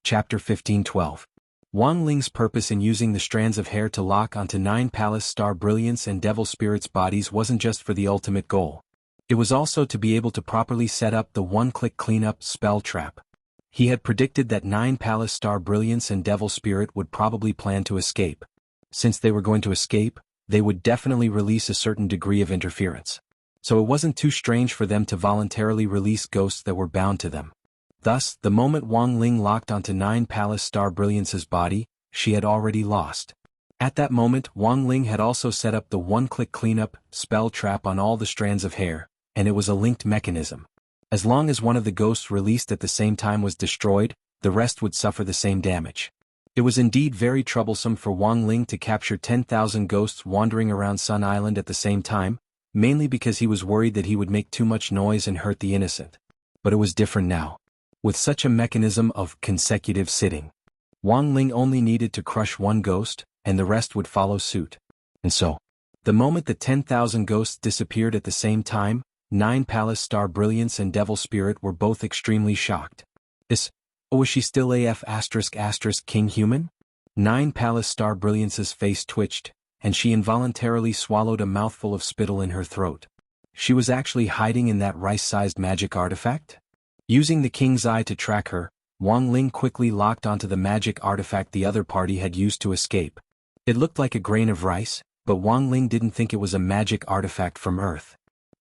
Chapter 15:12. Wang Ling's purpose in using the strands of hair to lock onto 9 Palace Star Brilliance and Devil Spirits' bodies wasn't just for the ultimate goal. It was also to be able to properly set up the one-click cleanup spell trap. He had predicted that 9 Palace Star Brilliance and Devil Spirit would probably plan to escape. Since they were going to escape, they would definitely release a certain degree of interference. So it wasn't too strange for them to voluntarily release ghosts that were bound to them. Thus, the moment Wang Ling locked onto 9 Palace Star Brilliance's body, she had already lost. At that moment, Wang Ling had also set up the one-click cleanup spell trap on all the strands of hair, and it was a linked mechanism. As long as one of the ghosts released at the same time was destroyed, the rest would suffer the same damage. It was indeed very troublesome for Wang Ling to capture 10,000 ghosts wandering around Sun Island at the same time, mainly because he was worried that he would make too much noise and hurt the innocent. But it was different now. With such a mechanism of consecutive sitting, Wang Ling only needed to crush one ghost, and the rest would follow suit. And so, the moment the 10,000 ghosts disappeared at the same time, 9 Palace Star Brilliance and Devil Spirit were both extremely shocked. Was she still AF*** King Human? 9 Palace Star Brilliance's face twitched, and she involuntarily swallowed a mouthful of spittle in her throat. She was actually hiding in that rice-sized magic artifact? Using the king's eye to track her, Wang Ling quickly locked onto the magic artifact the other party had used to escape. It looked like a grain of rice, but Wang Ling didn't think it was a magic artifact from Earth.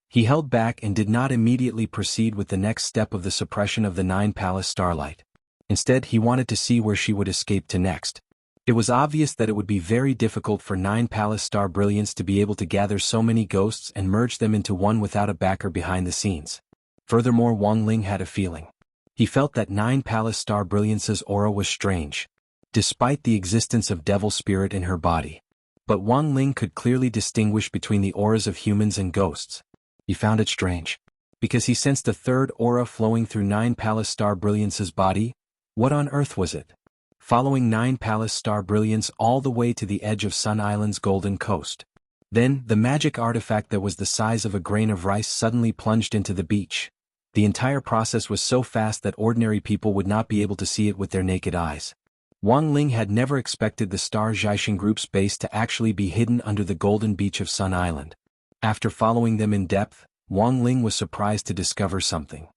He held back and did not immediately proceed with the next step of the suppression of the 9 Palace Starlight. Instead, he wanted to see where she would escape to next. It was obvious that it would be very difficult for 9 Palace Star Brilliance to be able to gather so many ghosts and merge them into one without a backer behind the scenes. Furthermore, Wang Ling had a feeling. He felt that 9 Palace Star Brilliance's aura was strange, despite the existence of Devil Spirit in her body. But Wang Ling could clearly distinguish between the auras of humans and ghosts. He found it strange, because he sensed a third aura flowing through 9 Palace Star Brilliance's body. What on earth was it? Following 9 Palace Star Brilliance all the way to the edge of Sun Island's golden coast. Then, the magic artifact that was the size of a grain of rice suddenly plunged into the beach. The entire process was so fast that ordinary people would not be able to see it with their naked eyes. Wang Ling had never expected the Star Zhaixing Group's base to actually be hidden under the golden beach of Sun Island. After following them in depth, Wang Ling was surprised to discover something.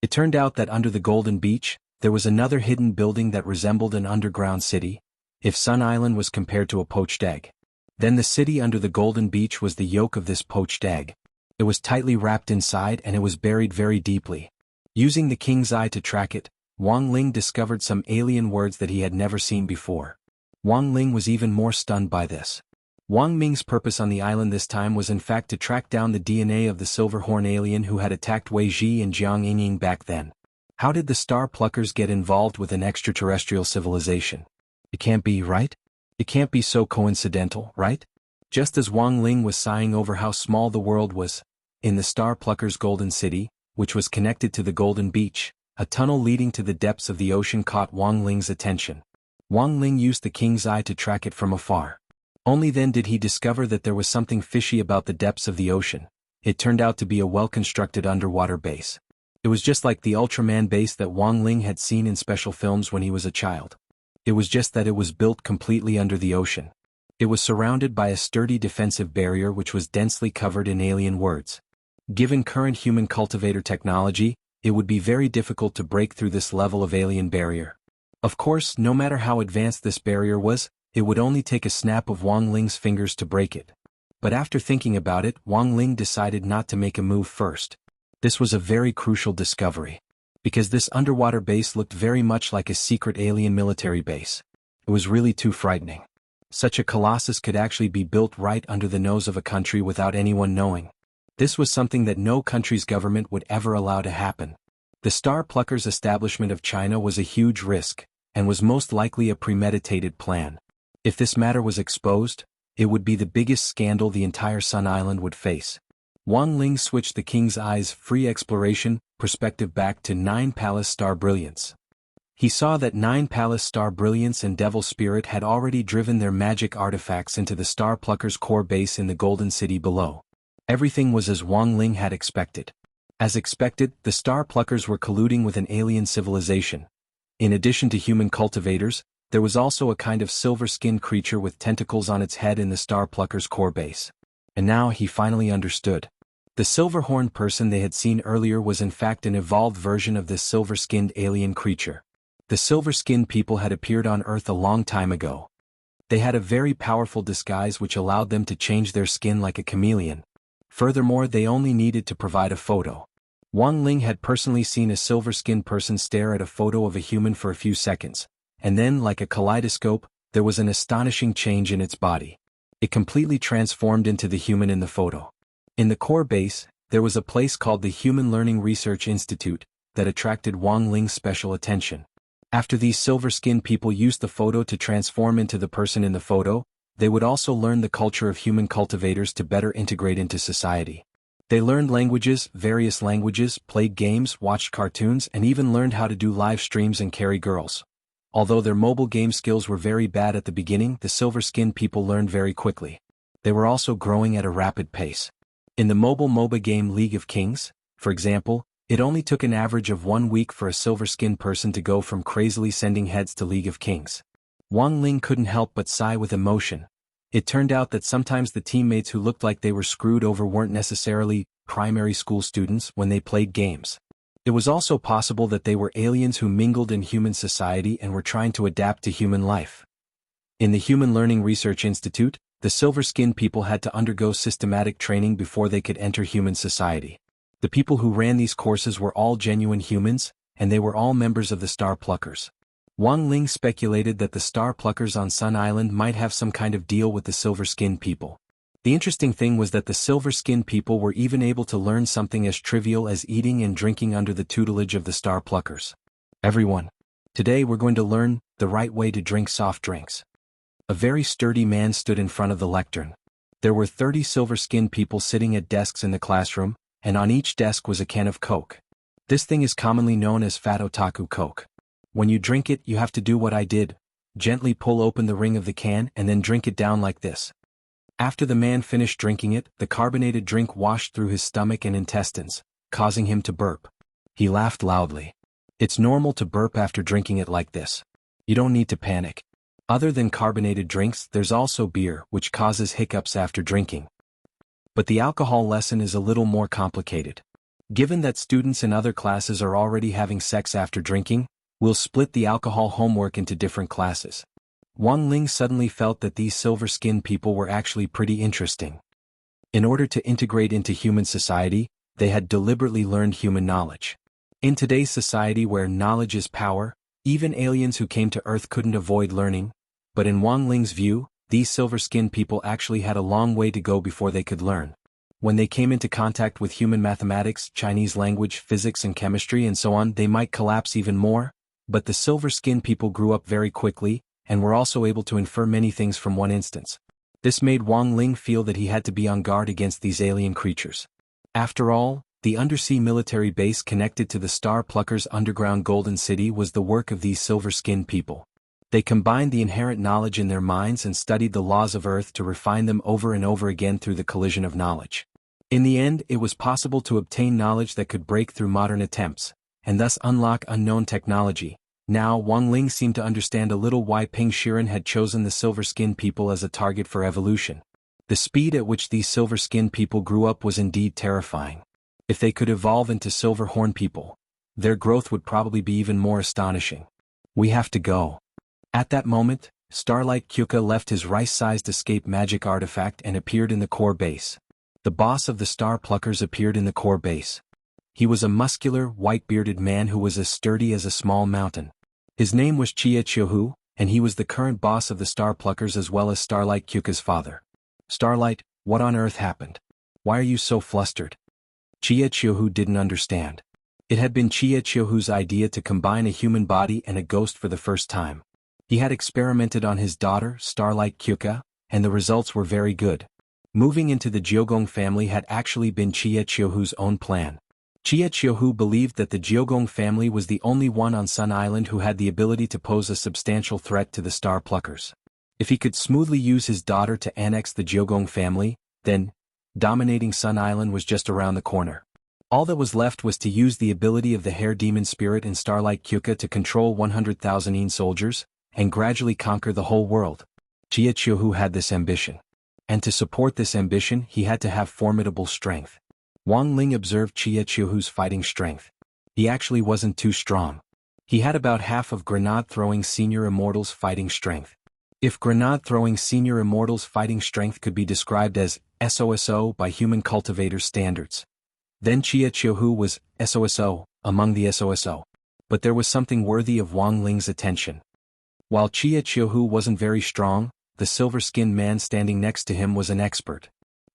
It turned out that under the golden beach, there was another hidden building that resembled an underground city. If Sun Island was compared to a poached egg, then the city under the golden beach was the yolk of this poached egg. It was tightly wrapped inside and it was buried very deeply. Using the king's eye to track it, Wang Ling discovered some alien words that he had never seen before. Wang Ling was even more stunned by this. Wang Ming's purpose on the island this time was in fact to track down the DNA of the Silverhorn alien who had attacked Wei Ji and Jiang Yingying back then. How did the Star Pluckers get involved with an extraterrestrial civilization? It can't be, right? It can't be so coincidental, right? Just as Wang Ling was sighing over how small the world was, in the Star Pluckers' Golden City, which was connected to the Golden Beach, a tunnel leading to the depths of the ocean caught Wang Ling's attention. Wang Ling used the king's eye to track it from afar. Only then did he discover that there was something fishy about the depths of the ocean. It turned out to be a well-constructed underwater base. It was just like the Ultraman base that Wang Ling had seen in special films when he was a child. It was just that it was built completely under the ocean. It was surrounded by a sturdy defensive barrier which was densely covered in alien words. Given current human cultivator technology, it would be very difficult to break through this level of alien barrier. Of course, no matter how advanced this barrier was, it would only take a snap of Wang Ling's fingers to break it. But after thinking about it, Wang Ling decided not to make a move first. This was a very crucial discovery, because this underwater base looked very much like a secret alien military base. It was really too frightening. Such a colossus could actually be built right under the nose of a country without anyone knowing. This was something that no country's government would ever allow to happen. The Star Pluckers' establishment of China was a huge risk, and was most likely a premeditated plan. If this matter was exposed, it would be the biggest scandal the entire Sun Island would face. Wang Ling switched the king's eye's free exploration perspective back to 9 Palace Star Brilliance. He saw that 9 Palace Star Brilliance and Devil Spirit had already driven their magic artifacts into the Star Pluckers' core base in the Golden City below. Everything was as Wang Ling had expected. As expected, the Star Pluckers were colluding with an alien civilization. In addition to human cultivators, there was also a kind of silver-skinned creature with tentacles on its head in the Star Plucker's core base. And now he finally understood. The silver-horned person they had seen earlier was in fact an evolved version of this silver-skinned alien creature. The silver-skinned people had appeared on Earth a long time ago. They had a very powerful disguise which allowed them to change their skin like a chameleon. Furthermore, they only needed to provide a photo. Wang Ling had personally seen a silver-skinned person stare at a photo of a human for a few seconds, and then, like a kaleidoscope, there was an astonishing change in its body. It completely transformed into the human in the photo. In the core base, there was a place called the Human Learning Research Institute that attracted Wang Ling's special attention. After these silver-skinned people used the photo to transform into the person in the photo, they would also learn the culture of human cultivators to better integrate into society. They learned languages, various languages, played games, watched cartoons, and even learned how to do live streams and carry girls. Although their mobile game skills were very bad at the beginning, the silver-skinned people learned very quickly. They were also growing at a rapid pace. In the mobile MOBA game League of Kings, for example, it only took an average of 1 week for a silver-skinned person to go from crazily sending heads to League of Kings. Wang Ling couldn't help but sigh with emotion. It turned out that sometimes the teammates who looked like they were screwed over weren't necessarily primary school students when they played games. It was also possible that they were aliens who mingled in human society and were trying to adapt to human life. In the Human Learning Research Institute, the silver-skinned people had to undergo systematic training before they could enter human society. The people who ran these courses were all genuine humans, and they were all members of the Star Pluckers. Wang Ling speculated that the Star Pluckers on Sun Island might have some kind of deal with the silver-skinned people. The interesting thing was that the silver-skinned people were even able to learn something as trivial as eating and drinking under the tutelage of the Star Pluckers. Everyone, today we're going to learn the right way to drink soft drinks. A very sturdy man stood in front of the lectern. There were 30 silver-skinned people sitting at desks in the classroom, and on each desk was a can of Coke. This thing is commonly known as Fat Otaku Coke. When you drink it, you have to do what I did. Gently pull open the ring of the can and then drink it down like this. After the man finished drinking it, the carbonated drink washed through his stomach and intestines, causing him to burp. He laughed loudly. It's normal to burp after drinking it like this. You don't need to panic. Other than carbonated drinks, there's also beer, which causes hiccups after drinking. But the alcohol lesson is a little more complicated. Given that students in other classes are already having sex after drinking, we'll split the alcohol homework into different classes. Wang Ling suddenly felt that these silver-skinned people were actually pretty interesting. In order to integrate into human society, they had deliberately learned human knowledge. In today's society where knowledge is power, even aliens who came to Earth couldn't avoid learning, but in Wang Ling's view, these silver-skinned people actually had a long way to go before they could learn. When they came into contact with human mathematics, Chinese language, physics and chemistry and so on, they might collapse even more, but the silver-skinned people grew up very quickly, and were also able to infer many things from one instance. This made Wang Ling feel that he had to be on guard against these alien creatures. After all, the undersea military base connected to the Star Pluckers' underground Golden City was the work of these silver-skinned people. They combined the inherent knowledge in their minds and studied the laws of Earth to refine them over and over again through the collision of knowledge. In the end, it was possible to obtain knowledge that could break through modern attempts, and thus unlock unknown technology. Now Wang Ling seemed to understand a little why Ping Shiren had chosen the silver-skinned people as a target for evolution. The speed at which these silver-skinned people grew up was indeed terrifying. If they could evolve into silver-horn people, their growth would probably be even more astonishing. We have to go. At that moment, Starlight Kyuka left his rice-sized escape magic artifact and appeared in the core base. The boss of the Star Pluckers appeared in the core base. He was a muscular, white-bearded man who was as sturdy as a small mountain. His name was Chia Chiohu, and he was the current boss of the Star Pluckers as well as Starlight Kyuka's father. Starlight, what on earth happened? Why are you so flustered? Chia Chiohu didn't understand. It had been Chia Chiohu's idea to combine a human body and a ghost for the first time. He had experimented on his daughter, Starlight Kyuka, and the results were very good. Moving into the Jiogong family had actually been Chia Chiohu's own plan. Chia Chiohu believed that the Jiogong family was the only one on Sun Island who had the ability to pose a substantial threat to the Star Pluckers. If he could smoothly use his daughter to annex the Jiogong family, then dominating Sun Island was just around the corner. All that was left was to use the ability of the Hair Demon Spirit in Starlight Kyuka to control 100,000 Yin soldiers, and gradually conquer the whole world. Jia Qiuhu had this ambition. And to support this ambition he had to have formidable strength. Wang Ling observed Jia Qiuhu's fighting strength. He actually wasn't too strong. He had about half of Grenade-throwing Senior Immortal's fighting strength. If Grenade-throwing Senior Immortal's fighting strength could be described as SOSO by human cultivators' standards, then Jia Qiuhu was SOSO among the SOSO. But there was something worthy of Wang Ling's attention. While Jia Qiuhu wasn't very strong, the silver-skinned man standing next to him was an expert.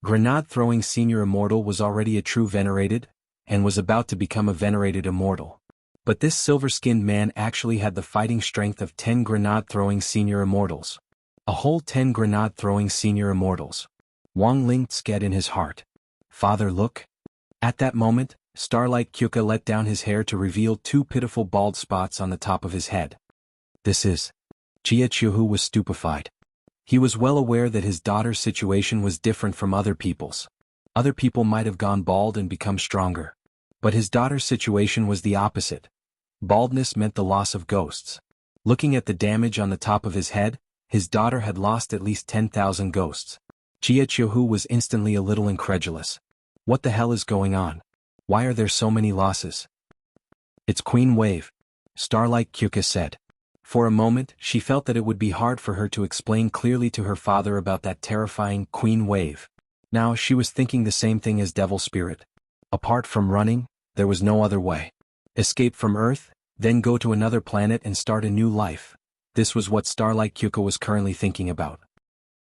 Grenade-throwing Senior Immortal was already a true venerated, and was about to become a venerated immortal. But this silver-skinned man actually had the fighting strength of 10 grenade-throwing Senior Immortals. A whole 10 grenade-throwing Senior Immortals. Wang Ling said in his heart. Father, look. At that moment, Starlight Kyuka let down his hair to reveal 2 pitiful bald spots on the top of his head. This is. Jia Qiuhu was stupefied. He was well aware that his daughter's situation was different from other people's. Other people might have gone bald and become stronger. But his daughter's situation was the opposite. Baldness meant the loss of ghosts. Looking at the damage on the top of his head, his daughter had lost at least 10,000 ghosts. Jia Qiuhu was instantly a little incredulous. What the hell is going on? Why are there so many losses? It's Queen Wave, Starlight Kyuka said. For a moment, she felt that it would be hard for her to explain clearly to her father about that terrifying Queen Wave. Now she was thinking the same thing as Devil Spirit. Apart from running, there was no other way. Escape from Earth, then go to another planet and start a new life. This was what Starlight Kyuka was currently thinking about.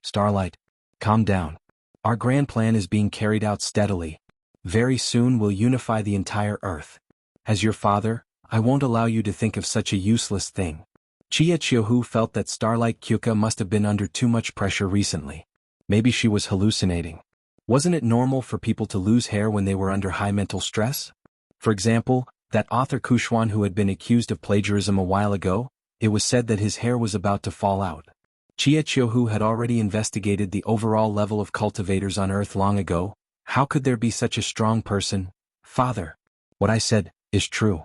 Starlight, calm down. Our grand plan is being carried out steadily. Very soon we'll unify the entire Earth. As your father, I won't allow you to think of such a useless thing. Jia Qiuhu felt that Starlight Kyuka must have been under too much pressure recently. Maybe she was hallucinating. Wasn't it normal for people to lose hair when they were under high mental stress? For example, that author Kuxuan who had been accused of plagiarism a while ago, it was said that his hair was about to fall out. Jia Qiuhu had already investigated the overall level of cultivators on Earth long ago. How could there be such a strong person? Father, what I said is true.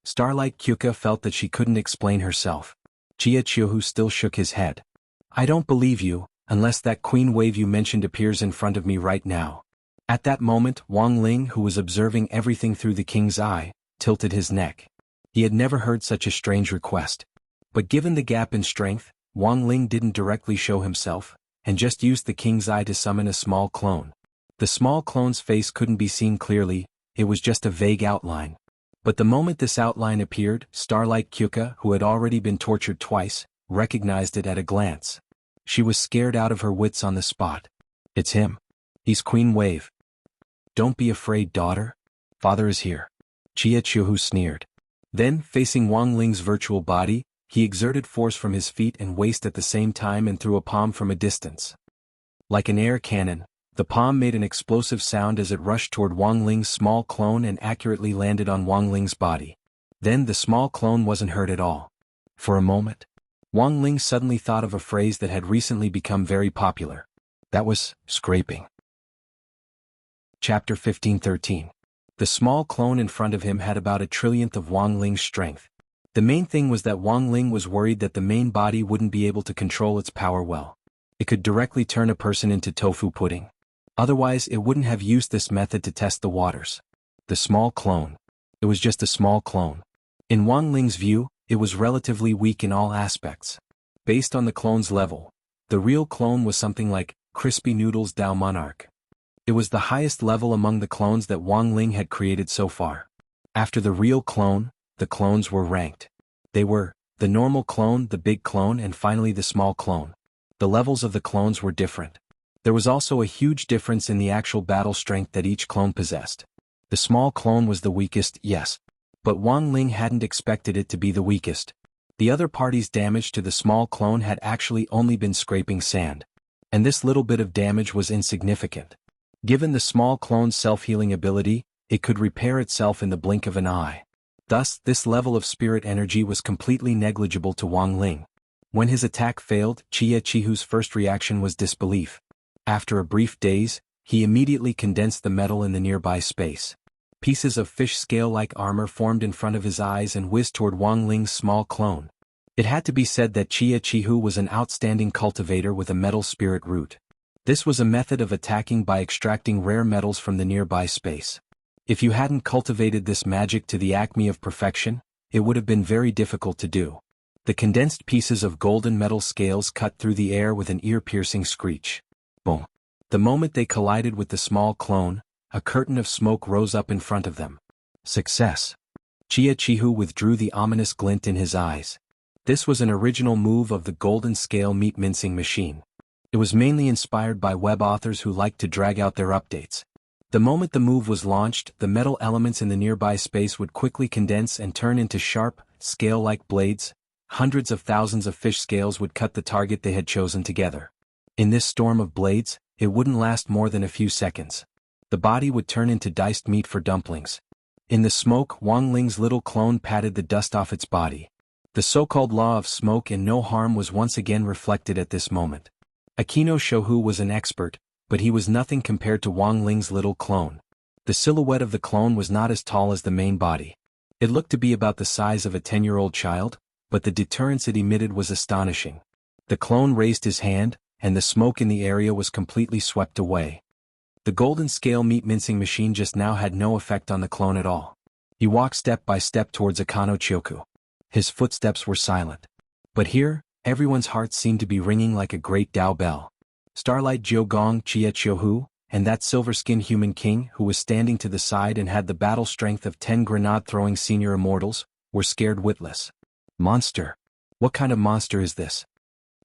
Starlight Kyuka felt that she couldn't explain herself. Jia Qiuhu still shook his head. I don't believe you, unless that Queen Wave you mentioned appears in front of me right now. At that moment, Wang Ling, who was observing everything through the king's eye, tilted his neck. He had never heard such a strange request. But given the gap in strength, Wang Ling didn't directly show himself, and just used the king's eye to summon a small clone. The small clone's face couldn't be seen clearly, it was just a vague outline. But the moment this outline appeared, Starlight Kyuka, who had already been tortured twice, recognized it at a glance. She was scared out of her wits on the spot. It's him. He's Queen Wave. Don't be afraid, daughter. Father is here. Jia Qiuhu sneered. Then, facing Wang Ling's virtual body, he exerted force from his feet and waist at the same time and threw a palm from a distance. Like an air cannon, the palm made an explosive sound as it rushed toward Wang Ling's small clone and accurately landed on Wang Ling's body. Then the small clone wasn't hurt at all. For a moment, Wang Ling suddenly thought of a phrase that had recently become very popular. That was scraping. Chapter 15:13. The small clone in front of him had about a trillionth of Wang Ling's strength. The main thing was that Wang Ling was worried that the main body wouldn't be able to control its power well. It could directly turn a person into tofu pudding. Otherwise it wouldn't have used this method to test the waters. The small clone. It was just a small clone. In Wang Ling's view, it was relatively weak in all aspects. Based on the clone's level, the real clone was something like Crispy Noodles Dao Monarch. It was the highest level among the clones that Wang Ling had created so far. After the real clone, the clones were ranked. They were the normal clone, the big clone, and finally the small clone. The levels of the clones were different. There was also a huge difference in the actual battle strength that each clone possessed. The small clone was the weakest, yes. But Wang Ling hadn't expected it to be the weakest. The other party's damage to the small clone had actually only been scraping sand. And this little bit of damage was insignificant. Given the small clone's self-healing ability, it could repair itself in the blink of an eye. Thus, this level of spirit energy was completely negligible to Wang Ling. When his attack failed, Jia Qiuhu's first reaction was disbelief. After a brief daze, he immediately condensed the metal in the nearby space. Pieces of fish scale-like armor formed in front of his eyes and whizzed toward Wang Ling's small clone. It had to be said that Chia Chihu was an outstanding cultivator with a metal spirit root. This was a method of attacking by extracting rare metals from the nearby space. If you hadn't cultivated this magic to the acme of perfection, it would have been very difficult to do. The condensed pieces of golden metal scales cut through the air with an ear-piercing screech. Boom. The moment they collided with the small clone, a curtain of smoke rose up in front of them. Success. Chia Chihu withdrew the ominous glint in his eyes. This was an original move of the golden scale meat mincing machine. It was mainly inspired by web authors who liked to drag out their updates. The moment the move was launched, the metal elements in the nearby space would quickly condense and turn into sharp, scale-like blades. Hundreds of thousands of fish scales would cut the target they had chosen together. In this storm of blades, it wouldn't last more than a few seconds. The body would turn into diced meat for dumplings. In the smoke, Wang Ling's little clone patted the dust off its body. The so-called law of smoke and no harm was once again reflected at this moment. Akino Shohu was an expert, but he was nothing compared to Wang Ling's little clone. The silhouette of the clone was not as tall as the main body. It looked to be about the size of a 10-year-old child, but the deterrence it emitted was astonishing. The clone raised his hand, and the smoke in the area was completely swept away. The golden scale meat mincing machine just now had no effect on the clone at all. He walked step by step towards Akano Chioku. His footsteps were silent. But here, everyone's heart seemed to be ringing like a great Dao bell. Starlight Jiogong, Chia Chiohu, and that silver-skinned human king who was standing to the side and had the battle strength of 10 grenade-throwing senior immortals, were scared witless. Monster! What kind of monster is this?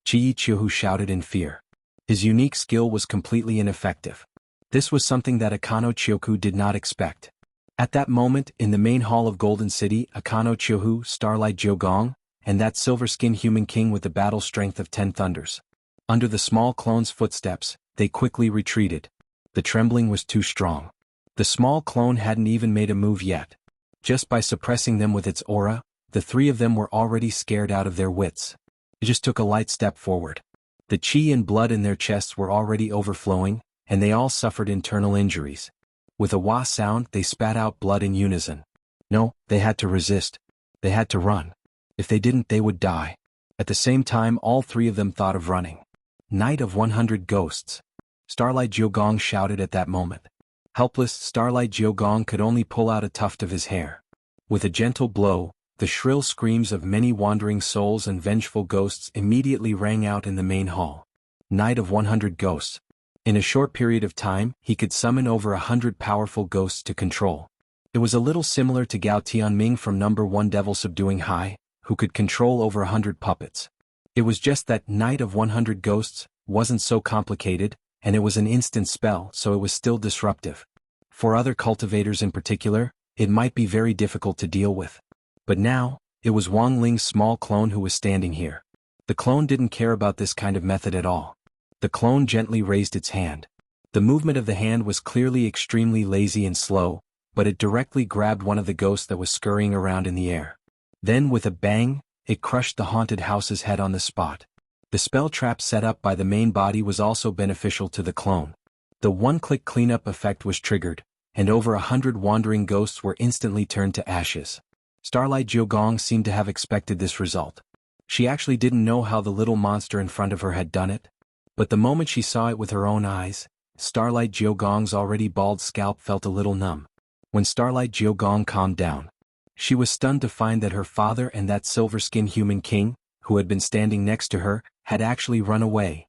Chi Chiohu shouted in fear. His unique skill was completely ineffective. This was something that Akano Chioku did not expect. At that moment, in the main hall of Golden City, Akano Chiohu, Starlight Jiogong, and that silver-skinned human king with the battle strength of 10 thunders. Under the small clone's footsteps, they quickly retreated. The trembling was too strong. The small clone hadn't even made a move yet. Just by suppressing them with its aura, the three of them were already scared out of their wits. It just took a light step forward. The chi and blood in their chests were already overflowing, and they all suffered internal injuries. With a wah sound, they spat out blood in unison. No, they had to resist. They had to run. If they didn't, they would die. At the same time, all three of them thought of running. Night of 100 Ghosts. Starlight Jiogong shouted at that moment. Helpless, Starlight Jiogong could only pull out a tuft of his hair. With a gentle blow, the shrill screams of many wandering souls and vengeful ghosts immediately rang out in the main hall. Night of 100 Ghosts. In a short period of time, he could summon over 100 powerful ghosts to control. It was a little similar to Gao Tianming from number 1 Devil Subduing High, who could control over 100 puppets. It was just that Night of 100 Ghosts wasn't so complicated, and it was an instant spell, so it was still disruptive. For other cultivators in particular, it might be very difficult to deal with. But now, it was Wang Ling's small clone who was standing here. The clone didn't care about this kind of method at all. The clone gently raised its hand. The movement of the hand was clearly extremely lazy and slow, but it directly grabbed one of the ghosts that was scurrying around in the air. Then with a bang, it crushed the haunted house's head on the spot. The spell trap set up by the main body was also beneficial to the clone. The one-click cleanup effect was triggered, and over 100 wandering ghosts were instantly turned to ashes. Starlight Jiogong seemed to have expected this result. She actually didn't know how the little monster in front of her had done it. But the moment she saw it with her own eyes, Starlight Jiogong's already bald scalp felt a little numb. When Starlight Jiogong calmed down, she was stunned to find that her father and that silver-skinned human king, who had been standing next to her, had actually run away.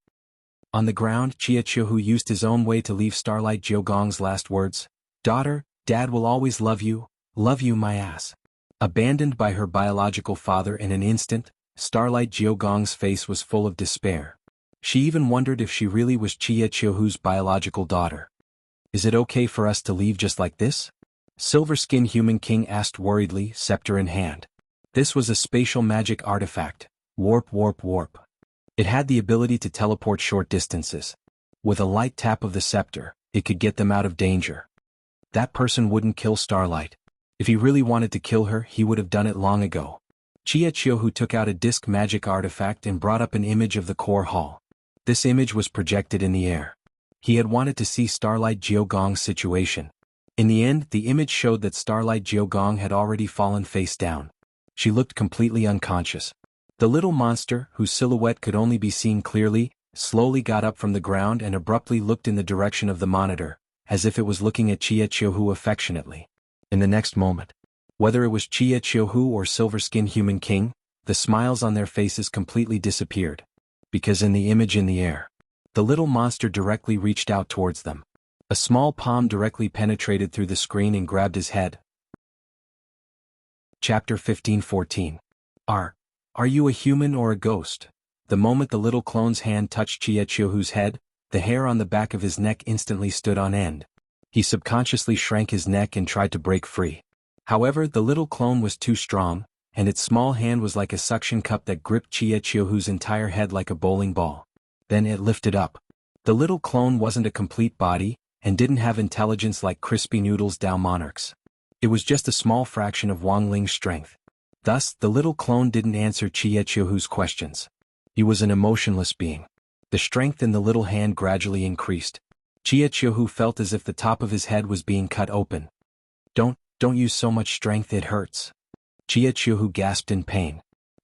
On the ground, Chia Chihu used his own way to leave Starlight Jiogong's last words. Daughter, Dad will always love you my ass. Abandoned by her biological father in an instant, Starlight Jiogong's face was full of despair. She even wondered if she really was Chia Chihu's biological daughter. Is it okay for us to leave just like this? Silver-skinned human king asked worriedly, scepter in hand. This was a spatial magic artifact, warp warp warp. It had the ability to teleport short distances. With a light tap of the scepter, it could get them out of danger. That person wouldn't kill Starlight. If he really wanted to kill her, he would have done it long ago. Chia Chihu took out a disc magic artifact and brought up an image of the core hall. This image was projected in the air. He had wanted to see Starlight Jiogong's situation. In the end, the image showed that Starlight Jiogong had already fallen face down. She looked completely unconscious. The little monster, whose silhouette could only be seen clearly, slowly got up from the ground and abruptly looked in the direction of the monitor, as if it was looking at Chia Chiohu affectionately. In the next moment, whether it was Chia Chiohu or Silver-Skinned Human King, the smiles on their faces completely disappeared. Because in the image in the air, the little monster directly reached out towards them. A small palm directly penetrated through the screen and grabbed his head. Chapter 15:14. Are you a human or a ghost? The moment the little clone's hand touched Chia Chiohu's head, the hair on the back of his neck instantly stood on end. He subconsciously shrank his neck and tried to break free. However, the little clone was too strong, and its small hand was like a suction cup that gripped Chia Chiohu's entire head like a bowling ball. Then it lifted up. The little clone wasn't a complete body, and didn't have intelligence like Crispy Noodle's Dao monarchs. It was just a small fraction of Wang Ling's strength. Thus, the little clone didn't answer Chia Chiohu's questions. He was an emotionless being. The strength in the little hand gradually increased. Chia Chiohu felt as if the top of his head was being cut open. Don't use so much strength, it hurts. Chia Chiohu gasped in pain.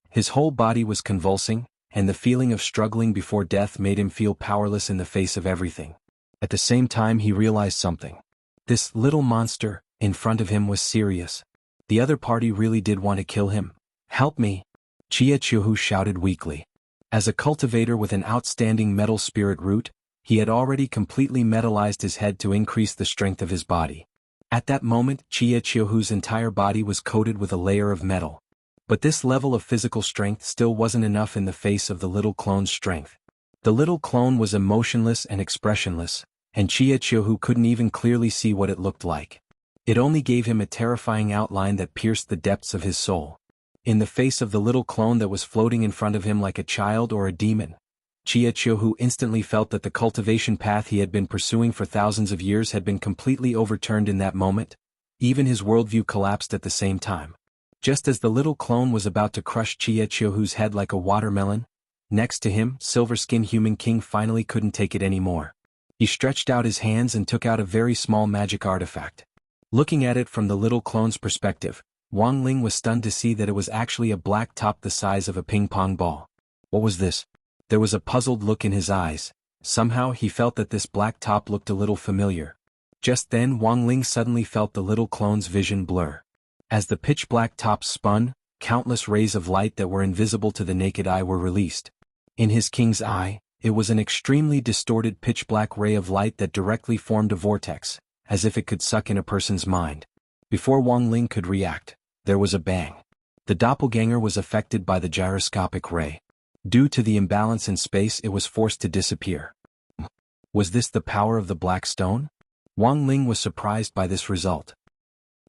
His whole body was convulsing, and the feeling of struggling before death made him feel powerless in the face of everything. At the same time, he realized something. This little monster in front of him was serious. The other party really did want to kill him. Help me! Chia Chiohu shouted weakly. As a cultivator with an outstanding metal spirit root, he had already completely metallized his head to increase the strength of his body. At that moment, Chia Chiohu's entire body was coated with a layer of metal. But this level of physical strength still wasn't enough in the face of the little clone's strength. The little clone was emotionless and expressionless, and Chia Chiohu couldn't even clearly see what it looked like. It only gave him a terrifying outline that pierced the depths of his soul. In the face of the little clone that was floating in front of him like a child or a demon, Chia Chiohu instantly felt that the cultivation path he had been pursuing for thousands of years had been completely overturned in that moment. Even his worldview collapsed at the same time. Just as the little clone was about to crush Chia Chiohu's head like a watermelon, next to him, Silver-Skinned Human King finally couldn't take it anymore. He stretched out his hands and took out a very small magic artifact. Looking at it from the little clone's perspective, Wang Ling was stunned to see that it was actually a black top the size of a ping-pong ball. What was this? There was a puzzled look in his eyes. Somehow he felt that this black top looked a little familiar. Just then Wang Ling suddenly felt the little clone's vision blur. As the pitch-black top spun, countless rays of light that were invisible to the naked eye were released. In his king's eye, it was an extremely distorted pitch-black ray of light that directly formed a vortex, as if it could suck in a person's mind. Before Wang Ling could react, there was a bang. The doppelganger was affected by the gyroscopic ray. Due to the imbalance in space, it was forced to disappear. Was this the power of the black stone? Wang Ling was surprised by this result.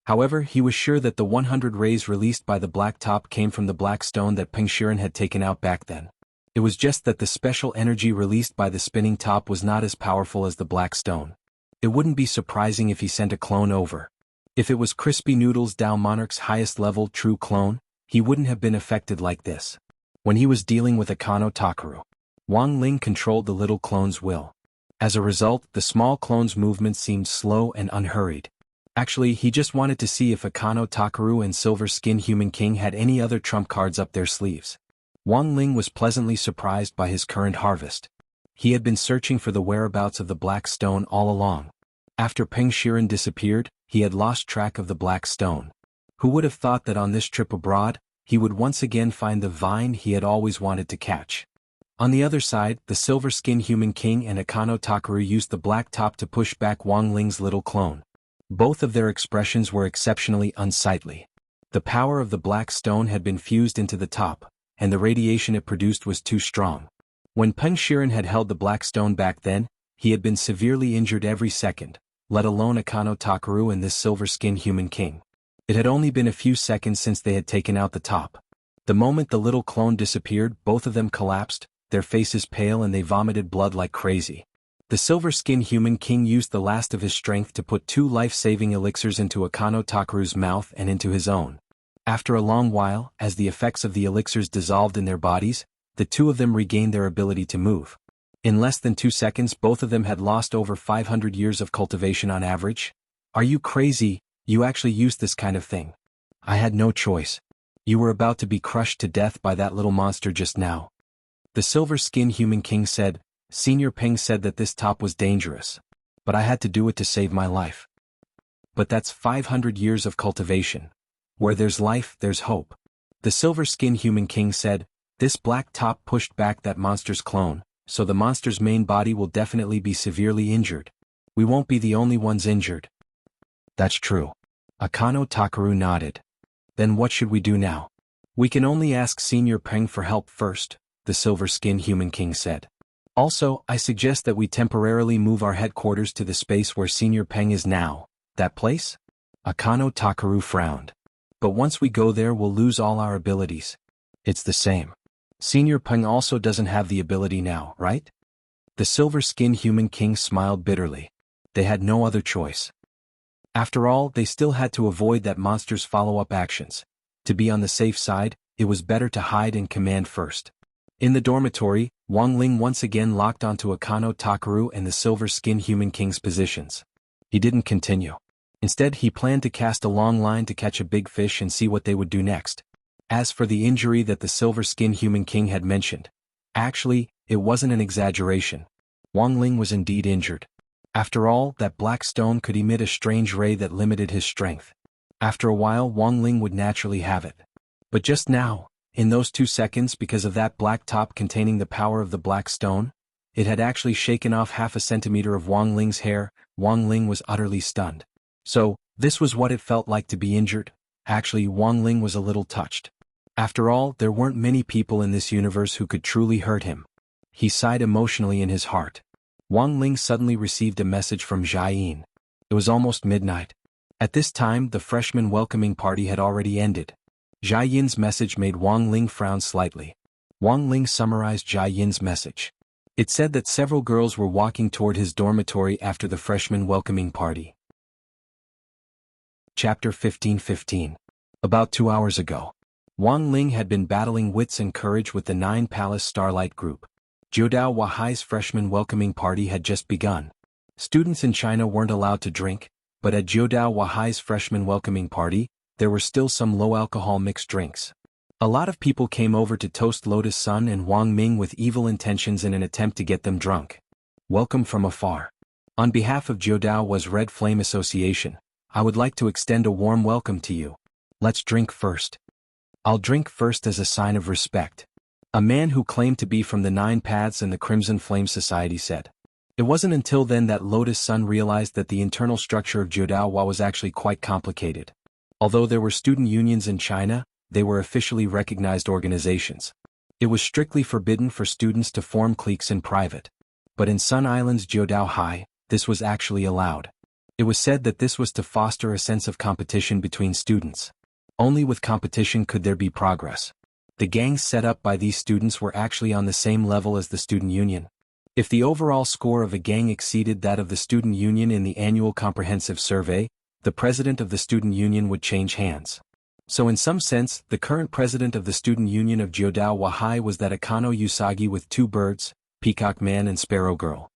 However, he was sure that the 100 rays released by the black top came from the black stone that Peng Shiren had taken out back then. It was just that the special energy released by the spinning top was not as powerful as the black stone. It wouldn't be surprising if he sent a clone over. If it was Crispy Noodle's Dao Monarch's highest level true clone, he wouldn't have been affected like this. When he was dealing with Akano Takaru, Wang Ling controlled the little clone's will. As a result, the small clone's movements seemed slow and unhurried. Actually, he just wanted to see if Akano Takaru and Silver-Skinned Human King had any other trump cards up their sleeves. Wang Ling was pleasantly surprised by his current harvest. He had been searching for the whereabouts of the black stone all along. After Peng Shiren disappeared, he had lost track of the black stone. Who would have thought that on this trip abroad, he would once again find the vine he had always wanted to catch. On the other side, the Silver-Skinned Human King and Akano Takaru used the black top to push back Wang Ling's little clone. Both of their expressions were exceptionally unsightly. The power of the black stone had been fused into the top, and the radiation it produced was too strong. When Peng Shiren had held the black stone back then, he had been severely injured every second, let alone Akano Takaru and this Silver-Skinned Human King. It had only been a few seconds since they had taken out the top. The moment the little clone disappeared, both of them collapsed, their faces pale, and they vomited blood like crazy. The Silver-Skinned Human King used the last of his strength to put 2 life-saving elixirs into Akano Takaru's mouth and into his own. After a long while, as the effects of the elixirs dissolved in their bodies, the two of them regained their ability to move. In less than 2 seconds, both of them had lost over 500 years of cultivation on average. Are you crazy? You actually used this kind of thing. I had no choice. You were about to be crushed to death by that little monster just now. The silver-skinned human king said. Senior Peng said that this top was dangerous. But I had to do it to save my life. But that's 500 years of cultivation. Where there's life, there's hope. The silver-skinned human king said. This black top pushed back that monster's clone, so the monster's main body will definitely be severely injured. We won't be the only ones injured. That's true. Akano Takaru nodded. Then what should we do now? We can only ask Senior Peng for help first, the silver-skinned human king said. Also, I suggest that we temporarily move our headquarters to the space where Senior Peng is now. That place? Akano Takaru frowned. But once we go there we'll lose all our abilities. It's the same. Senior Peng also doesn't have the ability now, right? The silver-skinned human king smiled bitterly. They had no other choice. After all, they still had to avoid that monster's follow-up actions. To be on the safe side, it was better to hide and command first. In the dormitory, Wang Ling once again locked onto Akano Takaru and the silver-skinned human king's positions. He didn't continue. Instead, he planned to cast a long line to catch a big fish and see what they would do next. As for the injury that the silver-skinned human king had mentioned, actually, it wasn't an exaggeration. Wang Ling was indeed injured. After all, that black stone could emit a strange ray that limited his strength. After a while, Wang Ling would naturally have it. But just now, in those 2 seconds, because of that black top containing the power of the black stone, it had actually shaken off half a centimeter of Wang Ling's hair. Wang Ling was utterly stunned. So, this was what it felt like to be injured. Actually, Wang Ling was a little touched. After all, there weren't many people in this universe who could truly hurt him. He sighed emotionally in his heart. Wang Ling suddenly received a message from Jia Yin. It was almost midnight. At this time, the freshman welcoming party had already ended. Jia Yin's message made Wang Ling frown slightly. Wang Ling summarized Jia Yin's message. It said that several girls were walking toward his dormitory after the freshman welcoming party. Chapter 15:15. About 2 hours ago. Wang Ling had been battling wits and courage with the 9 Palace Starlight Group. Jiudao Wahai's freshman welcoming party had just begun. Students in China weren't allowed to drink, but at Jiudao Wahai's freshman welcoming party, there were still some low-alcohol mixed drinks. A lot of people came over to toast Lotus Sun and Wang Ming with evil intentions in an attempt to get them drunk. Welcome from afar. On behalf of Jiudao Wa's Red Flame Association, I would like to extend a warm welcome to you. Let's drink first. I'll drink first as a sign of respect. A man who claimed to be from the 9 Paths and the Crimson Flame Society said. It wasn't until then that Lotus Sun realized that the internal structure of Jiudao Wa was actually quite complicated. Although there were student unions in China, they were officially recognized organizations. It was strictly forbidden for students to form cliques in private. But in Sun Island's Jiudao High, this was actually allowed. It was said that this was to foster a sense of competition between students. Only with competition could there be progress. The gangs set up by these students were actually on the same level as the student union. If the overall score of a gang exceeded that of the student union in the annual comprehensive survey, the president of the student union would change hands. So in some sense, the current president of the student union of Jiudao Wahai was that Akano Usagi with 2 birds, Peacock Man and Sparrow Girl.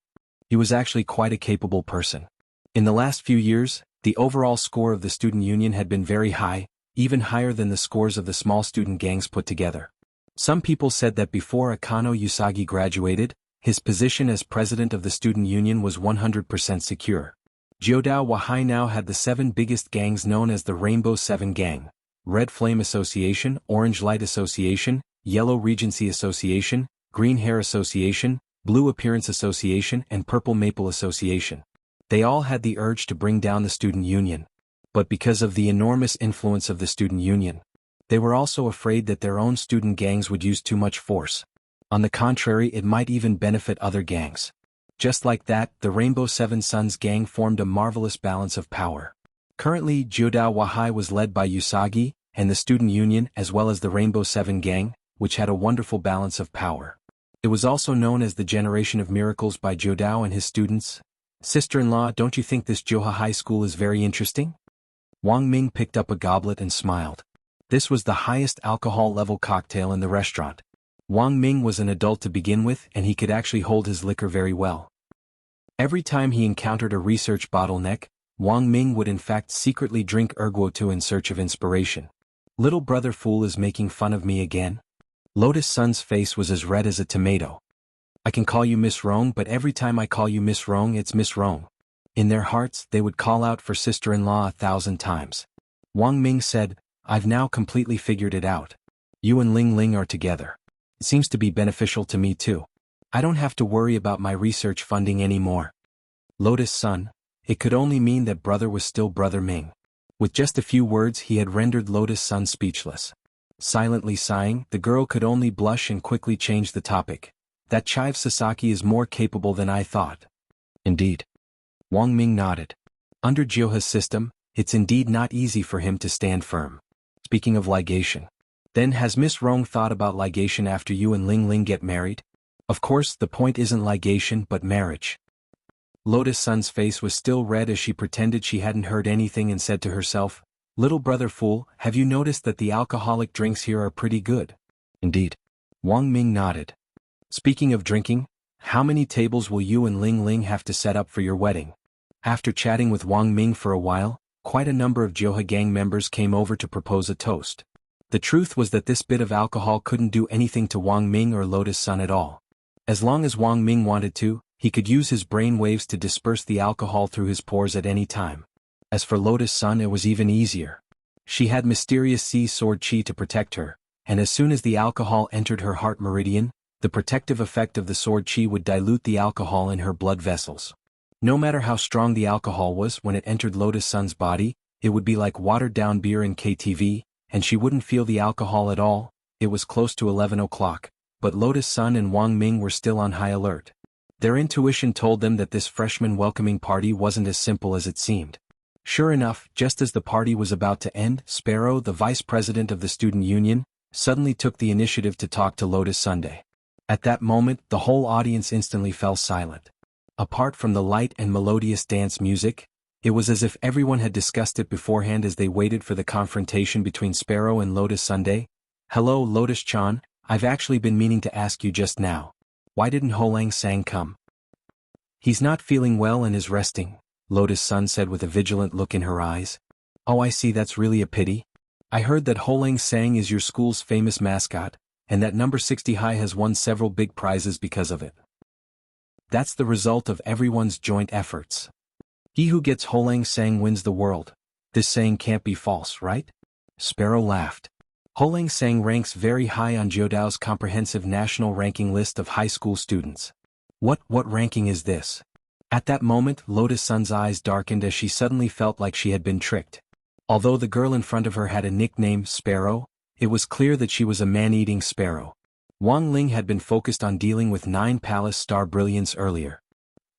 He was actually quite a capable person. In the last few years, the overall score of the student union had been very high, even higher than the scores of the small student gangs put together. Some people said that before Akano Usagi graduated, his position as president of the student union was 100% secure. Jiudao Wahai now had the 7 biggest gangs known as the Rainbow 7 Gang: Red Flame Association, Orange Light Association, Yellow Regency Association, Green Hair Association, Blue Appearance Association and Purple Maple Association. They all had the urge to bring down the student union. But because of the enormous influence of the student union, they were also afraid that their own student gangs would use too much force. On the contrary, it might even benefit other gangs. Just like that, the Rainbow Seven Suns gang formed a marvelous balance of power. Currently, Jiudao Wahai was led by Usagi, and the student union as well as the Rainbow Seven gang, which had a wonderful balance of power. It was also known as the Generation of Miracles by Jiudao and his students. Sister-in-law, don't you think this Johai High School is very interesting? Wang Ming picked up a goblet and smiled. This was the highest alcohol level cocktail in the restaurant. Wang Ming was an adult to begin with and he could actually hold his liquor very well. Every time he encountered a research bottleneck, Wang Ming would in fact secretly drink erguotu in search of inspiration. Little brother fool is making fun of me again? Lotus Sun's face was as red as a tomato. I can call you Miss Rong, but every time I call you Miss Rong, it's Miss Rong. In their hearts, they would call out for sister-in-law 1,000 times. Wang Ming said, I've now completely figured it out. You and Ling Ling are together. It seems to be beneficial to me too. I don't have to worry about my research funding anymore. Lotus Sun, it could only mean that brother was still Brother Ming. With just a few words he had rendered Lotus Sun speechless. Silently sighing, the girl could only blush and quickly change the topic. That chive Sasaki is more capable than I thought. Indeed. Wang Ming nodded. Under Jioha's system, it's indeed not easy for him to stand firm. Speaking of ligation. Then has Miss Rong thought about ligation after you and Ling Ling get married? Of course the point isn't ligation but marriage. Lotus Sun's face was still red as she pretended she hadn't heard anything and said to herself, Little brother fool, have you noticed that the alcoholic drinks here are pretty good? Indeed. Wang Ming nodded. Speaking of drinking, how many tables will you and Ling Ling have to set up for your wedding? After chatting with Wang Ming for a while, quite a number of Jioha gang members came over to propose a toast. The truth was that this bit of alcohol couldn't do anything to Wang Ming or Lotus Sun at all. As long as Wang Ming wanted to, he could use his brain waves to disperse the alcohol through his pores at any time. As for Lotus Sun, it was even easier. She had mysterious sea sword chi to protect her, and as soon as the alcohol entered her heart meridian, the protective effect of the sword chi would dilute the alcohol in her blood vessels. No matter how strong the alcohol was when it entered Lotus Sun's body, it would be like watered-down beer in KTV, and she wouldn't feel the alcohol at all. It was close to 11 o'clock, but Lotus Sun and Wang Ming were still on high alert. Their intuition told them that this freshman welcoming party wasn't as simple as it seemed. Sure enough, just as the party was about to end, Sparrow, the vice president of the student union, suddenly took the initiative to talk to Lotus Sunday. At that moment, the whole audience instantly fell silent. Apart from the light and melodious dance music, it was as if everyone had discussed it beforehand as they waited for the confrontation between Sparrow and Lotus Sunday. Hello Lotus-chan, I've actually been meaning to ask you just now. Why didn't Holang Sang come? He's not feeling well and is resting, Lotus Sun said with a vigilant look in her eyes. Oh, I see, that's really a pity. I heard that Holang Sang is your school's famous mascot, and that number 60 High has won several big prizes because of it. That's the result of everyone's joint efforts. He who gets Holang Sang wins the world. This saying can't be false, right? Sparrow laughed. Holang Sang ranks very high on Jiodao's comprehensive national ranking list of high school students. What ranking is this? At that moment, Lotus Sun's eyes darkened as she suddenly felt like she had been tricked. Although the girl in front of her had a nickname, Sparrow, it was clear that she was a man-eating sparrow. Wang Ling had been focused on dealing with 9 Palace Star Brilliance earlier.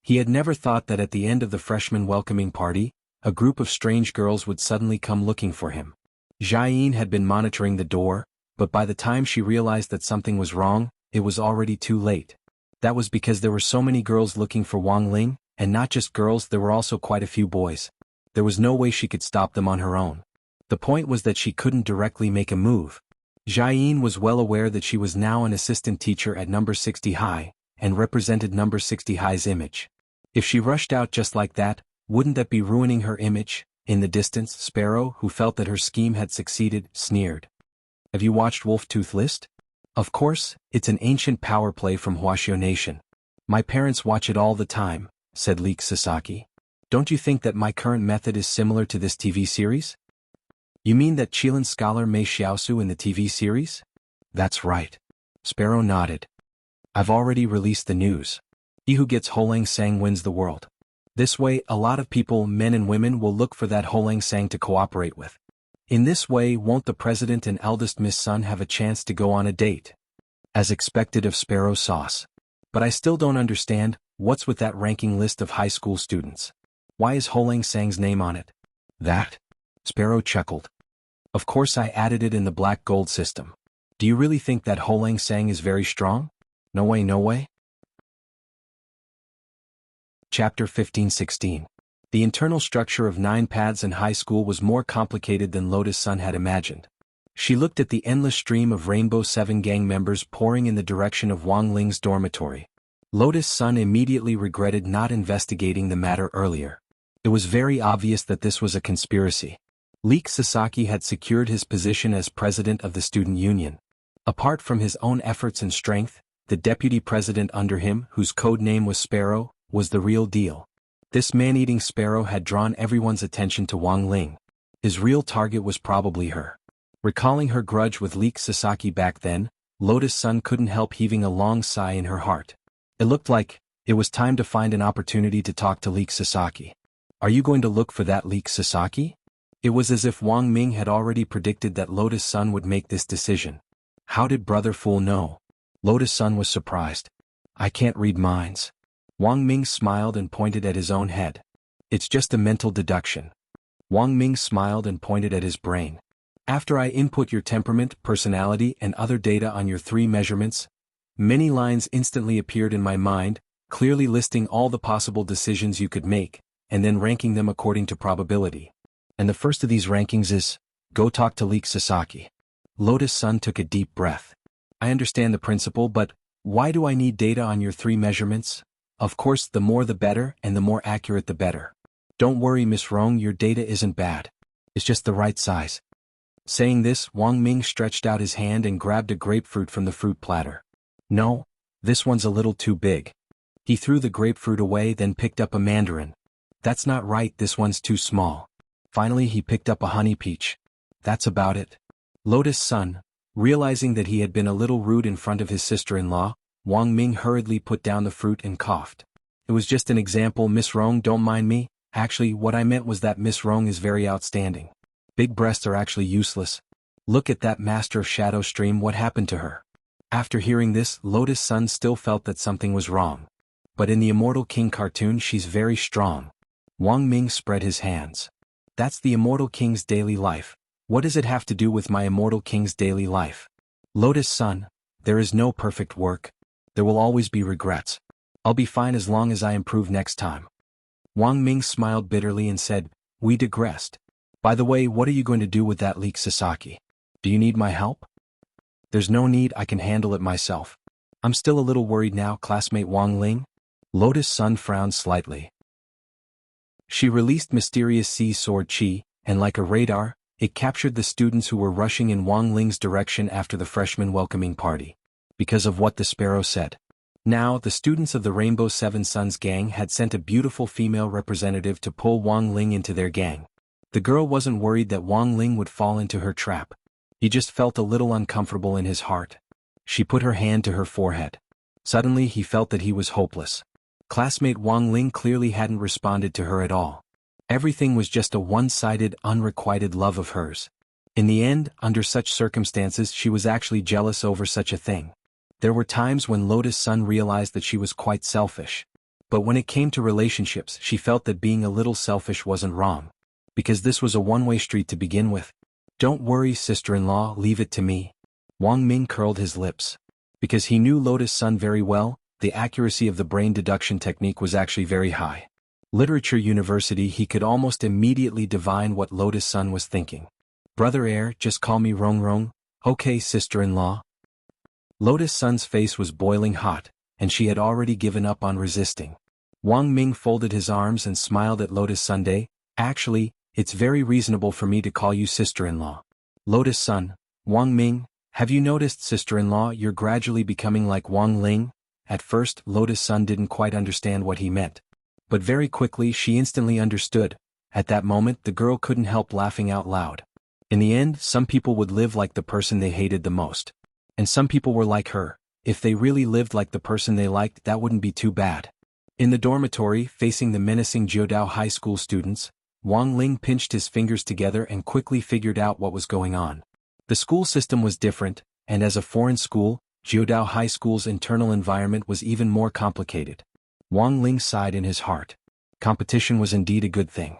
He had never thought that at the end of the freshman welcoming party, a group of strange girls would suddenly come looking for him. Jiayin had been monitoring the door, but by the time she realized that something was wrong, it was already too late. That was because there were so many girls looking for Wang Ling, and not just girls, there were also quite a few boys. There was no way she could stop them on her own. The point was that she couldn't directly make a move. Jiayin was well aware that she was now an assistant teacher at number 60 High, and represented number 60 High's image. If she rushed out just like that, wouldn't that be ruining her image? In the distance, Sparrow, who felt that her scheme had succeeded, sneered. Have you watched Wolf-Tooth List? Of course, it's an ancient power play from Huaxiao Nation. My parents watch it all the time, said Leek Sasaki. Don't you think that my current method is similar to this TV series? You mean that Chilean scholar Mei Xiaosu in the TV series? That's right. Sparrow nodded. I've already released the news. He who gets Holang Sang wins the world. This way, a lot of people, men and women, will look for that Holang Sang to cooperate with. In this way, won't the president and eldest Miss Sun have a chance to go on a date? As expected of Sparrow Sauce. But I still don't understand, what's with that ranking list of high school students? Why is Holang Sang's name on it? That? Sparrow chuckled. Of course I added it in the black gold system. Do you really think that Holang Sang is very strong? No way, no way. Chapter 15-16. The internal structure of 9 paths in high school was more complicated than Lotus Sun had imagined. She looked at the endless stream of Rainbow 7 gang members pouring in the direction of Wang Ling's dormitory. Lotus Sun immediately regretted not investigating the matter earlier. It was very obvious that this was a conspiracy. Leek Sasaki had secured his position as president of the student union. Apart from his own efforts and strength, the deputy president under him, whose code name was Sparrow, was the real deal. This man-eating sparrow had drawn everyone's attention to Wang Ling. His real target was probably her. Recalling her grudge with Leek Sasaki back then, Lotus Sun couldn't help heaving a long sigh in her heart. It looked like it was time to find an opportunity to talk to Leek Sasaki. Are you going to look for that Leek Sasaki? It was as if Wang Ming had already predicted that Lotus Sun would make this decision. How did Brother Fool know? Lotus Sun was surprised. I can't read minds. Wang Ming smiled and pointed at his own head. It's just a mental deduction. Wang Ming smiled and pointed at his brain. After I input your temperament, personality, and other data on your 3 measurements, many lines instantly appeared in my mind, clearly listing all the possible decisions you could make, and then ranking them according to probability. And the first of these rankings is, go talk to Leek Sasaki. Lotus Sun took a deep breath. I understand the principle, but why do I need data on your 3 measurements? Of course, the more the better, and the more accurate the better. Don't worry, Miss Rong, your data isn't bad. It's just the right size. Saying this, Wang Ming stretched out his hand and grabbed a grapefruit from the fruit platter. No, this one's a little too big. He threw the grapefruit away, then picked up a mandarin. That's not right, this one's too small. Finally, he picked up a honey peach. That's about it. Lotus Sun, realizing that he had been a little rude in front of his sister-in-law, Wang Ming hurriedly put down the fruit and coughed. It was just an example, Miss Rong, don't mind me. Actually, what I meant was that Miss Rong is very outstanding. Big breasts are actually useless. Look at that master of shadow stream, what happened to her? After hearing this, Lotus Sun still felt that something was wrong. But in the Immortal King cartoon, she's very strong. Wang Ming spread his hands. That's the Immortal King's daily life. What does it have to do with my Immortal King's daily life? Lotus Sun, there is no perfect work. There will always be regrets. I'll be fine as long as I improve next time. Wang Ming smiled bitterly and said, we digressed. By the way, what are you going to do with that Leek Sasaki? Do you need my help? There's no need, I can handle it myself. I'm still a little worried now, classmate Wang Ling. Lotus Sun frowned slightly. She released mysterious sea sword chi, and like a radar, it captured the students who were rushing in Wang Ling's direction after the freshman welcoming party. Because of what the sparrow said. Now, the students of the Rainbow Seven Suns gang had sent a beautiful female representative to pull Wang Ling into their gang. The girl wasn't worried that Wang Ling would fall into her trap. He just felt a little uncomfortable in his heart. She put her hand to her forehead. Suddenly he felt that he was hopeless. Classmate Wang Ling clearly hadn't responded to her at all. Everything was just a one-sided, unrequited love of hers. In the end, under such circumstances, she was actually jealous over such a thing. There were times when Lotus Sun realized that she was quite selfish. But when it came to relationships, she felt that being a little selfish wasn't wrong. Because this was a one-way street to begin with. Don't worry, sister-in-law, leave it to me. Wang Ming curled his lips. Because he knew Lotus Sun very well, the accuracy of the brain deduction technique was actually very high. Literature University, he could almost immediately divine what Lotus Sun was thinking. Brother Air, just call me Rong Rong. Okay, sister-in-law. Lotus Sun's face was boiling hot, and she had already given up on resisting. Wang Ming folded his arms and smiled at Lotus Sunday. Actually, it's very reasonable for me to call you sister-in-law. Lotus Sun, Wang Ming, have you noticed, sister-in-law, you're gradually becoming like Wang Ling? At first, Lotus Sun didn't quite understand what he meant. But very quickly she instantly understood. At that moment the girl couldn't help laughing out loud. In the end, some people would live like the person they hated the most. And some people were like her. If they really lived like the person they liked, that wouldn't be too bad. In the dormitory, facing the menacing Jiudao High School students, Wang Ling pinched his fingers together and quickly figured out what was going on. The school system was different, and as a foreign school, Jiudao High School's internal environment was even more complicated. Wang Ling sighed in his heart. Competition was indeed a good thing.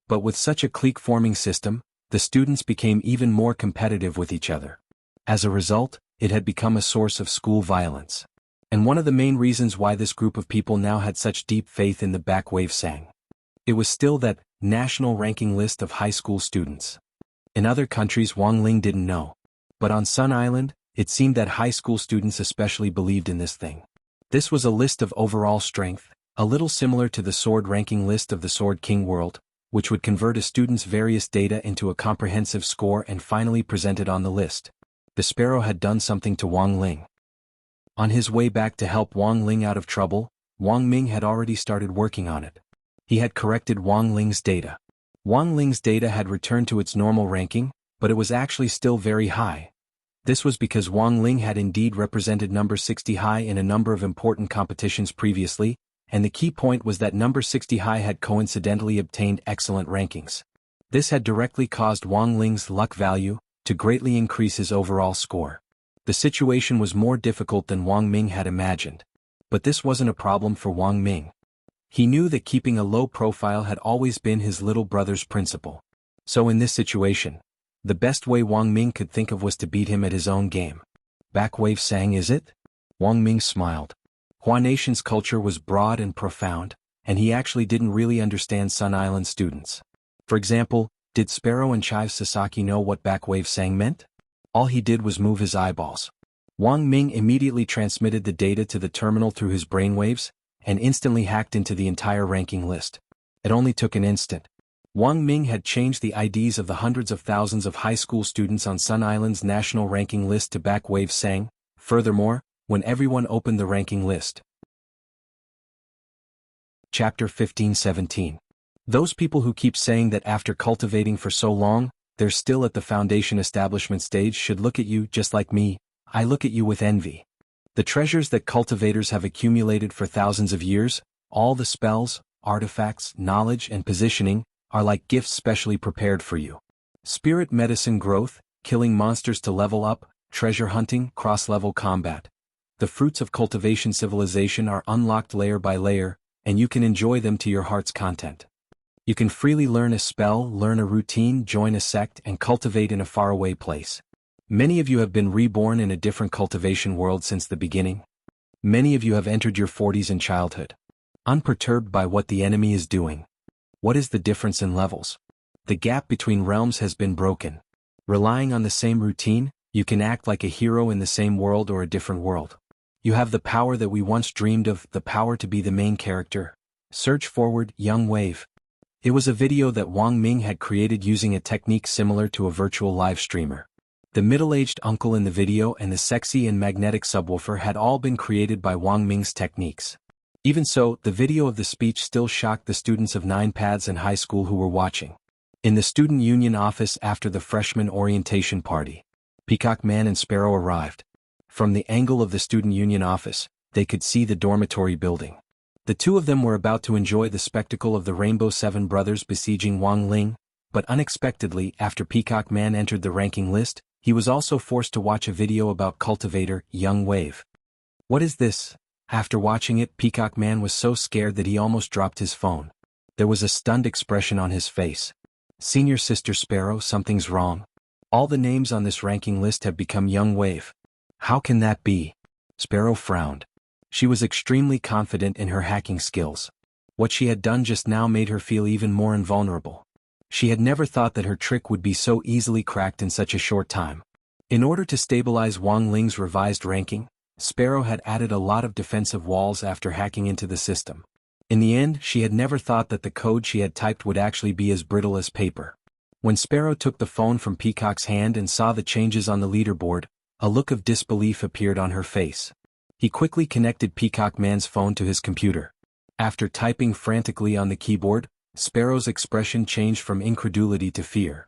But with such a clique-forming system, the students became even more competitive with each other. As a result, it had become a source of school violence. And one of the main reasons why this group of people now had such deep faith in the backwave sang. It was still that national ranking list of high school students. In other countries Wang Ling didn't know. But on Sun Island, it seemed that high school students especially believed in this thing. This was a list of overall strength, A little similar to the sword ranking list of the Sword King world, which would convert a student's various data into a comprehensive score and finally present it on the list. The sparrow had done something to Wang Ling. On his way back to help Wang Ling out of trouble, Wang Ming had already started working on it. He had corrected Wang Ling's data. Wang Ling's data had returned to its normal ranking, but it was actually still very high. This was because Wang Ling had indeed represented number 60 high in a number of important competitions previously, and the key point was that number 60 high had coincidentally obtained excellent rankings. This had directly caused Wang Ling's luck value to greatly increase his overall score. The situation was more difficult than Wang Ming had imagined. But this wasn't a problem for Wang Ming. He knew that keeping a low profile had always been his little brother's principle. So in this situation, the best way Wang Ming could think of was to beat him at his own game. Backwave sang, is it? Wang Ming smiled. Hua Nation's culture was broad and profound, and he actually didn't really understand Sun Island students. For example, did Sparrow and Chive Sasaki know what backwave sang meant? All he did was move his eyeballs. Wang Ming immediately transmitted the data to the terminal through his brainwaves, and instantly hacked into the entire ranking list. It only took an instant. Wang Ming had changed the IDs of the hundreds of thousands of high school students on Sun Island's national ranking list to backwave sang. Furthermore, when everyone opened the ranking list. Chapter 15-17. Those people who keep saying that after cultivating for so long, they're still at the foundation establishment stage should look at you just like me. I look at you with envy. The treasures that cultivators have accumulated for thousands of years, all the spells, artifacts, knowledge and positioning, are like gifts specially prepared for you. Spirit medicine growth, killing monsters to level up, treasure hunting, cross-level combat. The fruits of cultivation civilization are unlocked layer by layer, and you can enjoy them to your heart's content. You can freely learn a spell, learn a routine, join a sect, and cultivate in a faraway place. Many of you have been reborn in a different cultivation world since the beginning. Many of you have entered your 40s in childhood. Unperturbed by what the enemy is doing. What is the difference in levels? The gap between realms has been broken. Relying on the same routine, you can act like a hero in the same world or a different world. You have the power that we once dreamed of, the power to be the main character. Surge forward, young wave. It was a video that Wang Ming had created using a technique similar to a virtual live streamer. The middle-aged uncle in the video and the sexy and magnetic subwoofer had all been created by Wang Ming's techniques. Even so, the video of the speech still shocked the students of 9 paths and high school who were watching. In the student union office after the freshman orientation party, Peacock Man and Sparrow arrived. From the angle of the student union office, they could see the dormitory building. The two of them were about to enjoy the spectacle of the Rainbow Seven brothers besieging Wang Ling, but unexpectedly, after Peacock Man entered the ranking list, he was also forced to watch a video about cultivator, Young Wave. What is this? After watching it, Peacock Man was so scared that he almost dropped his phone. There was a stunned expression on his face. Senior Sister Sparrow, something's wrong. All the names on this ranking list have become Young Wave. How can that be? Sparrow frowned. She was extremely confident in her hacking skills. What she had done just now made her feel even more invulnerable. She had never thought that her trick would be so easily cracked in such a short time. In order to stabilize Wang Ling's revised ranking, Sparrow had added a lot of defensive walls after hacking into the system. In the end, she had never thought that the code she had typed would actually be as brittle as paper. When Sparrow took the phone from Peacock's hand and saw the changes on the leaderboard, a look of disbelief appeared on her face. He quickly connected Peacock Man's phone to his computer. After typing frantically on the keyboard, Sparrow's expression changed from incredulity to fear.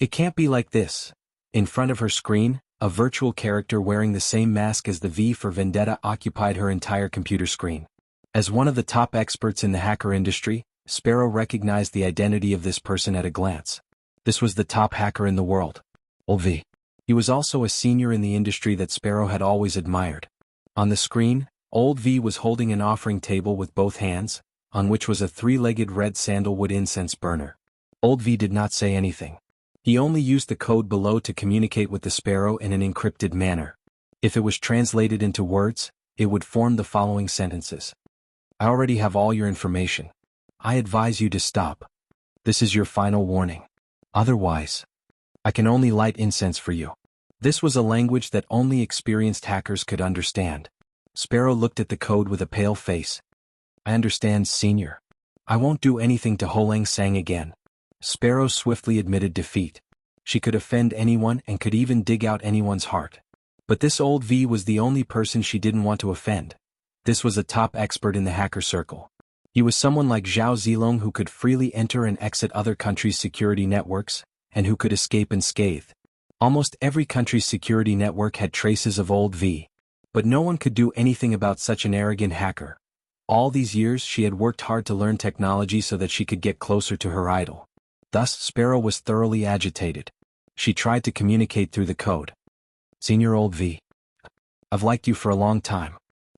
It can't be like this. In front of her screen, a virtual character wearing the same mask as the V for Vendetta occupied her entire computer screen. As one of the top experts in the hacker industry, Sparrow recognized the identity of this person at a glance. This was the top hacker in the world. Old V. He was also a senior in the industry that Sparrow had always admired. On the screen, Old V was holding an offering table with both hands, on which was a 3-legged red sandalwood incense burner. Old V did not say anything. He only used the code below to communicate with the Sparrow in an encrypted manner. If it was translated into words, it would form the following sentences. I already have all your information. I advise you to stop. This is your final warning. Otherwise, I can only light incense for you. This was a language that only experienced hackers could understand. Sparrow looked at the code with a pale face, I understand, Senior. I won't do anything to Ho Lang Sang again. Sparrow swiftly admitted defeat. She could offend anyone and could even dig out anyone's heart. But this old V was the only person she didn't want to offend. This was a top expert in the hacker circle. He was someone like Zhao Zilong who could freely enter and exit other countries' security networks, and who could escape unscathed. Almost every country's security network had traces of old V. But no one could do anything about such an arrogant hacker. All these years she had worked hard to learn technology so that she could get closer to her idol. Thus Sparrow was thoroughly agitated. She tried to communicate through the code. Senior Old V. I've liked you for a long time.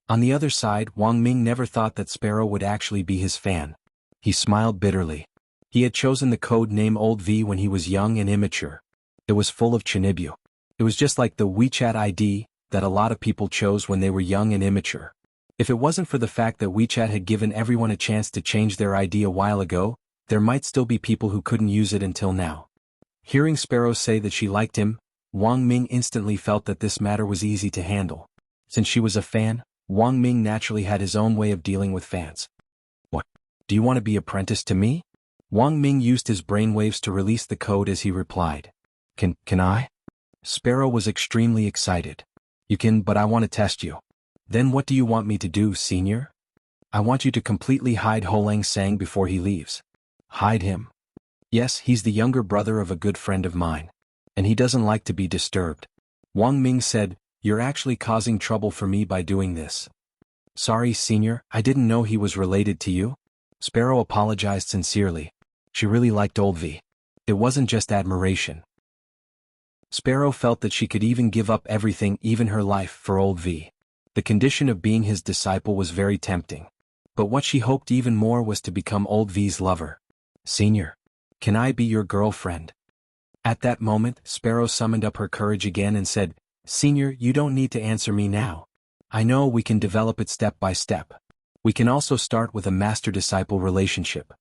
On the other side, Wang Ming never thought that Sparrow would actually be his fan. He smiled bitterly. He had chosen the code name Old V when he was young and immature. It was full of chinibyu. It was just like the WeChat ID that a lot of people chose when they were young and immature. If it wasn't for the fact that WeChat had given everyone a chance to change their ID a while ago, there might still be people who couldn't use it until now. Hearing Sparrow say that she liked him, Wang Ming instantly felt that this matter was easy to handle. Since she was a fan, Wang Ming naturally had his own way of dealing with fans. What? Do you want to be apprenticed to me? Wang Ming used his brainwaves to release the code as he replied. Can I? Sparrow was extremely excited. You can, but I want to test you. Then what do you want me to do, Senior? I want you to completely hide Ho Lang Sang before he leaves. Hide him? Yes, he's the younger brother of a good friend of mine. And he doesn't like to be disturbed. Wang Ming said, You're actually causing trouble for me by doing this. Sorry, Senior, I didn't know he was related to you. Sparrow apologized sincerely. She really liked Old V. It wasn't just admiration. Sparrow felt that she could even give up everything, even her life, for Old V. The condition of being his disciple was very tempting. But what she hoped even more was to become Old V's lover. Senior, can I be your girlfriend? At that moment, Sparrow summoned up her courage again and said, Senior, you don't need to answer me now. I know we can develop it step by step. We can also start with a master-disciple relationship.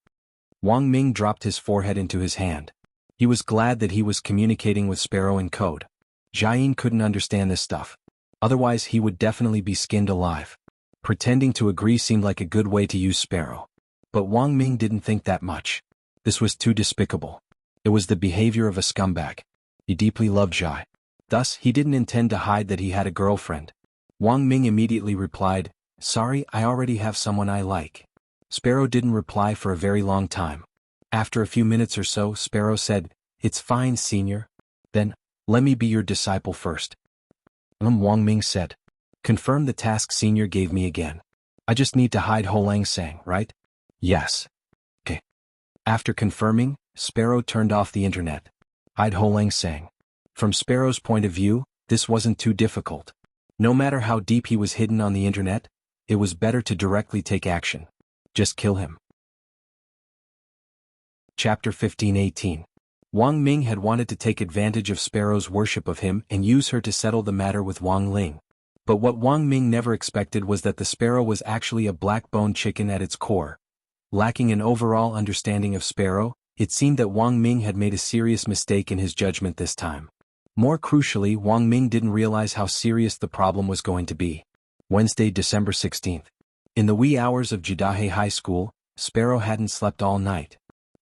Wang Ming dropped his forehead into his hand. He was glad that he was communicating with Sparrow in code. Jiayin couldn't understand this stuff. Otherwise he would definitely be skinned alive. Pretending to agree seemed like a good way to use Sparrow. But Wang Ming didn't think that much. This was too despicable. It was the behavior of a scumbag. He deeply loved Jai. Thus, he didn't intend to hide that he had a girlfriend. Wang Ming immediately replied, Sorry, I already have someone I like. Sparrow didn't reply for a very long time. After a few minutes or so, Sparrow said, It's fine, Senior. Then, let me be your disciple first. Wang Ming said. Confirm the task Senior gave me again. I just need to hide Ho Lang Sang, right? Yes. Okay. After confirming, Sparrow turned off the internet. Hide Ho Lang Sang. From Sparrow's point of view, this wasn't too difficult. No matter how deep he was hidden on the internet, it was better to directly take action. Just kill him. Chapter 15:18. Wang Ming had wanted to take advantage of Sparrow's worship of him and use her to settle the matter with Wang Ling. But what Wang Ming never expected was that the Sparrow was actually a black-boned chicken at its core. Lacking an overall understanding of Sparrow, it seemed that Wang Ming had made a serious mistake in his judgment this time. More crucially, Wang Ming didn't realize how serious the problem was going to be. Wednesday, December 16th. In the wee hours of Jidahe High School, Sparrow hadn't slept all night.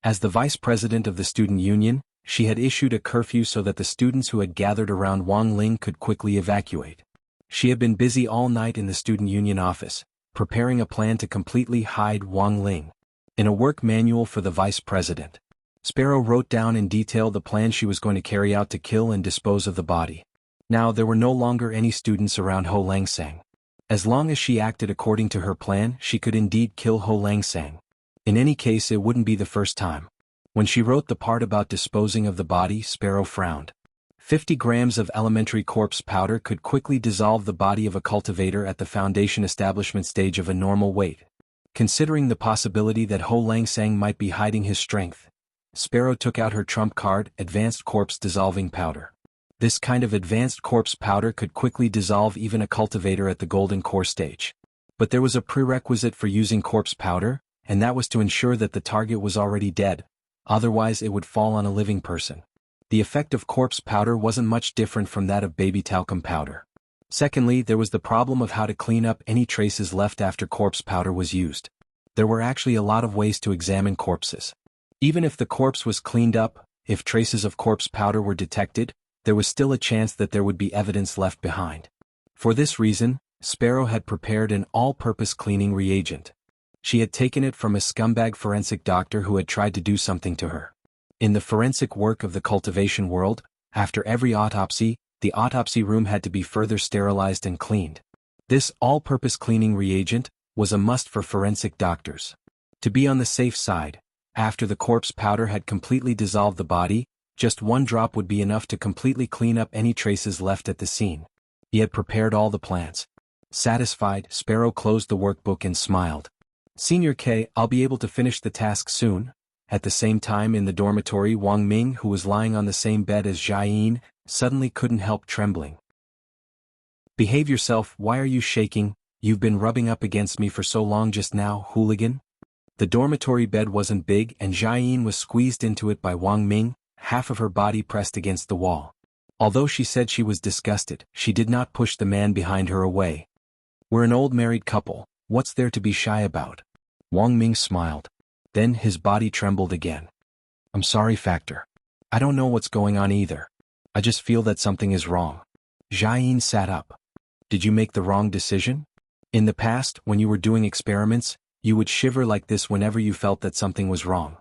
As the vice president of the student union, she had issued a curfew so that the students who had gathered around Wang Ling could quickly evacuate. She had been busy all night in the student union office, preparing a plan to completely hide Wang Ling. In a work manual for the vice president, Sparrow wrote down in detail the plan she was going to carry out to kill and dispose of the body. Now there were no longer any students around Ho Lang Sang. As long as she acted according to her plan, she could indeed kill Ho Lang Sang. In any case, it wouldn't be the first time. When she wrote the part about disposing of the body, Sparrow frowned. 50 grams of elementary corpse powder could quickly dissolve the body of a cultivator at the foundation establishment stage of a normal weight. Considering the possibility that Ho Lang Sang might be hiding his strength, Sparrow took out her trump card, Advanced Corpse Dissolving Powder. This kind of advanced corpse powder could quickly dissolve even a cultivator at the golden core stage. But there was a prerequisite for using corpse powder, and that was to ensure that the target was already dead, otherwise it would fall on a living person. The effect of corpse powder wasn't much different from that of baby talcum powder. Secondly, there was the problem of how to clean up any traces left after corpse powder was used. There were actually a lot of ways to examine corpses. Even if the corpse was cleaned up, if traces of corpse powder were detected, there was still a chance that there would be evidence left behind. For this reason, Sparrow had prepared an all-purpose cleaning reagent. She had taken it from a scumbag forensic doctor who had tried to do something to her. In the forensic work of the cultivation world, after every autopsy, the autopsy room had to be further sterilized and cleaned. This all-purpose cleaning reagent was a must for forensic doctors. To be on the safe side, after the corpse powder had completely dissolved the body, just one drop would be enough to completely clean up any traces left at the scene. He had prepared all the plans. Satisfied, Sparrow closed the workbook and smiled. Senior K, I'll be able to finish the task soon. At the same time in the dormitory, Wang Ming, who was lying on the same bed as Jiayin, suddenly couldn't help trembling. Behave yourself, why are you shaking? You've been rubbing up against me for so long just now, hooligan. The dormitory bed wasn't big and Jiayin was squeezed into it by Wang Ming, half of her body pressed against the wall. Although she said she was disgusted, she did not push the man behind her away. We're an old married couple, what's there to be shy about? Wang Ming smiled. Then his body trembled again. I'm sorry, Factor. I don't know what's going on either. I just feel that something is wrong. Jiayin sat up. Did you make the wrong decision? In the past, when you were doing experiments, you would shiver like this whenever you felt that something was wrong.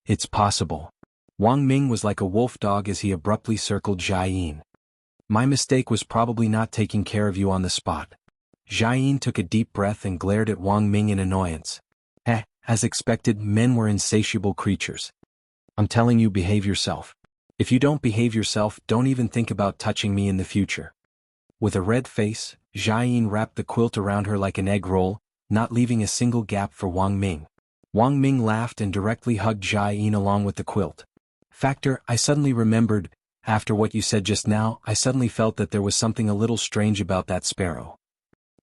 It's possible. Wang Ming was like a wolf dog as he abruptly circled Jiayin. My mistake was probably not taking care of you on the spot. Jiayin took a deep breath and glared at Wang Ming in annoyance. As expected, men were insatiable creatures. I'm telling you, behave yourself. If you don't behave yourself, don't even think about touching me in the future. With a red face, Jiayin wrapped the quilt around her like an egg roll, not leaving a single gap for Wang Ming. Wang Ming laughed and directly hugged Jiayin along with the quilt. Factor, I suddenly remembered, after what you said just now, I suddenly felt that there was something a little strange about that Sparrow.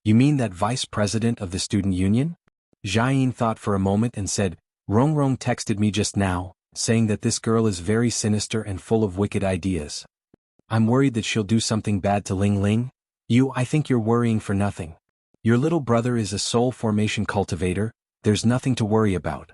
You mean that vice president of the student union? Jiayin thought for a moment and said, Rong texted me just now, saying that this girl is very sinister and full of wicked ideas. I'm worried that she'll do something bad to Ling Ling. I think you're worrying for nothing. Your little brother is a soul formation cultivator, there's nothing to worry about.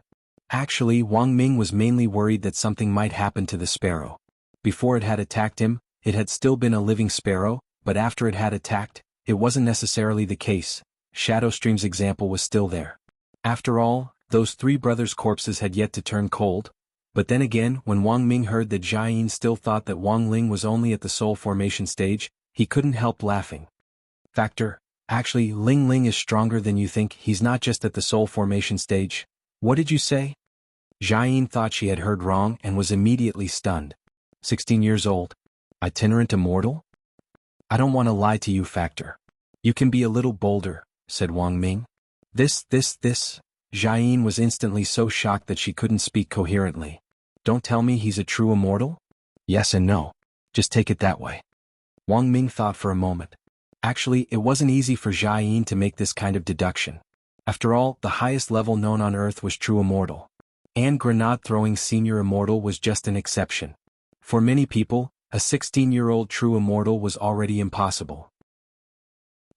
Actually, Wang Ming was mainly worried that something might happen to the sparrow. Before it had attacked him, it had still been a living sparrow, but after it had attacked, it wasn't necessarily the case. Shadowstream's example was still there. After all, those three brothers' corpses had yet to turn cold. But then again, when Wang Ming heard that Jiayin still thought that Wang Ling was only at the soul formation stage, he couldn't help laughing. Factor, actually, Ling Ling is stronger than you think, he's not just at the soul formation stage. What did you say? Jiayin thought she had heard wrong and was immediately stunned. 16 years old. Itinerant immortal? I don't want to lie to you, Factor. You can be a little bolder, said Wang Ming. This. Jiayin was instantly so shocked that she couldn't speak coherently. Don't tell me he's a true immortal? Yes and no. Just take it that way. Wang Ming thought for a moment. Actually, it wasn't easy for Jiayin to make this kind of deduction. After all, the highest level known on Earth was true immortal. And grenade-throwing senior immortal was just an exception. For many people, a 16-year-old true immortal was already impossible.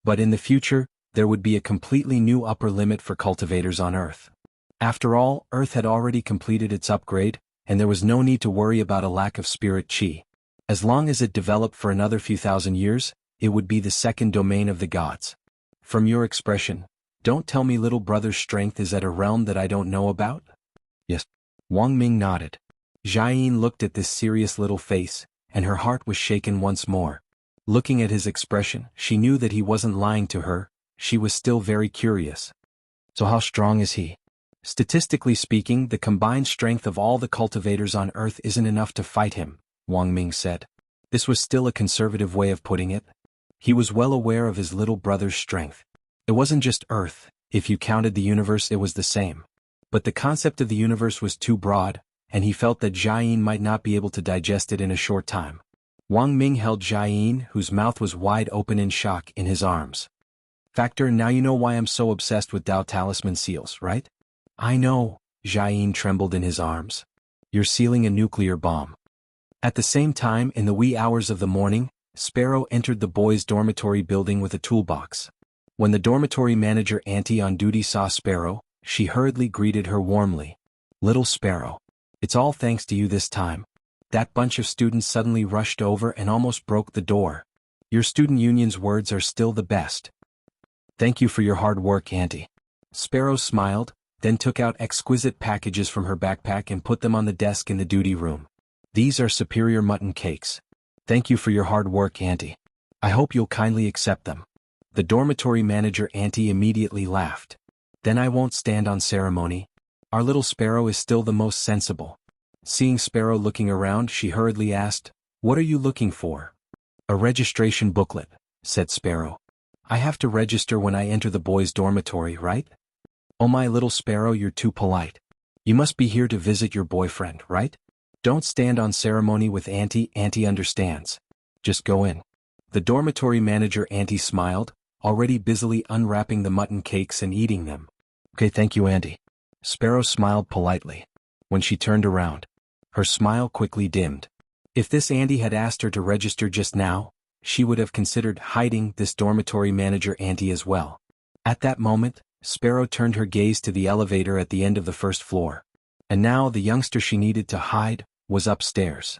But in the future, there would be a completely new upper limit for cultivators on Earth. After all, Earth had already completed its upgrade, and there was no need to worry about a lack of spirit chi. As long as it developed for another few thousand years, it would be the second domain of the gods. From your expression, don't tell me little brother's strength is at a realm that I don't know about? Yes. Wang Ming nodded. Jiayin looked at this serious little face, and her heart was shaken once more. Looking at his expression, she knew that he wasn't lying to her. She was still very curious. So how strong is he? Statistically speaking, the combined strength of all the cultivators on Earth isn't enough to fight him, Wang Ming said. This was still a conservative way of putting it. He was well aware of his little brother's strength. It wasn't just Earth, if you counted the universe it was the same. But the concept of the universe was too broad, and he felt that Jiayin might not be able to digest it in a short time. Wang Ming held Jiayin, whose mouth was wide open in shock, in his arms. Factor, now you know why I'm so obsessed with Dao Talisman seals, right? I know, Jiayin trembled in his arms. You're sealing a nuclear bomb. At the same time, in the wee hours of the morning, Sparrow entered the boys' dormitory building with a toolbox. When the dormitory manager Auntie on duty saw Sparrow, She hurriedly greeted her warmly. "Little Sparrow. It's all thanks to you this time." That bunch of students suddenly rushed over and almost broke the door. "Your student union's words are still the best. Thank you for your hard work, Auntie." Sparrow smiled, then took out exquisite packages from her backpack and put them on the desk in the duty room. "These are superior mutton cakes. Thank you for your hard work, Auntie. I hope you'll kindly accept them." The dormitory manager Auntie immediately laughed. "Then I won't stand on ceremony. Our little Sparrow is still the most sensible." Seeing Sparrow looking around, she hurriedly asked, "What are you looking for?" "A registration booklet," said Sparrow. "I have to register when I enter the boys' dormitory, right?" "Oh, my little Sparrow, you're too polite. You must be here to visit your boyfriend, right? Don't stand on ceremony with Auntie. Auntie understands. Just go in." The dormitory manager Auntie smiled, already busily unwrapping the mutton cakes and eating them. "Okay, thank you, Auntie." Sparrow smiled politely. When she turned around, her smile quickly dimmed. If this Auntie had asked her to register just now, she would have considered hiding this dormitory manager Auntie as well. At that moment, Sparrow turned her gaze to the elevator at the end of the first floor. And now the youngster she needed to hide was upstairs.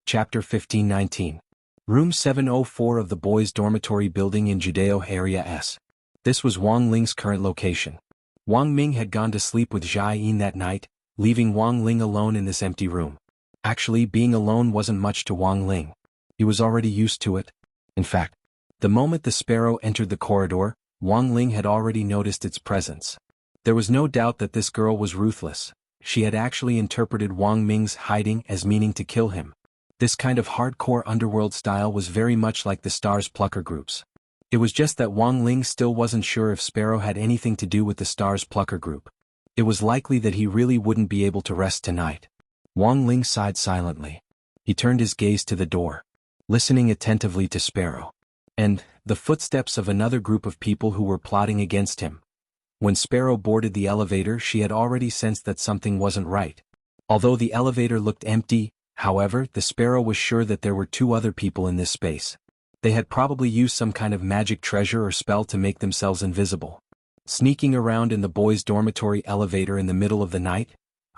Chapter 15-19. Room 704 of the boys' dormitory building in Judeo Area S. This was Wang Ling's current location. Wang Ming had gone to sleep with Jia Yin that night, leaving Wang Ling alone in this empty room. Actually, being alone wasn't much to Wang Ling. He was already used to it. In fact, the moment the Sparrow entered the corridor, Wang Ling had already noticed its presence. There was no doubt that this girl was ruthless. She had actually interpreted Wang Ming's hiding as meaning to kill him. This kind of hardcore underworld style was very much like the Stars Plucker groups. It was just that Wang Ling still wasn't sure if Sparrow had anything to do with the Stars Plucker group. It was likely that he really wouldn't be able to rest tonight. Wang Ling sighed silently. He turned his gaze to the door, listening attentively to Sparrow. And the footsteps of another group of people who were plotting against him. When Sparrow boarded the elevator, she had already sensed that something wasn't right. Although the elevator looked empty, however, the Sparrow was sure that there were two other people in this space. They had probably used some kind of magic treasure or spell to make themselves invisible. Sneaking around in the boys' dormitory elevator in the middle of the night?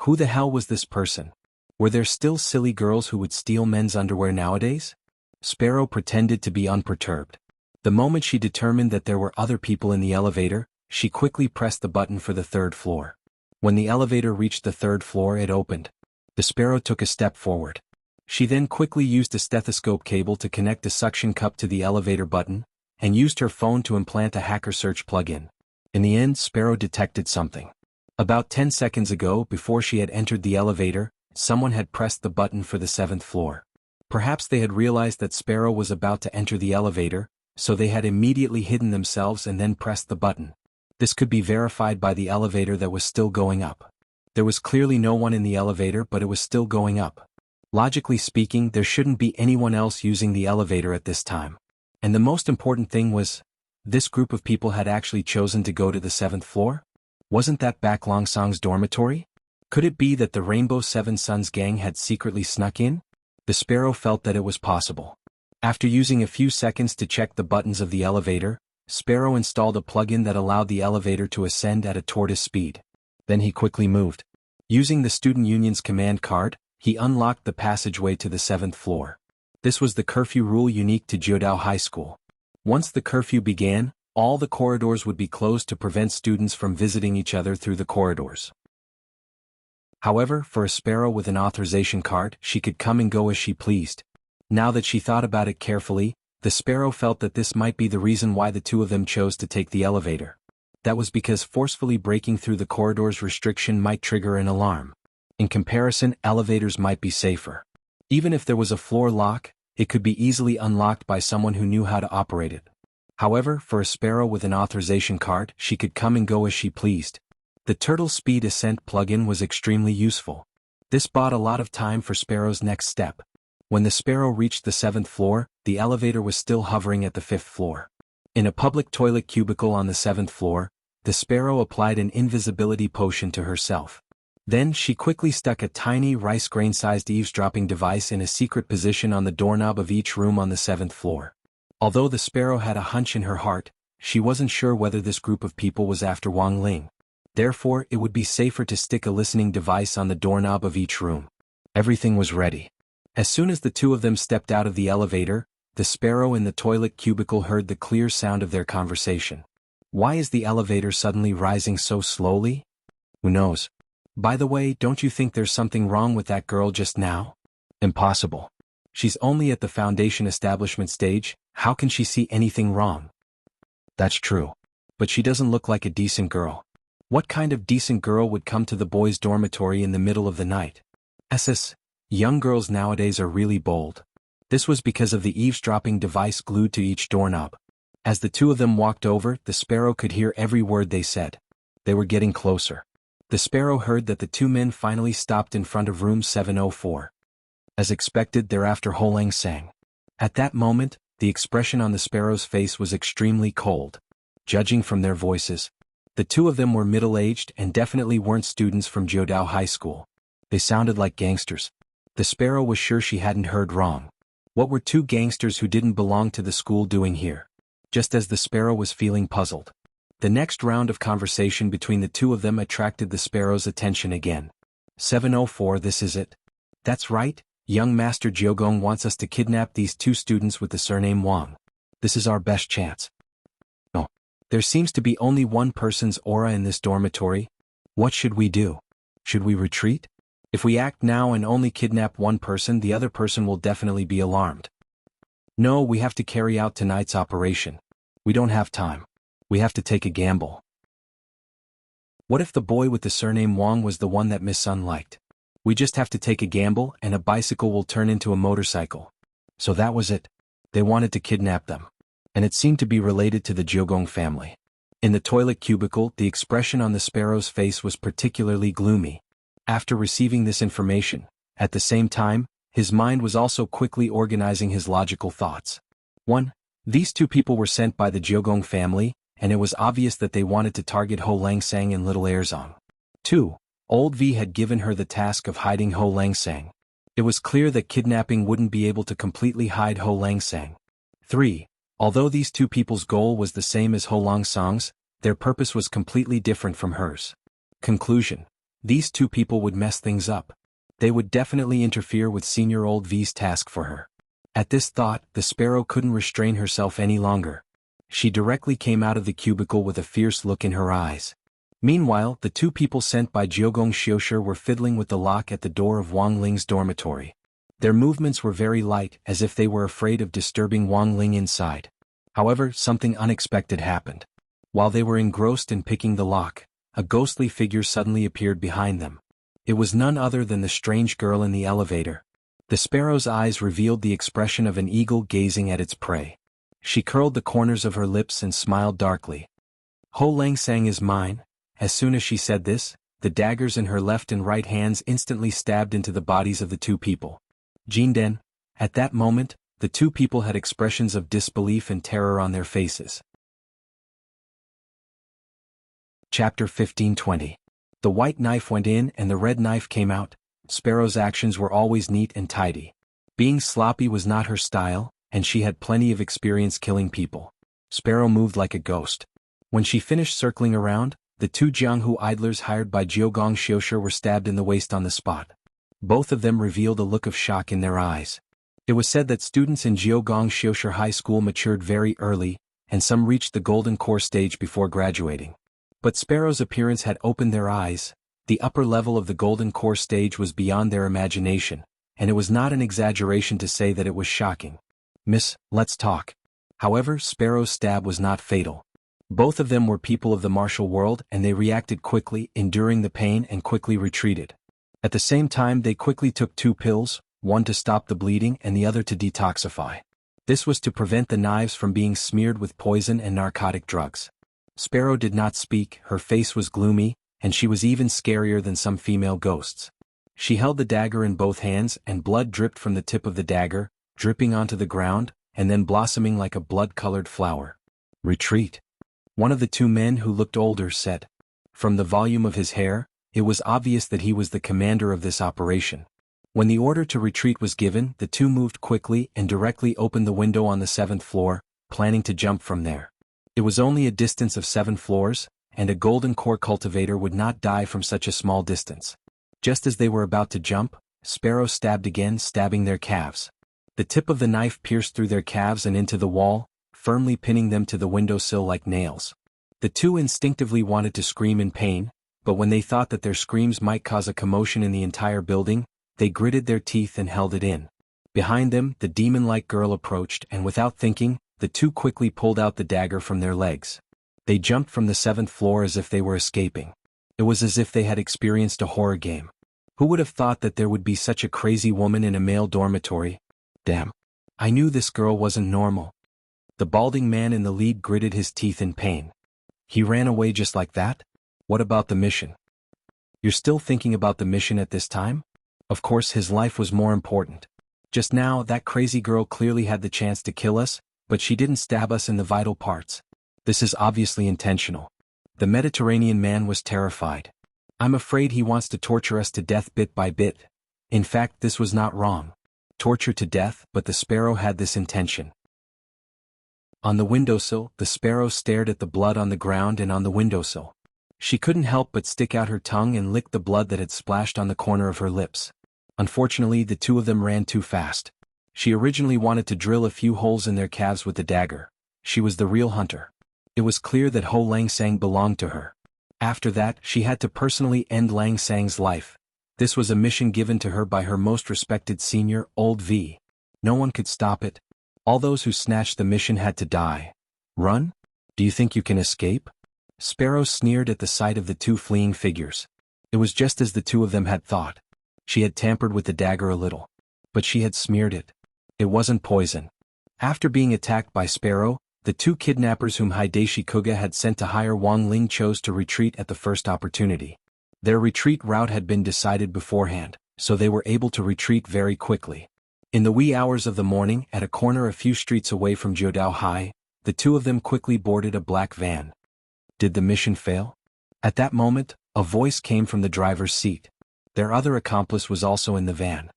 Who the hell was this person? Were there still silly girls who would steal men's underwear nowadays? Sparrow pretended to be unperturbed. The moment she determined that there were other people in the elevator, she quickly pressed the button for the third floor. When the elevator reached the third floor, it opened. The Sparrow took a step forward. She then quickly used a stethoscope cable to connect a suction cup to the elevator button, and used her phone to implant a hacker search plug-in. In the end, Sparrow detected something. About 10 seconds ago, before she had entered the elevator, someone had pressed the button for the 7th floor. Perhaps they had realized that Sparrow was about to enter the elevator, so they had immediately hidden themselves and then pressed the button. This could be verified by the elevator that was still going up. There was clearly no one in the elevator, but it was still going up. Logically speaking, there shouldn't be anyone else using the elevator at this time. And the most important thing was, this group of people had actually chosen to go to the 7th floor? Wasn't that Baklong Song's dormitory? Could it be that the Rainbow Seven Suns gang had secretly snuck in? The Sparrow felt that it was possible. After using a few seconds to check the buttons of the elevator, Sparrow installed a plug-in that allowed the elevator to ascend at a tortoise speed. Then he quickly moved. Using the student union's command card, he unlocked the passageway to the 7th floor. This was the curfew rule unique to Jiudao High School. Once the curfew began, all the corridors would be closed to prevent students from visiting each other through the corridors. However, for a Sparrow with an authorization card, she could come and go as she pleased. Now that she thought about it carefully, the Sparrow felt that this might be the reason why the two of them chose to take the elevator. That was because forcefully breaking through the corridor's restriction might trigger an alarm. In comparison, elevators might be safer. Even if there was a floor lock, it could be easily unlocked by someone who knew how to operate it. However, for a Sparrow with an authorization card, she could come and go as she pleased. The Turtle Speed Ascent plugin was extremely useful. This bought a lot of time for Sparrow's next step. When the Sparrow reached the 7th floor, the elevator was still hovering at the 5th floor. In a public toilet cubicle on the 7th floor, the Sparrow applied an invisibility potion to herself. Then she quickly stuck a tiny rice grain-sized eavesdropping device in a secret position on the doorknob of each room on the 7th floor. Although the Sparrow had a hunch in her heart, She wasn't sure whether this group of people was after Wang Ling. Therefore, it would be safer to stick a listening device on the doorknob of each room. Everything was ready. As soon as the two of them stepped out of the elevator, the sparrow in the toilet cubicle heard the clear sound of their conversation. Why is the elevator suddenly rising so slowly? Who knows? By the way, don't you think there's something wrong with that girl just now? Impossible. She's only at the foundation establishment stage, how can she see anything wrong? That's true. But she doesn't look like a decent girl. What kind of decent girl would come to the boys' dormitory in the middle of the night? Young girls nowadays are really bold. This was because of the eavesdropping device glued to each doorknob. As the two of them walked over, the sparrow could hear every word they said. They were getting closer. The sparrow heard that the two men finally stopped in front of room 704. As expected, thereafter Ho Lang sang. At that moment, the expression on the sparrow's face was extremely cold. Judging from their voices, the two of them were middle-aged and definitely weren't students from Jiudao High School. They sounded like gangsters. The sparrow was sure she hadn't heard wrong. What were two gangsters who didn't belong to the school doing here? Just as the sparrow was feeling puzzled, the next round of conversation between the two of them attracted the sparrow's attention again. 704, this is it. That's right, young Master Jiogong wants us to kidnap these two students with the surname Wang. This is our best chance. Oh, there seems to be only one person's aura in this dormitory. What should we do? Should we retreat? If we act now and only kidnap one person, the other person will definitely be alarmed. No, we have to carry out tonight's operation. We don't have time. We have to take a gamble. What if the boy with the surname Wang was the one that Miss Sun liked? We just have to take a gamble and a bicycle will turn into a motorcycle. So that was it. They wanted to kidnap them. And it seemed to be related to the Jiogong family. In the toilet cubicle, the expression on the sparrow's face was particularly gloomy. After receiving this information, at the same time, his mind was also quickly organizing his logical thoughts. 1. These two people were sent by the Jiogong family, and it was obvious that they wanted to target Ho Langsang and Little Erzong. 2. Old V had given her the task of hiding Ho Langsang. It was clear that kidnapping wouldn't be able to completely hide Ho Langsang. 3. Although these two people's goal was the same as Ho Langsang's, their purpose was completely different from hers. Conclusion. These two people would mess things up. They would definitely interfere with Senior Old V's task for her. At this thought, the sparrow couldn't restrain herself any longer. She directly came out of the cubicle with a fierce look in her eyes. Meanwhile, the two people sent by Jiogong Xiushi were fiddling with the lock at the door of Wang Ling's dormitory. Their movements were very light, as if they were afraid of disturbing Wang Ling inside. However, something unexpected happened. While they were engrossed in picking the lock, a ghostly figure suddenly appeared behind them. It was none other than the strange girl in the elevator. The sparrow's eyes revealed the expression of an eagle gazing at its prey. She curled the corners of her lips and smiled darkly. Ho Langsang is mine. As soon as she said this, the daggers in her left and right hands instantly stabbed into the bodies of the two people. Jinden. At that moment, the two people had expressions of disbelief and terror on their faces. Chapter 15:20. The white knife went in and the red knife came out. Sparrow's actions were always neat and tidy. Being sloppy was not her style, and she had plenty of experience killing people. Sparrow moved like a ghost. When she finished circling around, the two Jianghu idlers hired by Jiogong Xiushi were stabbed in the waist on the spot. Both of them revealed a look of shock in their eyes. It was said that students in Jiogong Xiushi High School matured very early, and some reached the golden core stage before graduating. But Sparrow's appearance had opened their eyes. The upper level of the golden core stage was beyond their imagination, and it was not an exaggeration to say that it was shocking. Miss, let's talk. However, Sparrow's stab was not fatal. Both of them were people of the martial world and they reacted quickly, enduring the pain and quickly retreated. At the same time they quickly took 2 pills, one to stop the bleeding and the other to detoxify. This was to prevent the knives from being smeared with poison and narcotic drugs. Sparrow did not speak, her face was gloomy, and she was even scarier than some female ghosts. She held the dagger in both hands and blood dripped from the tip of the dagger, dripping onto the ground, and then blossoming like a blood-colored flower. Retreat. One of the two men who looked older said. From the volume of his hair, it was obvious that he was the commander of this operation. When the order to retreat was given, the two moved quickly and directly opened the window on the 7th floor, planning to jump from there. It was only a distance of 7 floors, and a golden core cultivator would not die from such a small distance. Just as they were about to jump, Sparrow stabbed again, stabbing their calves. The tip of the knife pierced through their calves and into the wall, firmly pinning them to the windowsill like nails. The two instinctively wanted to scream in pain, but when they thought that their screams might cause a commotion in the entire building, they gritted their teeth and held it in. Behind them, the demon-like girl approached, and without thinking, the two quickly pulled out the dagger from their legs. They jumped from the 7th floor as if they were escaping. It was as if they had experienced a horror game. Who would have thought that there would be such a crazy woman in a male dormitory? Damn. I knew this girl wasn't normal. The balding man in the lead gritted his teeth in pain. He ran away just like that? What about the mission? You're still thinking about the mission at this time? Of course, his life was more important. Just now, that crazy girl clearly had the chance to kill us, but she didn't stab us in the vital parts. This is obviously intentional. The Mediterranean man was terrified. I'm afraid he wants to torture us to death bit by bit. In fact, this was not wrong. Torture to death, but the sparrow had this intention. On the windowsill, the sparrow stared at the blood on the ground and on the windowsill. She couldn't help but stick out her tongue and lick the blood that had splashed on the corner of her lips. Unfortunately, the two of them ran too fast. She originally wanted to drill a few holes in their calves with the dagger. She was the real hunter. It was clear that Ho Lang Sang belonged to her. After that, she had to personally end Lang Sang's life. This was a mission given to her by her most respected senior, Old V. No one could stop it. All those who snatched the mission had to die. Run? Do you think you can escape? Sparrow sneered at the sight of the two fleeing figures. It was just as the two of them had thought. She had tampered with the dagger a little. But she had smeared it. It wasn't poison. After being attacked by Sparrow, the two kidnappers whom Hideshi Kuga had sent to hire Wang Ling chose to retreat at the first opportunity. Their retreat route had been decided beforehand, so they were able to retreat very quickly. In the wee hours of the morning, at a corner a few streets away from Jiudao High, the two of them quickly boarded a black van. Did the mission fail? At that moment, a voice came from the driver's seat. Their other accomplice was also in the van.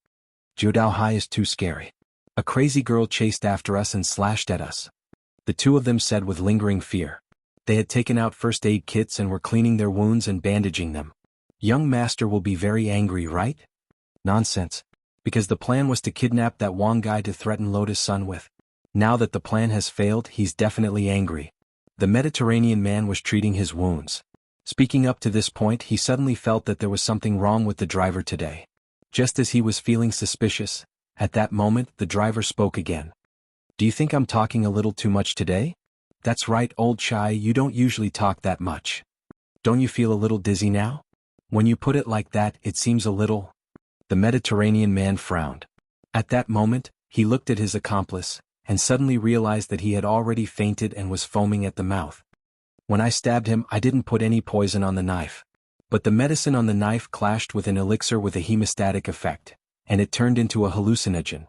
Jiudao High is too scary. A crazy girl chased after us and slashed at us. The two of them said with lingering fear. They had taken out first aid kits and were cleaning their wounds and bandaging them. Young master will be very angry, right? Nonsense. Because the plan was to kidnap that Wang guy to threaten Lotus Sun with. Now that the plan has failed, he's definitely angry. The Mediterranean man was treating his wounds. Speaking up to this point, he suddenly felt that there was something wrong with the driver today. Just as he was feeling suspicious, at that moment, the driver spoke again. Do you think I'm talking a little too much today? That's right, old Chai, you don't usually talk that much. Don't you feel a little dizzy now? When you put it like that, it seems a little... The Mediterranean man frowned. At that moment, he looked at his accomplice, and suddenly realized that he had already fainted and was foaming at the mouth. When I stabbed him, I didn't put any poison on the knife. But the medicine on the knife clashed with an elixir with a hemostatic effect, and it turned into a hallucinogen.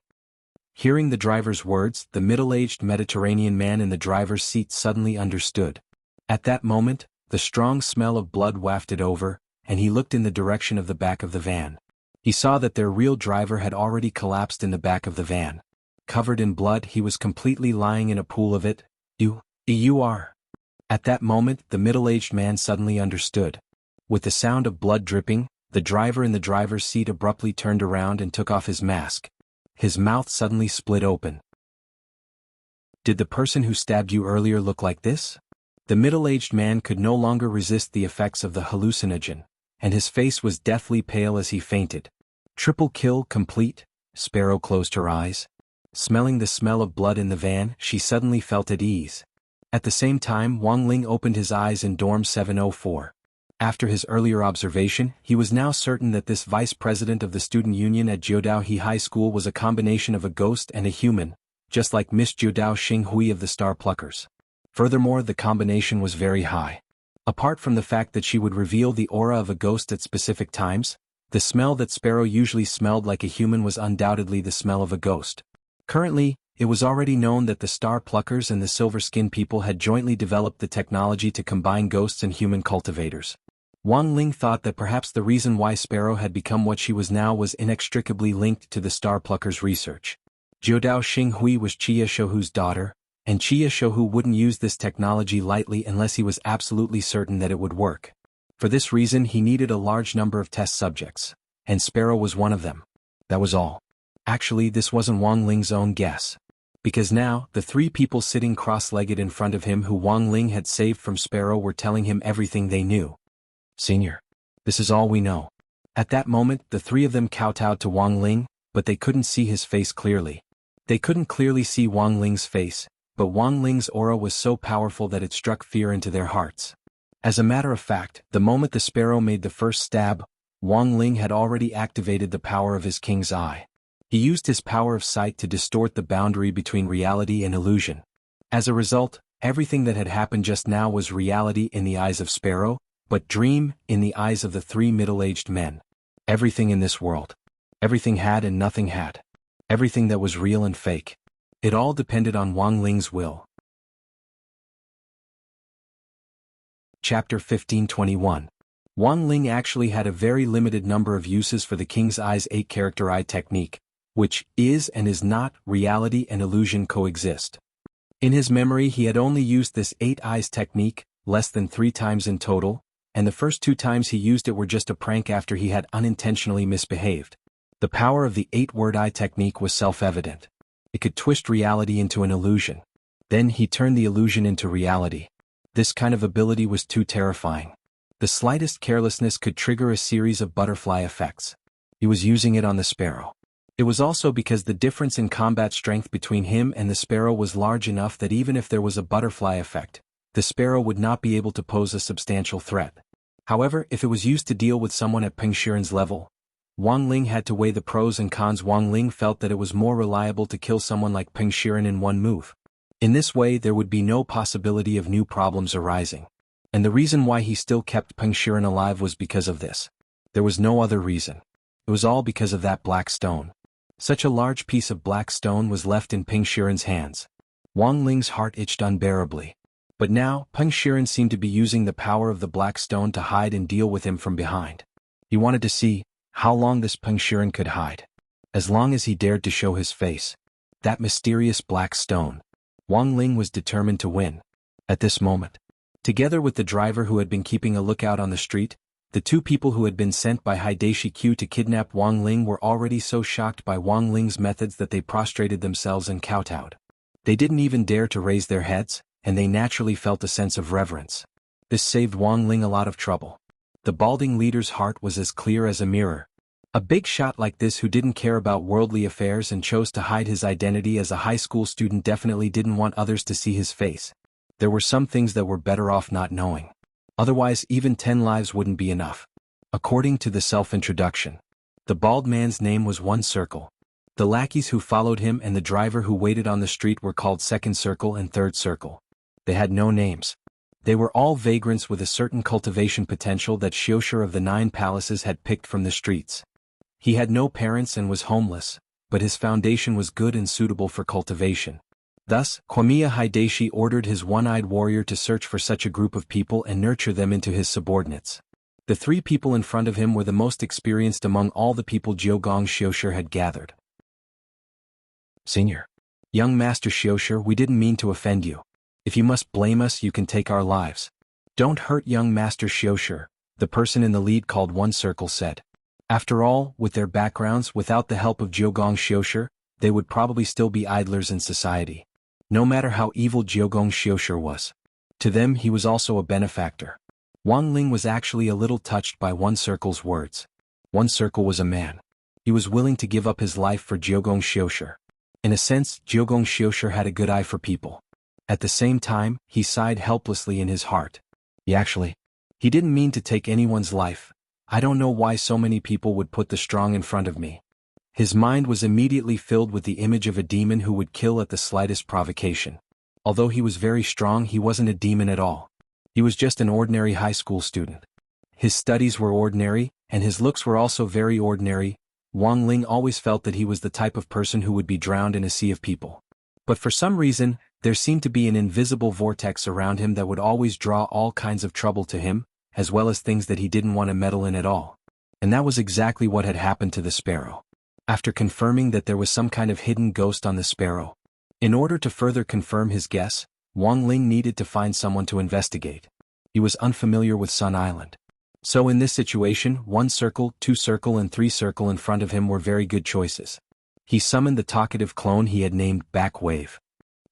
Hearing the driver's words, the middle-aged Mediterranean man in the driver's seat suddenly understood. At that moment, the strong smell of blood wafted over, and he looked in the direction of the back of the van. He saw that their real driver had already collapsed in the back of the van. Covered in blood, he was completely lying in a pool of it. You are. At that moment, the middle-aged man suddenly understood. With the sound of blood dripping, the driver in the driver's seat abruptly turned around and took off his mask. His mouth suddenly split open. Did the person who stabbed you earlier look like this? The middle-aged man could no longer resist the effects of the hallucinogen, and his face was deathly pale as he fainted. Triple kill complete, Sparrow closed her eyes. Smelling the smell of blood in the van, she suddenly felt at ease. At the same time, Wang Ling opened his eyes in dorm 704. After his earlier observation, he was now certain that this vice president of the student union at Jiudao He High School was a combination of a ghost and a human, just like Miss Jiudao Xing Hui of the Star Pluckers. Furthermore, the combination was very high. Apart from the fact that she would reveal the aura of a ghost at specific times, the smell that Sparrow usually smelled like a human was undoubtedly the smell of a ghost. Currently, it was already known that the Star Pluckers and the Silver Skin people had jointly developed the technology to combine ghosts and human cultivators. Wang Ling thought that perhaps the reason why Sparrow had become what she was now was inextricably linked to the Star Pluckers' research. Jiudao Xing Hui was Chia Shouhu's daughter, and Chia Shohu wouldn't use this technology lightly unless he was absolutely certain that it would work. For this reason he needed a large number of test subjects, and Sparrow was one of them. That was all. Actually, this wasn't Wang Ling's own guess. Because now, the three people sitting cross-legged in front of him who Wang Ling had saved from Sparrow were telling him everything they knew. "Senior, this is all we know." At that moment, the three of them kowtowed to Wang Ling, but they couldn't see his face clearly. They couldn't clearly see Wang Ling's face, but Wang Ling's aura was so powerful that it struck fear into their hearts. As a matter of fact, the moment the Sparrow made the first stab, Wang Ling had already activated the power of his king's eye. He used his power of sight to distort the boundary between reality and illusion. As a result, everything that had happened just now was reality in the eyes of Sparrow, but dream in the eyes of the three middle-aged men. Everything in this world. Everything had and nothing had. Everything that was real and fake. It all depended on Wang Ling's will. Chapter 1521. Wang Ling actually had a very limited number of uses for the King's Eye's 8-character eye technique, which is and is not reality and illusion coexist. In his memory he had only used this 8 eyes technique, less than 3 times in total, and the first 2 times he used it were just a prank after he had unintentionally misbehaved. The power of the 8-word eye technique was self-evident. It could twist reality into an illusion. Then he turned the illusion into reality. This kind of ability was too terrifying. The slightest carelessness could trigger a series of butterfly effects. He was using it on the Sparrow. It was also because the difference in combat strength between him and the Sparrow was large enough that even if there was a butterfly effect, the Sparrow would not be able to pose a substantial threat. However, if it was used to deal with someone at Peng Shiren's level, Wang Ling had to weigh the pros and cons. Wang Ling felt that it was more reliable to kill someone like Peng Shiren in one move. In this way there would be no possibility of new problems arising. And the reason why he still kept Peng Shiren alive was because of this. There was no other reason. It was all because of that black stone. Such a large piece of black stone was left in Peng Shiren's hands. Wang Ling's heart itched unbearably. But now, Peng Shiren seemed to be using the power of the black stone to hide and deal with him from behind. He wanted to see how long this Peng Shiren could hide. As long as he dared to show his face. That mysterious black stone. Wang Ling was determined to win. At this moment, together with the driver who had been keeping a lookout on the street, the 2 people who had been sent by Hideshi Q to kidnap Wang Ling were already so shocked by Wang Ling's methods that they prostrated themselves and kowtowed. They didn't even dare to raise their heads, and they naturally felt a sense of reverence. This saved Wang Ling a lot of trouble. The balding leader's heart was as clear as a mirror. A big shot like this who didn't care about worldly affairs and chose to hide his identity as a high school student definitely didn't want others to see his face. There were some things that were better off not knowing. Otherwise even 10 lives wouldn't be enough. According to the self-introduction, the bald man's name was One Circle. The lackeys who followed him and the driver who waited on the street were called Second Circle and Third Circle. They had no names. They were all vagrants with a certain cultivation potential that Xiushi of the 9 palaces had picked from the streets. He had no parents and was homeless, but his foundation was good and suitable for cultivation. Thus, Kwamiya Hideshi ordered his one-eyed warrior to search for such a group of people and nurture them into his subordinates. The 3 people in front of him were the most experienced among all the people Jiugong Xiushi had gathered. "Senior. Young Master Xiushi, we didn't mean to offend you. If you must blame us, you can take our lives. Don't hurt young Master Xiushi," the person in the lead called One Circle said. After all, with their backgrounds, without the help of Jiugong Xiushi, they would probably still be idlers in society. No matter how evil Jiugong Xiushi was. To them he was also a benefactor. Wang Ling was actually a little touched by One Circle's words. One Circle was a man. He was willing to give up his life for Jiugong Xiushi. In a sense, Jiugong Xiushi had a good eye for people. At the same time, he sighed helplessly in his heart. He didn't mean to take anyone's life. I don't know why so many people would put the strong in front of me. His mind was immediately filled with the image of a demon who would kill at the slightest provocation. Although he was very strong, he wasn't a demon at all. He was just an ordinary high school student. His studies were ordinary, and his looks were also very ordinary. Wang Ling always felt that he was the type of person who would be drowned in a sea of people. But for some reason, there seemed to be an invisible vortex around him that would always draw all kinds of trouble to him, as well as things that he didn't want to meddle in at all. And that was exactly what had happened to the Sparrow. After confirming that there was some kind of hidden ghost on the Sparrow, In order to further confirm his guess, Wang Ling needed to find someone to investigate. He was unfamiliar with Sun Island. So in this situation, 1 circle, 2 circle and 3 circle in front of him were very good choices. He summoned the talkative clone he had named Back Wave.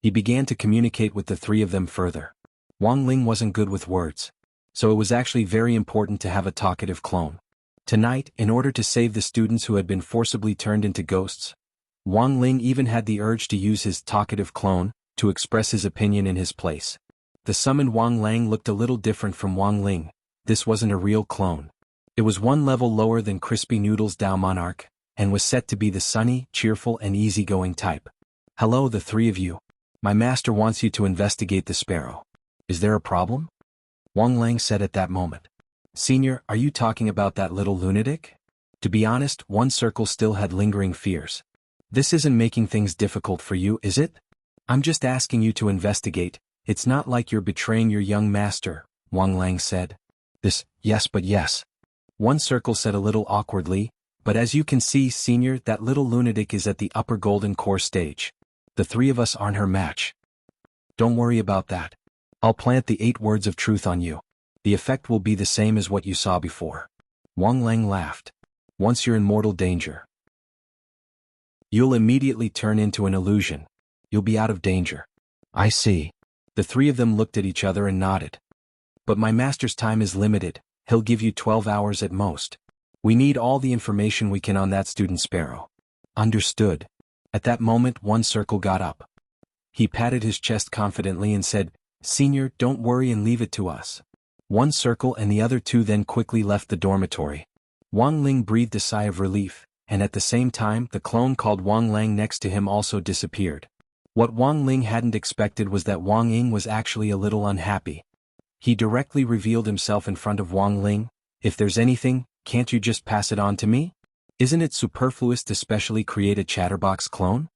He began to communicate with the 3 of them further. Wang Ling wasn't good with words, so it was actually very important to have a talkative clone. Tonight, in order to save the students who had been forcibly turned into ghosts, Wang Ling even had the urge to use his talkative clone to express his opinion in his place. The summoned Wang Lang looked a little different from Wang Ling. This wasn't a real clone. It was 1 level lower than Crispy Noodle's Dao Monarch, and was set to be the sunny, cheerful and easygoing type. Hello the 3 of you. My master wants you to investigate the sparrow. Is there a problem? Wang Lang said at that moment. Senior, are you talking about that little lunatic? To be honest, 1 circle still had lingering fears. This isn't making things difficult for you, is it? I'm just asking you to investigate. It's not like you're betraying your young master, Wang Lang said. Yes but yes. 1 circle said a little awkwardly, but as you can see, Senior, that little lunatic is at the upper golden core stage. The 3 of us aren't her match. Don't worry about that. I'll plant the 8 words of truth on you. The effect will be the same as what you saw before. Wang Lang laughed. Once you're in mortal danger, you'll immediately turn into an illusion. You'll be out of danger. I see. The 3 of them looked at each other and nodded. But my master's time is limited. He'll give you 12 hours at most. We need all the information we can on that student sparrow. Understood. At that moment, 1 circle got up. He patted his chest confidently and said, Senior, don't worry and leave it to us. 1 circle and the other 2 then quickly left the dormitory. Wang Ling breathed a sigh of relief, and at the same time the clone called Wang Lang next to him also disappeared. What Wang Ling hadn't expected was that Wang Ying was actually a little unhappy. He directly revealed himself in front of Wang Ling. If there's anything, can't you just pass it on to me? Isn't it superfluous to specially create a chatterbox clone?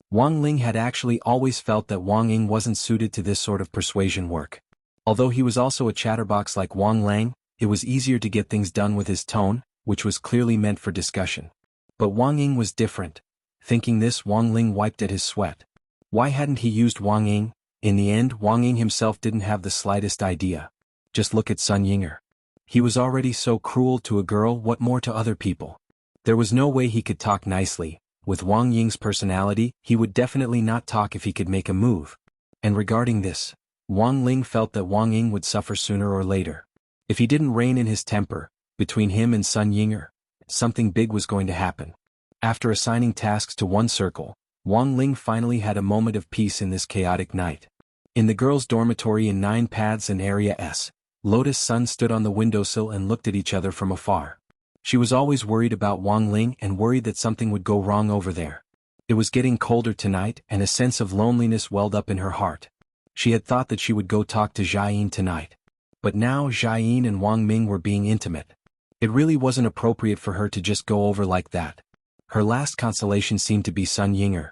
Wang Ling had actually always felt that Wang Ying wasn't suited to this sort of persuasion work. Although he was also a chatterbox like Wang Lang, it was easier to get things done with his tone, which was clearly meant for discussion. But Wang Ying was different. Thinking this, Wang Ling wiped at his sweat. Why hadn't he used Wang Ying? In the end, Wang Ying himself didn't have the slightest idea. Just look at Sun Yinger. He was already so cruel to a girl, what more to other people? There was no way he could talk nicely. With Wang Ying's personality, he would definitely not talk if he could make a move. And regarding this, Wang Ling felt that Wang Ying would suffer sooner or later. If he didn't rein in his temper, between him and Sun Yinger, something big was going to happen. After assigning tasks to 1 circle, Wang Ling finally had a moment of peace in this chaotic night. In the girls' dormitory in 9 paths and Area S, Lotus Sun stood on the windowsill and looked at each other from afar. She was always worried about Wang Ling and worried that something would go wrong over there. It was getting colder tonight and a sense of loneliness welled up in her heart. She had thought that she would go talk to Jiayin tonight. But now Jiayin and Wang Ming were being intimate. It really wasn't appropriate for her to just go over like that. Her last consolation seemed to be Sun Yinger.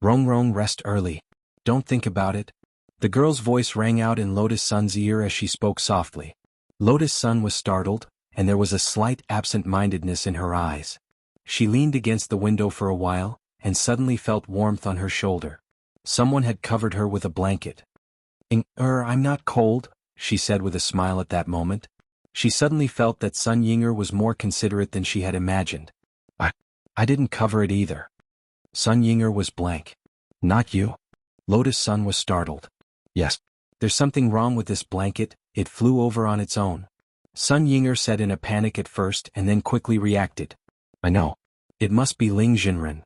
Rong, rest early. Don't think about it. The girl's voice rang out in Lotus Sun's ear as she spoke softly. Lotus Sun was startled, and there was a slight absent-mindedness in her eyes. She leaned against the window for a while, and suddenly felt warmth on her shoulder. Someone had covered her with a blanket. I'm not cold, she said with a smile at that moment. She suddenly felt that Sun Yinger was more considerate than she had imagined. I didn't cover it either. Sun Yinger was blank. Not you? Lotus Sun was startled. Yes. There's something wrong with this blanket, it flew over on its own. Sun Yinger said in a panic at first and then quickly reacted. I know. It must be Ling Jinren.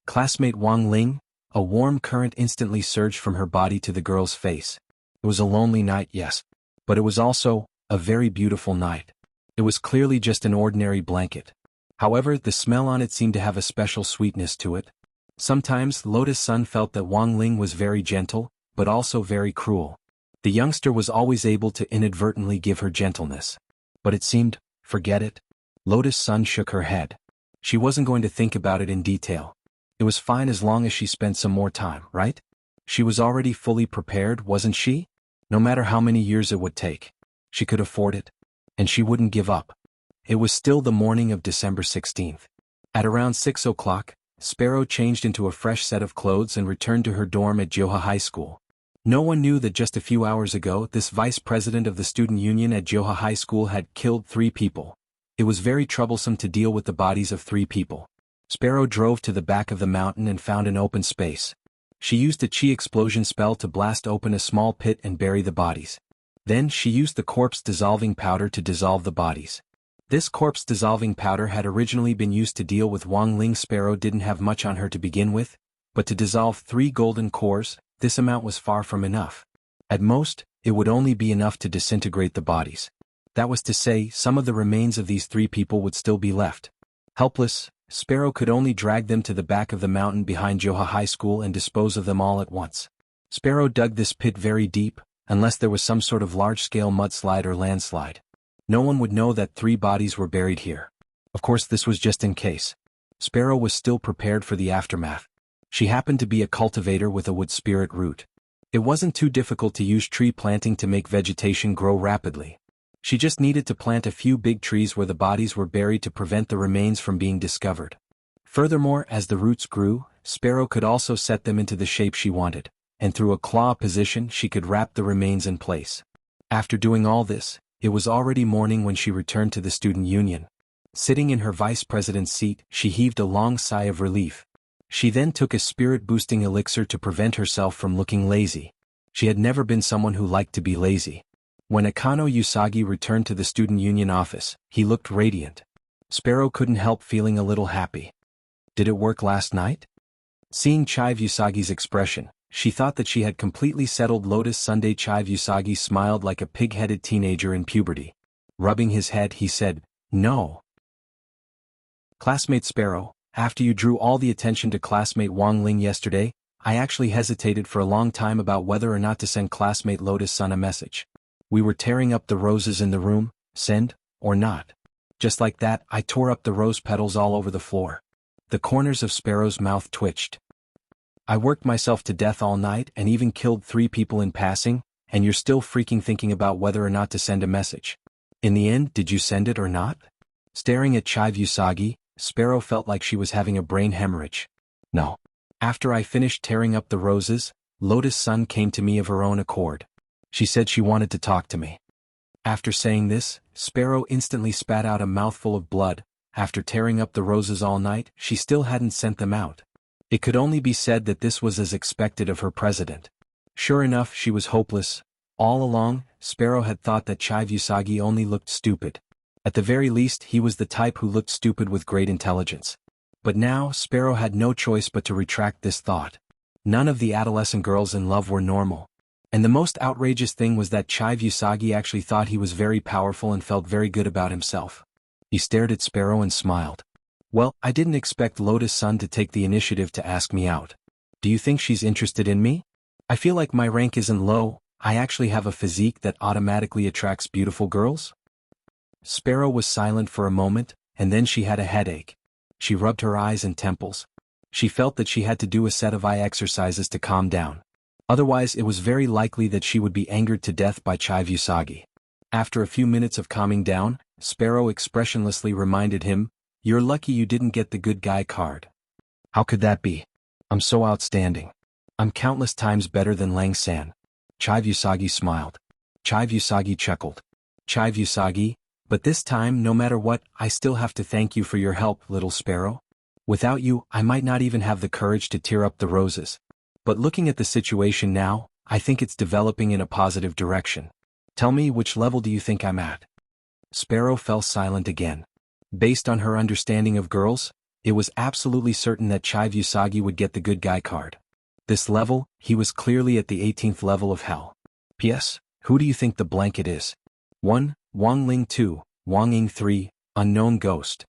Classmate Wang Ling? A warm current instantly surged from her body to the girl's face. It was a lonely night, yes. But it was also a very beautiful night. It was clearly just an ordinary blanket. However, the smell on it seemed to have a special sweetness to it. Sometimes Lotus Sun felt that Wang Ling was very gentle, but also very cruel. The youngster was always able to inadvertently give her gentleness. But it seemed, forget it. Lotus Sun shook her head. She wasn't going to think about it in detail. It was fine as long as she spent some more time, right? She was already fully prepared, wasn't she? No matter how many years it would take. She could afford it. And she wouldn't give up. It was still the morning of December 16th. At around 6 o'clock, Sparrow changed into a fresh set of clothes and returned to her dorm at Joha High School. No one knew that just a few hours ago this vice president of the student union at Joha High School had killed 3 people. It was very troublesome to deal with the bodies of 3 people. Sparrow drove to the back of the mountain and found an open space. She used a chi explosion spell to blast open a small pit and bury the bodies. Then she used the corpse dissolving powder to dissolve the bodies. This corpse dissolving powder had originally been used to deal with Wang Ling. Sparrow didn't have much on her to begin with, but to dissolve 3 golden cores, this amount was far from enough. At most, it would only be enough to disintegrate the bodies. That was to say, some of the remains of these 3 people would still be left. Helpless, Sparrow could only drag them to the back of the mountain behind Joha High School and dispose of them all at once. Sparrow dug this pit very deep, unless there was some sort of large-scale mudslide or landslide. No one would know that 3 bodies were buried here. Of course, this was just in case. Sparrow was still prepared for the aftermath. She happened to be a cultivator with a wood spirit root. It wasn't too difficult to use tree planting to make vegetation grow rapidly. She just needed to plant a few big trees where the bodies were buried to prevent the remains from being discovered. Furthermore, as the roots grew, Sparrow could also set them into the shape she wanted, and through a claw position she could wrap the remains in place. After doing all this, it was already morning when she returned to the student union. Sitting in her vice president's seat, she heaved a long sigh of relief. She then took a spirit-boosting elixir to prevent herself from looking lazy. She had never been someone who liked to be lazy. When Akano Usagi returned to the student union office, he looked radiant. Sparrow couldn't help feeling a little happy. Did it work last night? Seeing Chive Usagi's expression, she thought that she had completely settled Lotus Sunday. Chive Usagi smiled like a pig-headed teenager in puberty. Rubbing his head, he said, "No." Classmate Sparrow, after you drew all the attention to classmate Wang Ling yesterday, I actually hesitated for a long time about whether or not to send classmate Lotus Sun a message. We were tearing up the roses in the room, send, or not. Just like that, I tore up the rose petals all over the floor. The corners of Sparrow's mouth twitched. I worked myself to death all night and even killed 3 people in passing, and you're still freaking thinking about whether or not to send a message. In the end, did you send it or not? Staring at Chive Usagi, Sparrow felt like she was having a brain hemorrhage. No. After I finished tearing up the roses, Lotus Sun came to me of her own accord. She said she wanted to talk to me. After saying this, Sparrow instantly spat out a mouthful of blood. After tearing up the roses all night, she still hadn't sent them out. It could only be said that this was as expected of her president. Sure enough, she was hopeless. All along, Sparrow had thought that Chive Usagi only looked stupid. At the very least, he was the type who looked stupid with great intelligence. But now, Sparrow had no choice but to retract this thought. None of the adolescent girls in love were normal. And the most outrageous thing was that Chive Usagi actually thought he was very powerful and felt very good about himself. He stared at Sparrow and smiled. Well, I didn't expect Lotus Sun to take the initiative to ask me out. Do you think she's interested in me? I feel like my rank isn't low. I actually have a physique that automatically attracts beautiful girls. Sparrow was silent for a moment, and then she had a headache. She rubbed her eyes and temples. She felt that she had to do a set of eye exercises to calm down. Otherwise, it was very likely that she would be angered to death by Chive Usagi. After a few minutes of calming down, Sparrow expressionlessly reminded him, "You're lucky you didn't get the good guy card." "How could that be? I'm so outstanding. I'm countless times better than Lang San." Chive Usagi smiled. Chive Usagi chuckled. "Chive Usagi, but this time, no matter what, I still have to thank you for your help, little Sparrow. Without you, I might not even have the courage to tear up the roses. But looking at the situation now, I think it's developing in a positive direction. Tell me, which level do you think I'm at?" Sparrow fell silent again. Based on her understanding of girls, it was absolutely certain that Chive Usagi would get the good guy card. This level, he was clearly at the 18th level of hell. P.S. Who do you think the blanket is? 1. Wang Ling. 2. Wang Ying. 3. Unknown Ghost.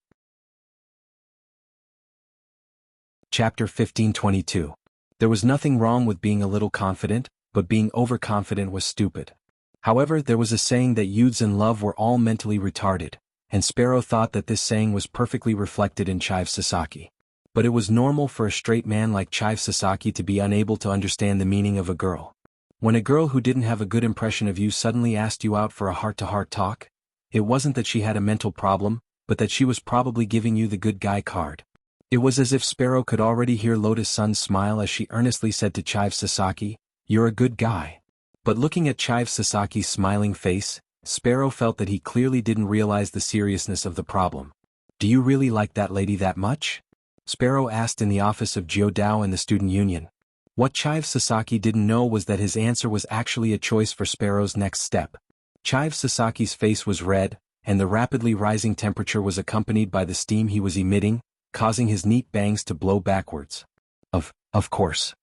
Chapter 1522. There was nothing wrong with being a little confident, but being overconfident was stupid. However, there was a saying that youths in love were all mentally retarded, and Sparrow thought that this saying was perfectly reflected in Chive Sasaki. But it was normal for a straight man like Chive Sasaki to be unable to understand the meaning of a girl. When a girl who didn't have a good impression of you suddenly asked you out for a heart-to-heart talk, it wasn't that she had a mental problem, but that she was probably giving you the good guy card. It was as if Sparrow could already hear Lotus Sun's smile as she earnestly said to Chive Sasaki, "You're a good guy." But looking at Chive Sasaki's smiling face, Sparrow felt that he clearly didn't realize the seriousness of the problem. "Do you really like that lady that much?" Sparrow asked in the office of Jiodao and the student union. What Chive Sasaki didn't know was that his answer was actually a choice for Sparrow's next step. Chive Sasaki's face was red, and the rapidly rising temperature was accompanied by the steam he was emitting, causing his neat bangs to blow backwards. Of course,"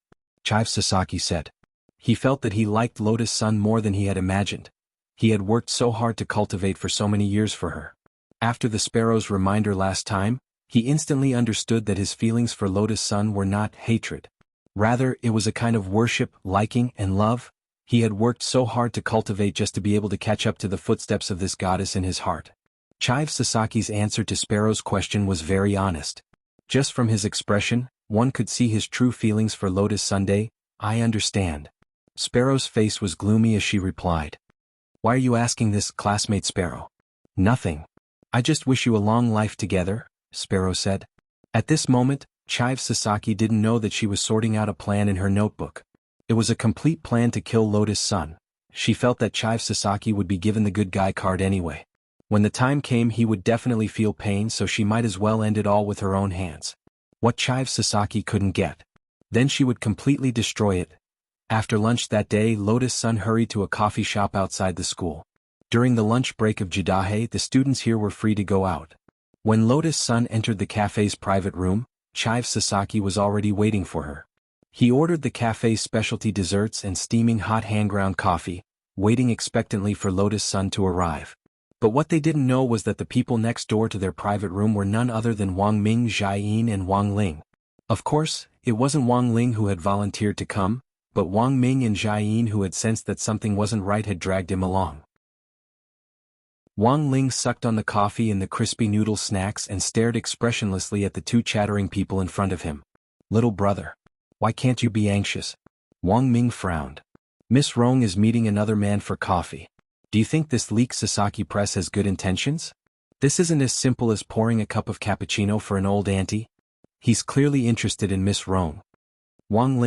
Chive Sasaki said. He felt that he liked Lotus Sun more than he had imagined. He had worked so hard to cultivate for so many years for her. After the Sparrow's reminder last time, he instantly understood that his feelings for Lotus Sun were not hatred. Rather, it was a kind of worship, liking, and love. He had worked so hard to cultivate just to be able to catch up to the footsteps of this goddess in his heart. Chive Sasaki's answer to Sparrow's question was very honest. Just from his expression, one could see his true feelings for Lotus Sunday. "I understand." Sparrow's face was gloomy as she replied. "Why are you asking this, classmate Sparrow?" "Nothing. I just wish you a long life together," Sparrow said. At this moment, Chive Sasaki didn't know that she was sorting out a plan in her notebook. It was a complete plan to kill Lotus Sun. She felt that Chive Sasaki would be given the good guy card anyway. When the time came, he would definitely feel pain, so she might as well end it all with her own hands. What Chive Sasaki couldn't get. Then she would completely destroy it. After lunch that day, Lotus Sun hurried to a coffee shop outside the school. During the lunch break of Jidahe, the students here were free to go out. When Lotus Sun entered the cafe's private room, Chive Sasaki was already waiting for her. He ordered the cafe's specialty desserts and steaming hot hand-ground coffee, waiting expectantly for Lotus Sun to arrive. But what they didn't know was that the people next door to their private room were none other than Wang Ming, Jiayin, and Wang Ling. Of course, it wasn't Wang Ling who had volunteered to come, but Wang Ming and Jiayin, who had sensed that something wasn't right, had dragged him along. Wang Ling sucked on the coffee and the crispy noodle snacks and stared expressionlessly at the two chattering people in front of him. "Little brother, why can't you be anxious?" Wang Ming frowned. "Miss Rong is meeting another man for coffee. Do you think this Leek Sasaki press has good intentions? This isn't as simple as pouring a cup of cappuccino for an old auntie. He's clearly interested in Miss Rong." Wang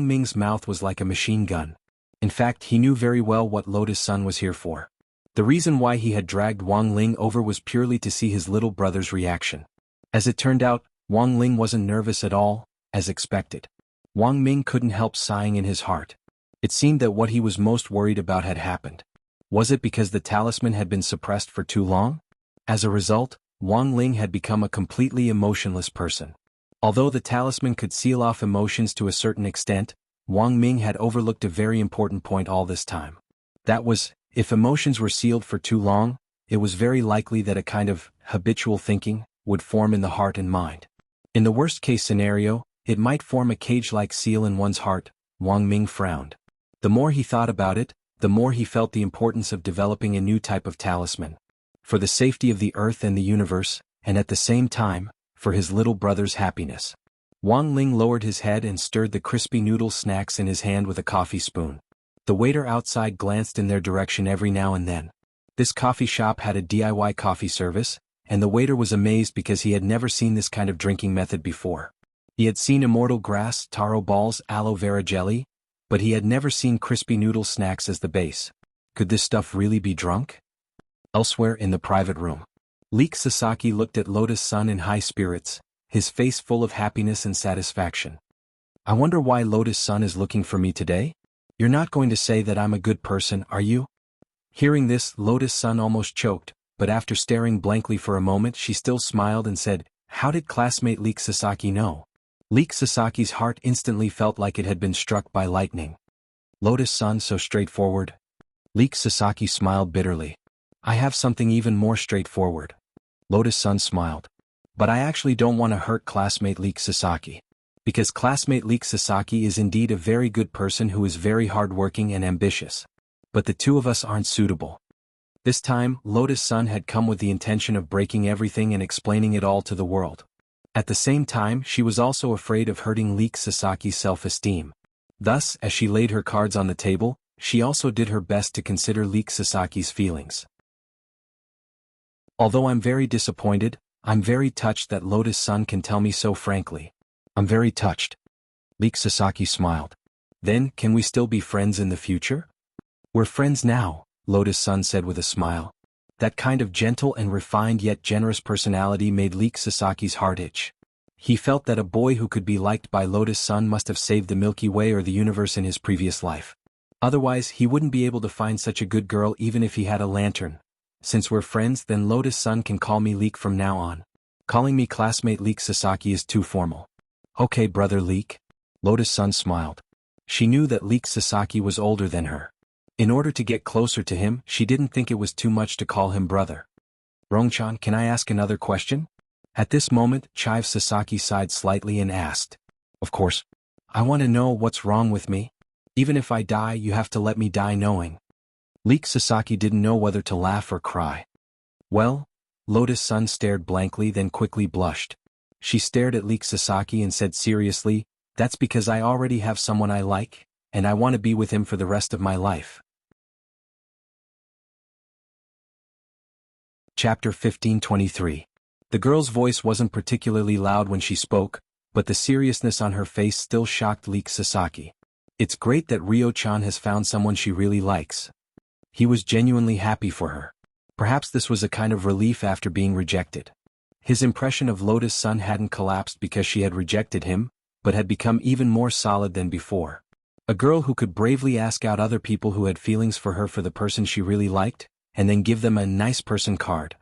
Ming's mouth was like a machine gun. In fact, he knew very well what Lotus Sun was here for. The reason why he had dragged Wang Ling over was purely to see his little brother's reaction. As it turned out, Wang Ling wasn't nervous at all, as expected. Wang Ming couldn't help sighing in his heart. It seemed that what he was most worried about had happened. Was it because the talisman had been suppressed for too long? As a result, Wang Ling had become a completely emotionless person. Although the talisman could seal off emotions to a certain extent, Wang Ming had overlooked a very important point all this time. That was, if emotions were sealed for too long, it was very likely that a kind of habitual thinking would form in the heart and mind. In the worst-case scenario, it might form a cage-like seal in one's heart. Wang Ming frowned. The more he thought about it, the more he felt the importance of developing a new type of talisman. For the safety of the earth and the universe, and at the same time, for his little brother's happiness. Wang Ling lowered his head and stirred the crispy noodle snacks in his hand with a coffee spoon. The waiter outside glanced in their direction every now and then. This coffee shop had a DIY coffee service, and the waiter was amazed because he had never seen this kind of drinking method before. He had seen immortal grass, taro balls, aloe vera jelly, but he had never seen crispy noodle snacks as the base. Could this stuff really be drunk? Elsewhere in the private room, Leek Sasaki looked at Lotus Sun in high spirits, his face full of happiness and satisfaction. "I wonder why Lotus Sun is looking for me today? You're not going to say that I'm a good person, are you?" Hearing this, Lotus Sun almost choked, but after staring blankly for a moment she still smiled and said, "How did classmate Leek Sasaki know?" Leek Sasaki's heart instantly felt like it had been struck by lightning. Lotus Sun so straightforward. Leek Sasaki smiled bitterly. "I have something even more straightforward." Lotus Sun smiled. "But I actually don't want to hurt classmate Leek Sasaki. Because classmate Leek Sasaki is indeed a very good person who is very hardworking and ambitious. But the two of us aren't suitable." This time, Lotus Sun had come with the intention of breaking everything and explaining it all to the world. At the same time, she was also afraid of hurting Leek Sasaki's self-esteem. Thus, as she laid her cards on the table, she also did her best to consider Leek Sasaki's feelings. "Although I'm very disappointed, I'm very touched that Lotus-san can tell me so frankly. I'm very touched. Leek Sasaki smiled. Then, can we still be friends in the future? We're friends now, Lotus-san said with a smile. That kind of gentle and refined yet generous personality made Leek Sasaki's heart itch. He felt that a boy who could be liked by Lotus-san must have saved the Milky Way or the universe in his previous life. Otherwise, he wouldn't be able to find such a good girl even if he had a lantern. Since we're friends, then Lotus-san can call me Leek from now on. Calling me classmate Leek Sasaki is too formal. Okay, brother Leek. Lotus-san smiled. She knew that Leek Sasaki was older than her. In order to get closer to him, she didn't think it was too much to call him brother. Rongchan, can I ask another question? At this moment, Chive Sasaki sighed slightly and asked. Of course. I want to know what's wrong with me. Even if I die, you have to let me die knowing. Leek Sasaki didn't know whether to laugh or cry. Well? Lotus-san stared blankly then quickly blushed. She stared at Leek Sasaki and said seriously, that's because I already have someone I like, and I want to be with him for the rest of my life. Chapter 1523. The girl's voice wasn't particularly loud when she spoke, but the seriousness on her face still shocked Leek Sasaki. It's great that Ryo-chan has found someone she really likes. He was genuinely happy for her. Perhaps this was a kind of relief after being rejected. His impression of Lotus-san hadn't collapsed because she had rejected him, but had become even more solid than before. A girl who could bravely ask out other people who had feelings for her for the person she really liked, and then give them a nice person card.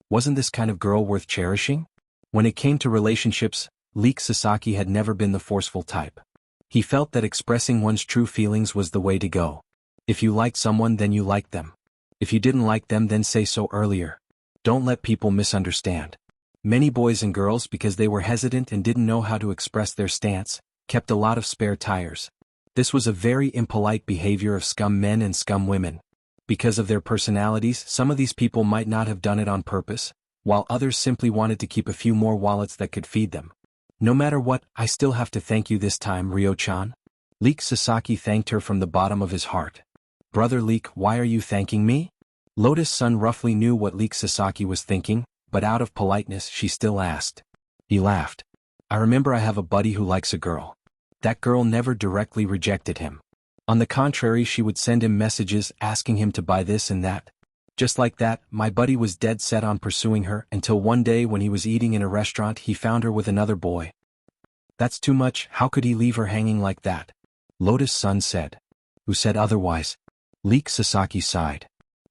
Wasn't this kind of girl worth cherishing? When it came to relationships, Leek Sasaki had never been the forceful type. He felt that expressing one's true feelings was the way to go. If you liked someone, then you liked them. If you didn't like them, then say so earlier. Don't let people misunderstand. Many boys and girls, because they were hesitant and didn't know how to express their stance, kept a lot of spare tires. This was a very impolite behavior of scum men and scum women. Because of their personalities, some of these people might not have done it on purpose, while others simply wanted to keep a few more wallets that could feed them. No matter what, I still have to thank you this time, Ryo-chan. Leek Sasaki thanked her from the bottom of his heart. Brother Leek, why are you thanking me? Lotus-san roughly knew what Leek Sasaki was thinking, but out of politeness she still asked. He laughed. I remember I have a buddy who likes a girl. That girl never directly rejected him. On the contrary, she would send him messages asking him to buy this and that. Just like that, my buddy was dead set on pursuing her until one day when he was eating in a restaurant he found her with another boy. That's too much, how could he leave her hanging like that? Lotus-san said. Who said otherwise? Leek Sasaki sighed.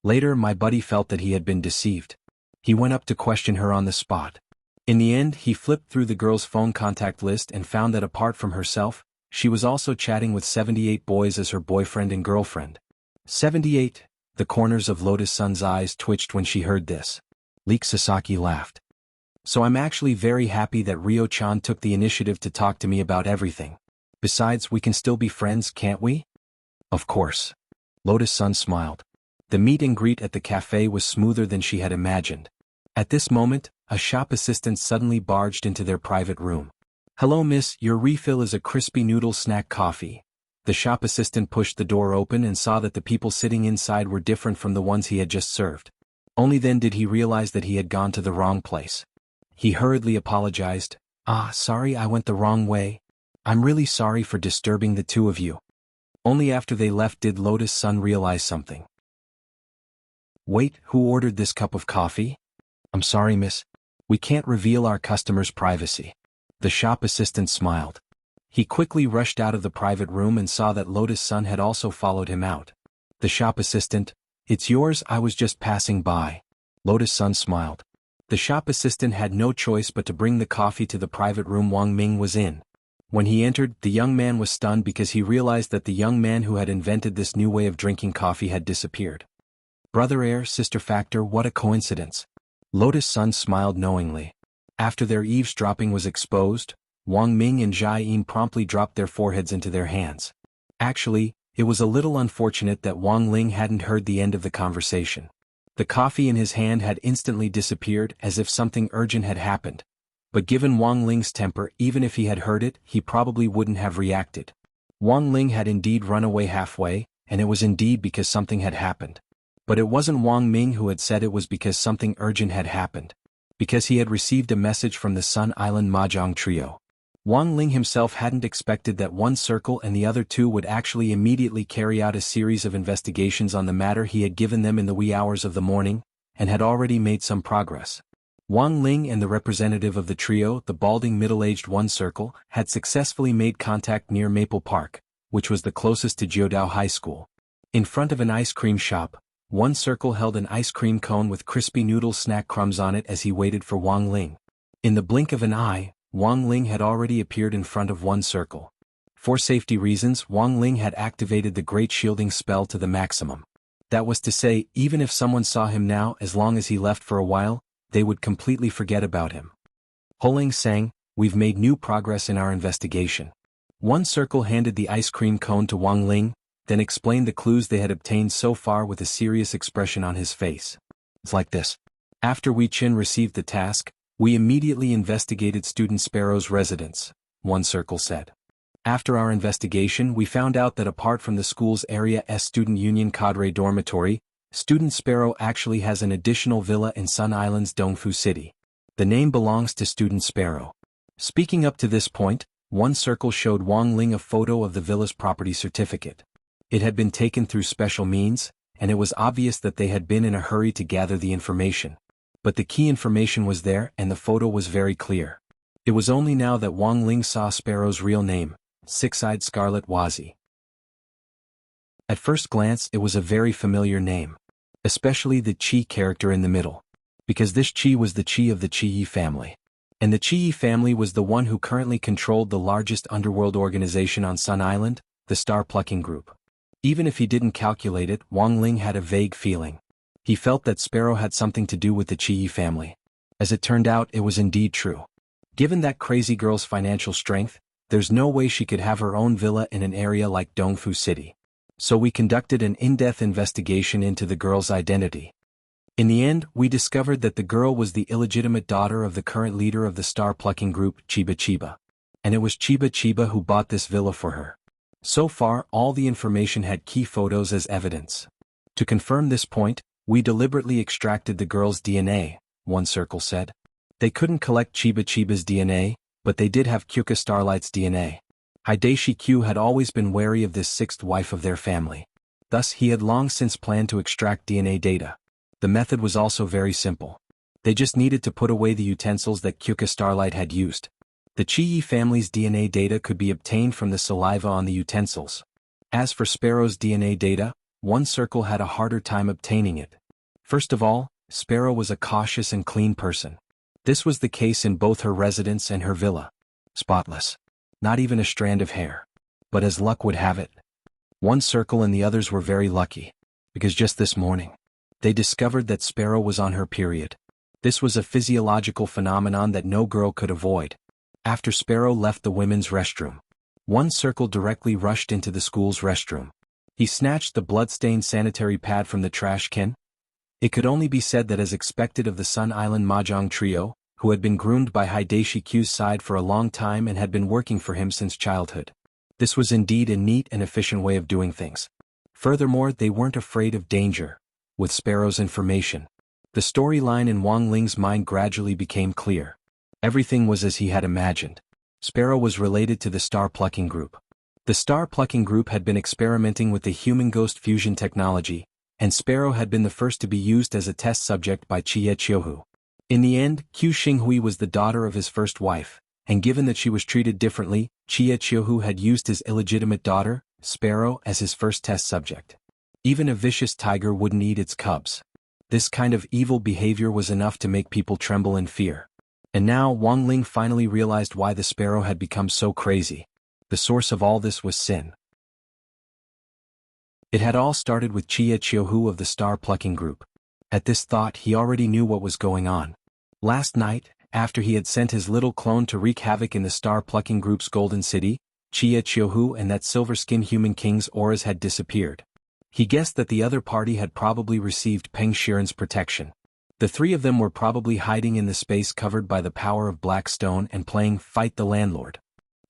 Later my buddy felt that he had been deceived. He went up to question her on the spot. In the end, he flipped through the girl's phone contact list and found that apart from herself, she was also chatting with 78 boys as her boyfriend and girlfriend. 78? The corners of Lotus-san's eyes twitched when she heard this. Leek Sasaki laughed. So I'm actually very happy that Ryo-chan took the initiative to talk to me about everything. Besides, we can still be friends, can't we? Of course. Lotus-san smiled. The meet and greet at the cafe was smoother than she had imagined. At this moment, a shop assistant suddenly barged into their private room. Hello miss, your refill is a crispy noodle snack coffee. The shop assistant pushed the door open and saw that the people sitting inside were different from the ones he had just served. Only then did he realize that he had gone to the wrong place. He hurriedly apologized. Sorry, I went the wrong way. I'm really sorry for disturbing the two of you. Only after they left did Lotus-san realize something. Wait, who ordered this cup of coffee? I'm sorry miss. We can't reveal our customers' privacy. The shop assistant smiled. He quickly rushed out of the private room and saw that Lotus-san had also followed him out. The shop assistant, it's yours, I was just passing by. Lotus-san smiled. The shop assistant had no choice but to bring the coffee to the private room Wang Ming was in. When he entered, the young man was stunned because he realized that the young man who had invented this new way of drinking coffee had disappeared. Brother Air, sister Factor, what a coincidence. Lotus-san smiled knowingly. After their eavesdropping was exposed, Wang Ming and Jai Yin promptly dropped their foreheads into their hands. Actually, it was a little unfortunate that Wang Ling hadn't heard the end of the conversation. The coffee in his hand had instantly disappeared as if something urgent had happened. But given Wang Ling's temper, even if he had heard it, he probably wouldn't have reacted. Wang Ling had indeed run away halfway, and it was indeed because something had happened. But it wasn't Wang Ming who had said it was because something urgent had happened. because he had received a message from the Sun Island Mahjong trio. Wang Ling himself hadn't expected that one circle and the other two would actually immediately carry out a series of investigations on the matter he had given them in the wee hours of the morning, and had already made some progress. Wang Ling and the representative of the trio, the balding middle-aged one circle, had successfully made contact near Maple Park, which was the closest to Jiudao High School. In front of an ice cream shop, one circle held an ice cream cone with crispy noodle snack crumbs on it as he waited for Wang Ling. In the blink of an eye, Wang Ling had already appeared in front of one circle. For safety reasons, Wang Ling had activated the Great Shielding spell to the maximum. That was to say, even if someone saw him now, as long as he left for a while, they would completely forget about him. Holing sang, "We've made new progress in our investigation." One circle handed the ice cream cone to Wang Ling, then explained the clues they had obtained so far with a serious expression on his face. "It's like this. After Wei Qin received the task, we immediately investigated Student Sparrow's residence," one circle said. "After our investigation, we found out that apart from the school's Area S Student Union Cadre dormitory, Student Sparrow actually has an additional villa in Sun Island's Dongfu City. The name belongs to Student Sparrow." Speaking up to this point, one circle showed Wang Ling a photo of the villa's property certificate. It had been taken through special means, and it was obvious that they had been in a hurry to gather the information. But the key information was there and the photo was very clear. It was only now that Wang Ling saw Sparrow's real name, Six-Eyed Scarlet Wazi. At first glance it was a very familiar name, especially the Qi character in the middle, because this Qi was the Qi of the Qi family. And the Qi family was the one who currently controlled the largest underworld organization on Sun Island, the Star Plucking Group. Even if he didn't calculate it, Wang Ling had a vague feeling. He felt that Sparrow had something to do with the Qi family. As it turned out, it was indeed true. Given that crazy girl's financial strength, there's no way she could have her own villa in an area like Dongfu City. So we conducted an in-depth investigation into the girl's identity. In the end, we discovered that the girl was the illegitimate daughter of the current leader of the Star Plucking Group, Chiba Chiba. And it was Chiba Chiba who bought this villa for her. So far, all the information had key photos as evidence. To confirm this point, we deliberately extracted the girl's DNA, one circle said. They couldn't collect Chiba Chiba's DNA, but they did have Kyuka Starlight's DNA. Hideshi Q had always been wary of this sixth wife of their family. Thus, he had long since planned to extract DNA data. The method was also very simple. They just needed to put away the utensils that Kyuka Starlight had used. The Qi family's DNA data could be obtained from the saliva on the utensils. As for Sparrow's DNA data, one circle had a harder time obtaining it. First of all, Sparrow was a cautious and clean person. This was the case in both her residence and her villa. Spotless. Not even a strand of hair. But as luck would have it, one circle and the others were very lucky, because just this morning, they discovered that Sparrow was on her period. This was a physiological phenomenon that no girl could avoid. After Sparrow left the women's restroom, one circle directly rushed into the school's restroom. He snatched the blood-stained sanitary pad from the trash can. It could only be said that, as expected of the Sun Island Mahjong trio, who had been groomed by Hideshi Q's side for a long time and had been working for him since childhood. This was indeed a neat and efficient way of doing things. Furthermore, they weren't afraid of danger. With Sparrow's information, the storyline in Wang Ling's mind gradually became clear. Everything was as he had imagined. Sparrow was related to the Star Plucking Group. The Star Plucking Group had been experimenting with the human-ghost fusion technology, and Sparrow had been the first to be used as a test subject by Chie Chiohu. In the end, Q Xinghui was the daughter of his first wife, and given that she was treated differently, Chie Chiohu had used his illegitimate daughter, Sparrow, as his first test subject. Even a vicious tiger wouldn't eat its cubs. This kind of evil behavior was enough to make people tremble in fear. And now Wang Ling finally realized why the Sparrow had become so crazy. The source of all this was sin. It had all started with Chie Chiohu of the Star Plucking Group. At this thought, he already knew what was going on. Last night, after he had sent his little clone to wreak havoc in the Star Plucking Group's Golden City, Chie Chiohu and that silver-skinned human king's auras had disappeared. He guessed that the other party had probably received Peng Shiren's protection. The three of them were probably hiding in the space covered by the power of black stone and playing Fight the Landlord.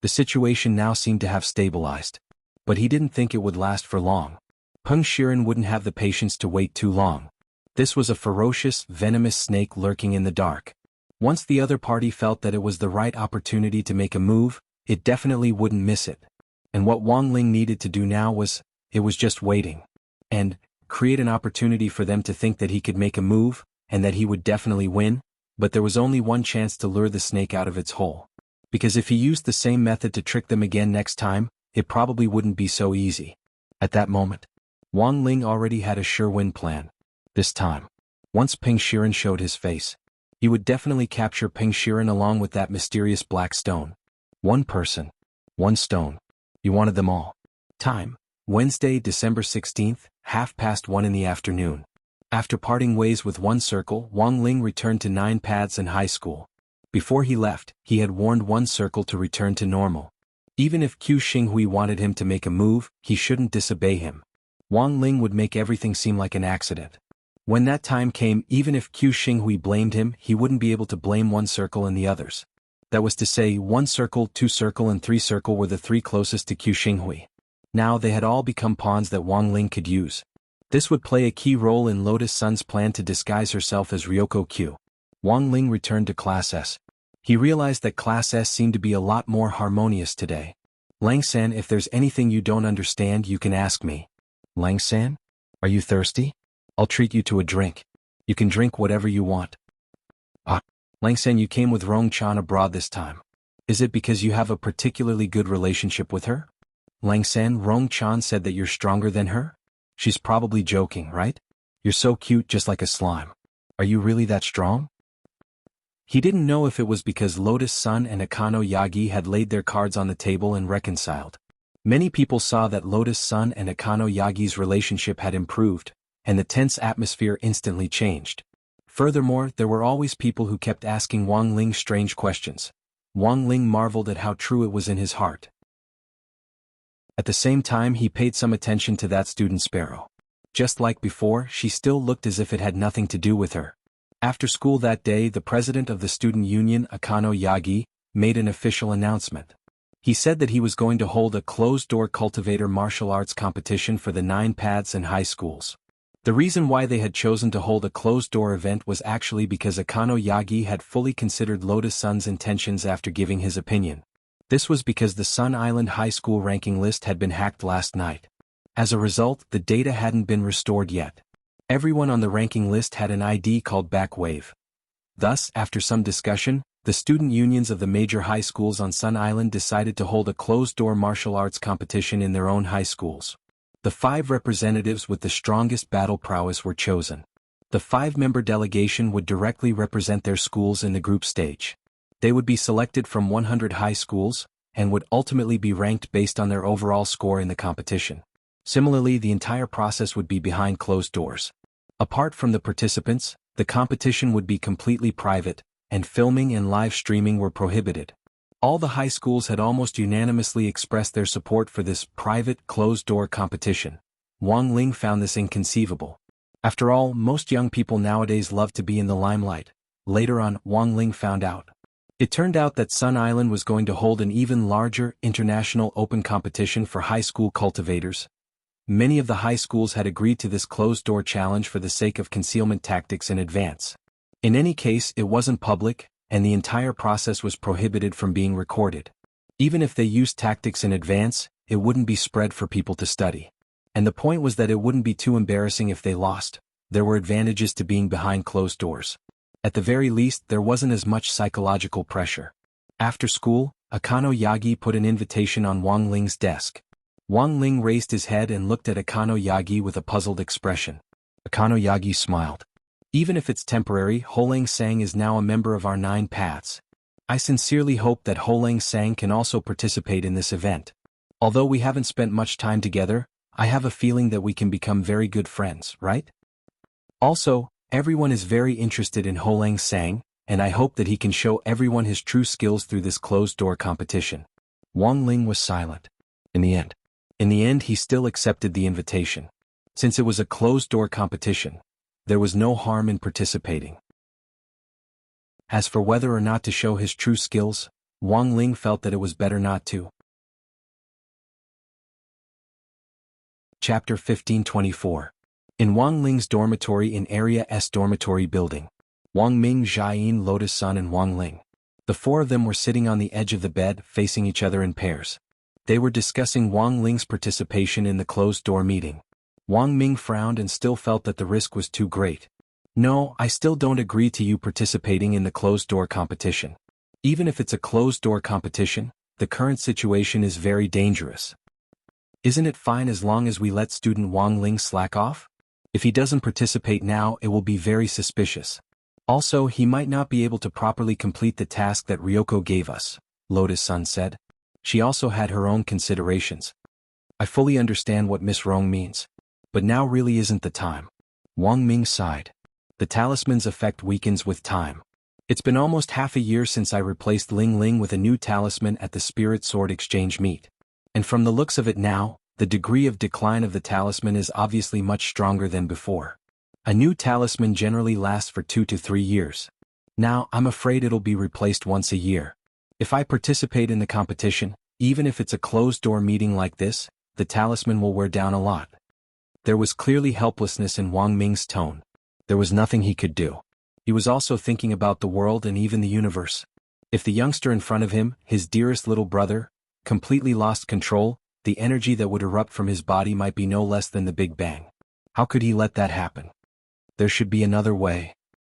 The situation now seemed to have stabilized. But he didn't think it would last for long. Peng Shiren wouldn't have the patience to wait too long. This was a ferocious, venomous snake lurking in the dark. Once the other party felt that it was the right opportunity to make a move, it definitely wouldn't miss it. And what Wang Ling needed to do now was just waiting. And create an opportunity for them to think that he could make a move, and that he would definitely win, but there was only one chance to lure the snake out of its hole. Because if he used the same method to trick them again next time, it probably wouldn't be so easy. At that moment, Wang Ling already had a sure-win plan. This time, once Peng Shiren showed his face, he would definitely capture Peng Shiren along with that mysterious black stone. One person, one stone. He wanted them all. Time: Wednesday, December 16th, 1:30 in the afternoon. After parting ways with One Circle, Wang Ling returned to Nine Paths and high school. Before he left, he had warned One Circle to return to normal. Even if Qu Xinghui wanted him to make a move, he shouldn't disobey him. Wang Ling would make everything seem like an accident. When that time came, even if Qu Xinghui blamed him, he wouldn't be able to blame One Circle and the others. That was to say, One Circle, Two Circle and Three Circle were the three closest to Qu Xinghui. Now they had all become pawns that Wang Ling could use. This would play a key role in Lotus Sun's plan to disguise herself as Ryoko Q. Wang Ling returned to Class S. He realized that Class S seemed to be a lot more harmonious today. Lang-san, if there's anything you don't understand, you can ask me. Lang-san? Are you thirsty? I'll treat you to a drink. You can drink whatever you want. Lang-san, you came with Rong-chan abroad this time. Is it because you have a particularly good relationship with her? Lang-san, Rong-chan said that you're stronger than her? She's probably joking, right? You're so cute, just like a slime. Are you really that strong? He didn't know if it was because Lotus Sun and Akano Yagi had laid their cards on the table and reconciled. Many people saw that Lotus Sun and Akano Yagi's relationship had improved, and the tense atmosphere instantly changed. Furthermore, there were always people who kept asking Wang Ling strange questions. Wang Ling marveled at how true it was in his heart. At the same time, he paid some attention to that student Sparrow. Just like before, she still looked as if it had nothing to do with her. After school that day, the president of the student union, Akano Yagi, made an official announcement. He said that he was going to hold a closed-door cultivator martial arts competition for the 9 paths and high schools. The reason why they had chosen to hold a closed-door event was actually because Akano Yagi had fully considered Lotus Sun's intentions after giving his opinion. This was because the Sun Island High School ranking list had been hacked last night. As a result, the data hadn't been restored yet. Everyone on the ranking list had an ID called Backwave. Thus, after some discussion, the student unions of the major high schools on Sun Island decided to hold a closed-door martial arts competition in their own high schools. The 5 representatives with the strongest battle prowess were chosen. The 5-member delegation would directly represent their schools in the group stage. They would be selected from 100 high schools, and would ultimately be ranked based on their overall score in the competition. Similarly, the entire process would be behind closed doors. Apart from the participants, the competition would be completely private, and filming and live streaming were prohibited. All the high schools had almost unanimously expressed their support for this private, closed-door competition. Wang Ling found this inconceivable. After all, most young people nowadays love to be in the limelight. Later on, Wang Ling found out. It turned out that Sun Island was going to hold an even larger, international open competition for high school cultivators. Many of the high schools had agreed to this closed-door challenge for the sake of concealment tactics in advance. In any case, it wasn't public, and the entire process was prohibited from being recorded. Even if they used tactics in advance, it wouldn't be spread for people to study. And the point was that it wouldn't be too embarrassing if they lost. There were advantages to being behind closed doors. At the very least, there wasn't as much psychological pressure. After school, Akano Yagi put an invitation on Wang Ling's desk. Wang Ling raised his head and looked at Akano Yagi with a puzzled expression. Akano Yagi smiled. Even if it's temporary, Holang Sang is now a member of our 9 paths. I sincerely hope that Holang Sang can also participate in this event. Although we haven't spent much time together, I have a feeling that we can become very good friends, right? Also, everyone is very interested in Holang Sang, and I hope that he can show everyone his true skills through this closed-door competition. Wang Ling was silent. In the end, he still accepted the invitation. Since it was a closed-door competition, there was no harm in participating. As for whether or not to show his true skills, Wang Ling felt that it was better not to. Chapter 1524. In Wang Ling's dormitory in Area S dormitory building. Wang Ming, Jiayin, Lotus Sun and Wang Ling. The four of them were sitting on the edge of the bed, facing each other in pairs. They were discussing Wang Ling's participation in the closed-door meeting. Wang Ming frowned and still felt that the risk was too great. No, I still don't agree to you participating in the closed-door competition. Even if it's a closed-door competition, the current situation is very dangerous. Isn't it fine as long as we let student Wang Ling slack off? If he doesn't participate now, it will be very suspicious. Also, he might not be able to properly complete the task that Ryoko gave us, Lotus Sun said. She also had her own considerations. I fully understand what Miss Rong means. But now really isn't the time. Wang Ming sighed. The talisman's effect weakens with time. It's been almost half a year since I replaced Ling Ling with a new talisman at the Spirit Sword Exchange meet. And from the looks of it now, the degree of decline of the talisman is obviously much stronger than before. A new talisman generally lasts for 2 to 3 years. Now, I'm afraid it'll be replaced once a year. If I participate in the competition, even if it's a closed-door meeting like this, the talisman will wear down a lot. There was clearly helplessness in Wang Ming's tone. There was nothing he could do. He was also thinking about the world and even the universe. If the youngster in front of him, his dearest little brother, completely lost control, the energy that would erupt from his body might be no less than the Big Bang. How could he let that happen? There should be another way.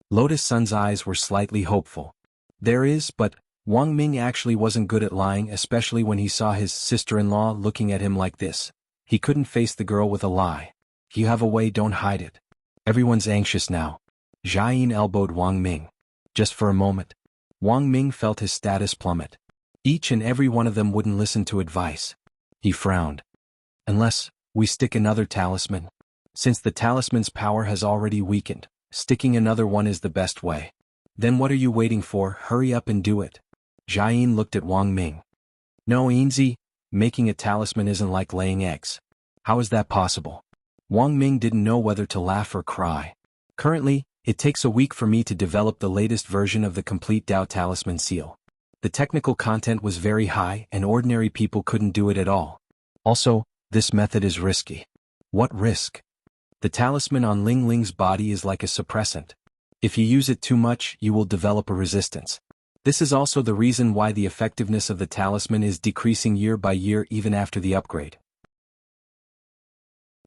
Lotus Sun's eyes were slightly hopeful. There is, but Wang Ming actually wasn't good at lying, especially when he saw his sister-in-law looking at him like this. He couldn't face the girl with a lie. You have a way, don't hide it. Everyone's anxious now. Jiayin elbowed Wang Ming. Just for a moment. Wang Ming felt his status plummet. Each and every one of them wouldn't listen to advice. He frowned. Unless we stick another talisman. Since the talisman's power has already weakened, sticking another one is the best way. Then what are you waiting for? Hurry up and do it. Jiayin looked at Wang Ming. No, Ainzi, making a talisman isn't like laying eggs. How is that possible? Wang Ming didn't know whether to laugh or cry. Currently, it takes a week for me to develop the latest version of the complete Dao Talisman seal. The technical content was very high and ordinary people couldn't do it at all. Also, this method is risky. What risk? The talisman on Ling Ling's body is like a suppressant. If you use it too much, you will develop a resistance. This is also the reason why the effectiveness of the talisman is decreasing year by year even after the upgrade.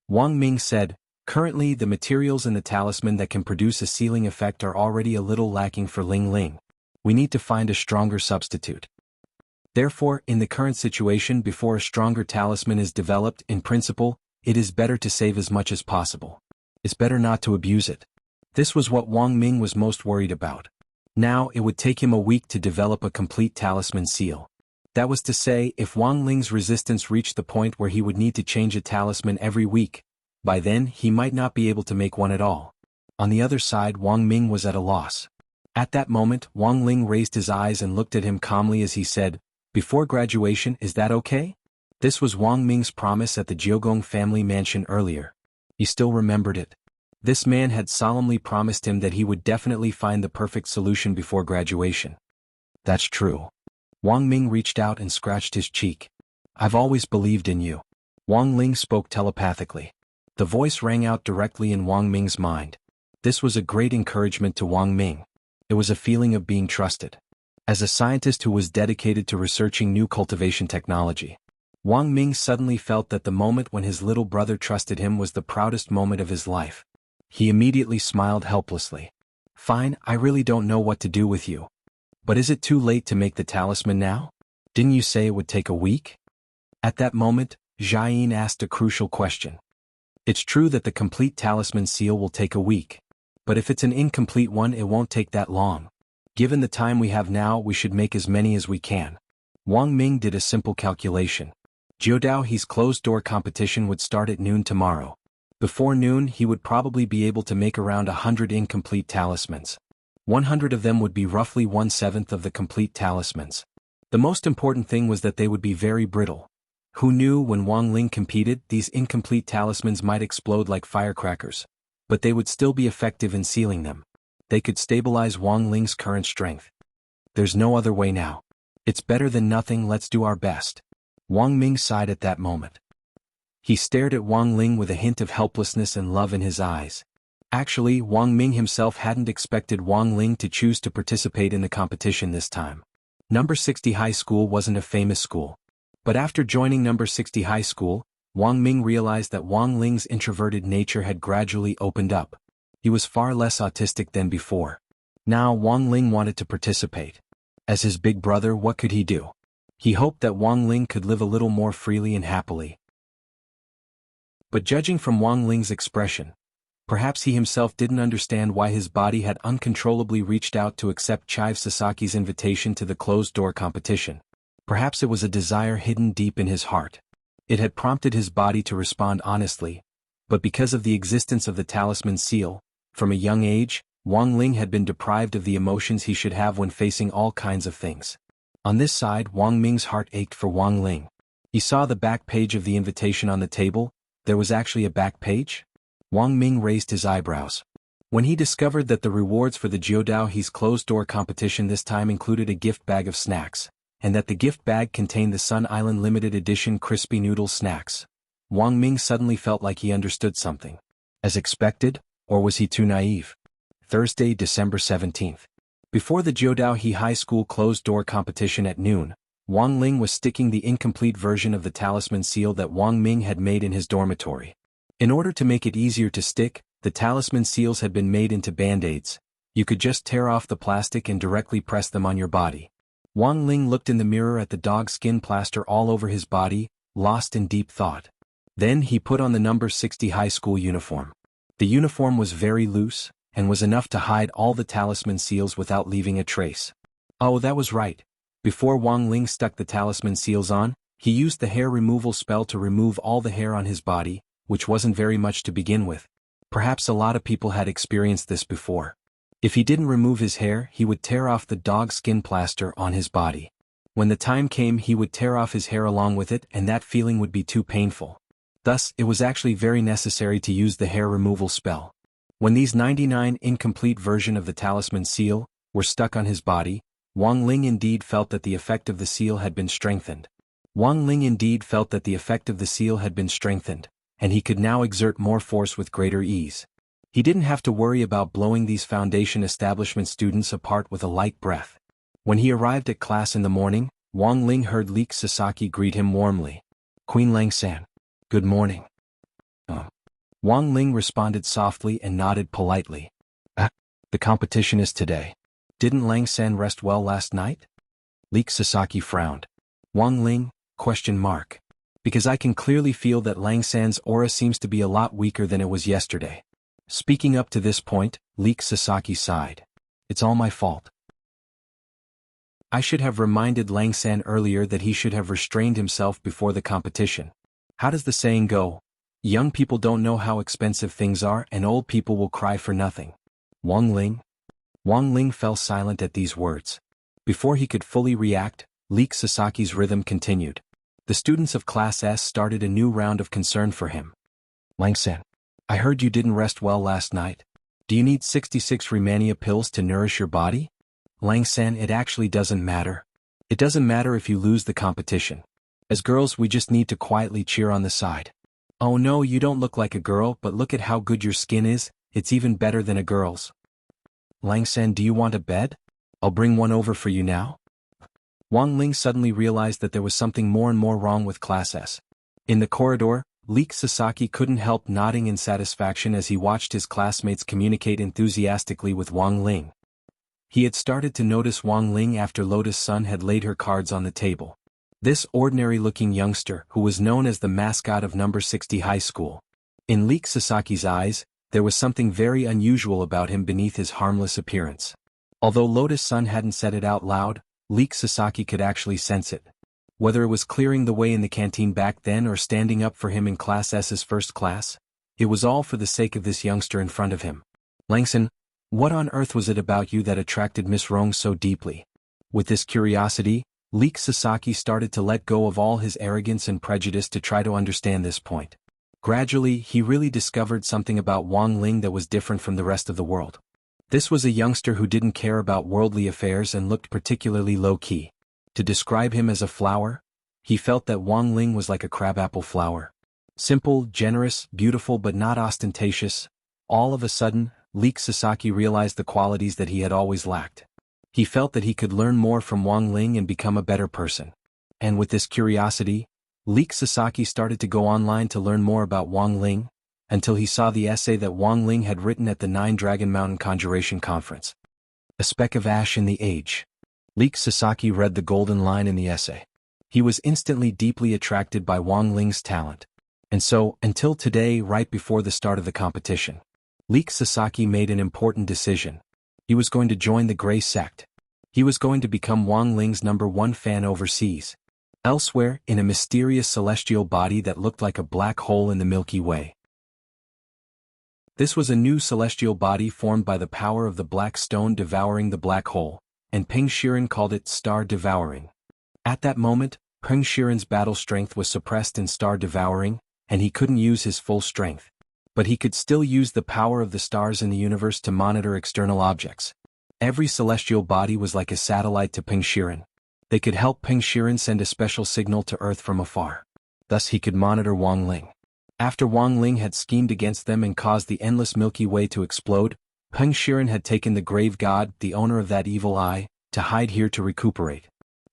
Wang Ming said, currently the materials in the talisman that can produce a sealing effect are already a little lacking for Ling Ling. We need to find a stronger substitute. Therefore, in the current situation, before a stronger talisman is developed, in principle, it is better to save as much as possible. It's better not to abuse it. This was what Wang Ming was most worried about. Now, it would take him a week to develop a complete talisman seal. That was to say, if Wang Ling's resistance reached the point where he would need to change a talisman every week, by then he might not be able to make one at all. On the other side, Wang Ming was at a loss. At that moment, Wang Ling raised his eyes and looked at him calmly as he said, before graduation, is that okay? This was Wang Ming's promise at the Jiogong family mansion earlier. He still remembered it. This man had solemnly promised him that he would definitely find the perfect solution before graduation. That's true. Wang Ming reached out and scratched his cheek. I've always believed in you. Wang Ling spoke telepathically. The voice rang out directly in Wang Ming's mind. This was a great encouragement to Wang Ming. It was a feeling of being trusted. As a scientist who was dedicated to researching new cultivation technology, Wang Ming suddenly felt that the moment when his little brother trusted him was the proudest moment of his life. He immediately smiled helplessly. Fine, I really don't know what to do with you. But is it too late to make the talisman now? Didn't you say it would take a week? At that moment, Jiayin asked a crucial question. It's true that the complete talisman seal will take a week. But if it's an incomplete one, it won't take that long. Given the time we have now, we should make as many as we can. Wang Ming did a simple calculation. Jiudao He's closed-door competition would start at noon tomorrow. Before noon, he would probably be able to make around 100 incomplete talismans. 100 of them would be roughly 1/7 of the complete talismans. The most important thing was that they would be very brittle. Who knew when Wang Ling competed, these incomplete talismans might explode like firecrackers. But they would still be effective in sealing them. They could stabilize Wang Ling's current strength. There's no other way now. It's better than nothing, let's do our best. Wang Ming sighed at that moment. He stared at Wang Ling with a hint of helplessness and love in his eyes. Actually, Wang Ming himself hadn't expected Wang Ling to choose to participate in the competition this time. Number 60 High School wasn't a famous school. But after joining Number 60 High School, Wang Ming realized that Wang Ling's introverted nature had gradually opened up. He was far less autistic than before. Now Wang Ling wanted to participate. As his big brother, what could he do? He hoped that Wang Ling could live a little more freely and happily. But judging from Wang Ling's expression, perhaps he himself didn't understand why his body had uncontrollably reached out to accept Chive Sasaki's invitation to the closed-door competition. Perhaps it was a desire hidden deep in his heart. It had prompted his body to respond honestly, but because of the existence of the talisman seal, from a young age, Wang Ling had been deprived of the emotions he should have when facing all kinds of things. On this side, Wang Ming's heart ached for Wang Ling. He saw the back page of the invitation on the table. There was actually a back page? Wang Ming raised his eyebrows. When he discovered that the rewards for the Jiudao He's closed-door competition this time included a gift bag of snacks, and that the gift bag contained the Sun Island limited edition crispy noodle snacks, Wang Ming suddenly felt like he understood something. As expected, or was he too naive? Thursday, December 17th. Before the Jiudao He High School closed-door competition at noon, Wang Ling was sticking the incomplete version of the talisman seal that Wang Ming had made in his dormitory. In order to make it easier to stick, the talisman seals had been made into band-aids. You could just tear off the plastic and directly press them on your body. Wang Ling looked in the mirror at the dog skin plaster all over his body, lost in deep thought. Then he put on the number 60 high school uniform. The uniform was very loose, and was enough to hide all the talisman seals without leaving a trace. Oh, that was right. Before Wang Ling stuck the talisman seals on, he used the hair removal spell to remove all the hair on his body, which wasn't very much to begin with. Perhaps a lot of people had experienced this before. If he didn't remove his hair, he would tear off the dog skin plaster on his body. When the time came, he would tear off his hair along with it, and that feeling would be too painful. Thus, it was actually very necessary to use the hair removal spell. When these 99 incomplete version of the talisman seal were stuck on his body, Wang Ling indeed felt that the effect of the seal had been strengthened. And he could now exert more force with greater ease. He didn't have to worry about blowing these foundation establishment students apart with a light breath. When he arrived at class in the morning, Wang Ling heard Leek Sasaki greet him warmly. "Queen Lang-san. Good morning." Wang Ling responded softly and nodded politely. The competition is today. Didn't Lang-san rest well last night?" Leek Sasaki frowned. "Wang Ling? ? Because I can clearly feel that Lang-san's aura seems to be a lot weaker than it was yesterday." Speaking up to this point, Leek Sasaki sighed. "It's all my fault. I should have reminded Lang-san earlier that he should have restrained himself before the competition. How does the saying go? Young people don't know how expensive things are, and old people will cry for nothing." Wang Ling? Wang Ling fell silent at these words. Before he could fully react, Leek Sasaki's rhythm continued. The students of Class S started a new round of concern for him. "Lang-san, I heard you didn't rest well last night. Do you need 66 Remania pills to nourish your body?" "Lang-san, it actually doesn't matter. It doesn't matter if you lose the competition. As girls, we just need to quietly cheer on the side." "Oh no, you don't look like a girl, but look at how good your skin is, it's even better than a girl's." "Lang-san, do you want a bed? I'll bring one over for you now." Wang Ling suddenly realized that there was something more and more wrong with Class S. In the corridor, Leek Sasaki couldn't help nodding in satisfaction as he watched his classmates communicate enthusiastically with Wang Ling. He had started to notice Wang Ling after Lotus Sun had laid her cards on the table. This ordinary-looking youngster, who was known as the mascot of number 60 high school. In Leek Sasaki's eyes, there was something very unusual about him beneath his harmless appearance. Although Lotus Sun hadn't said it out loud, Leek Sasaki could actually sense it. Whether it was clearing the way in the canteen back then or standing up for him in Class S's first class, it was all for the sake of this youngster in front of him. "Lang-san, what on earth was it about you that attracted Miss Rong so deeply?" With this curiosity, Leek Sasaki started to let go of all his arrogance and prejudice to try to understand this point. Gradually, he really discovered something about Wang Ling that was different from the rest of the world. This was a youngster who didn't care about worldly affairs and looked particularly low-key. To describe him as a flower, he felt that Wang Ling was like a crabapple flower. Simple, generous, beautiful but not ostentatious, All of a sudden, Leek Sasaki realized the qualities that he had always lacked. He felt that he could learn more from Wang Ling and become a better person. And with this curiosity, Leek Sasaki started to go online to learn more about Wang Ling, until he saw the essay that Wang Ling had written at the Nine Dragon Mountain Conjuration Conference. A speck of ash in the age. Leek Sasaki read the golden line in the essay. He was instantly deeply attracted by Wang Ling's talent. And so, until today, right before the start of the competition, Leek Sasaki made an important decision. He was going to join the Grey Sect. He was going to become Wang Ling's #1 fan overseas. Elsewhere, in a mysterious celestial body that looked like a black hole in the Milky Way. This was a new celestial body formed by the power of the black stone devouring the black hole, and Peng Shiren called it Star Devouring. At that moment, Peng Shiren's battle strength was suppressed in Star Devouring, and he couldn't use his full strength. But he could still use the power of the stars in the universe to monitor external objects. Every celestial body was like a satellite to Peng Shiren. They could help Peng Shiren send a special signal to Earth from afar. Thus he could monitor Wang Ling. After Wang Ling had schemed against them and caused the endless Milky Way to explode, Peng Shiren had taken the grave god, the owner of that evil eye, to hide here to recuperate.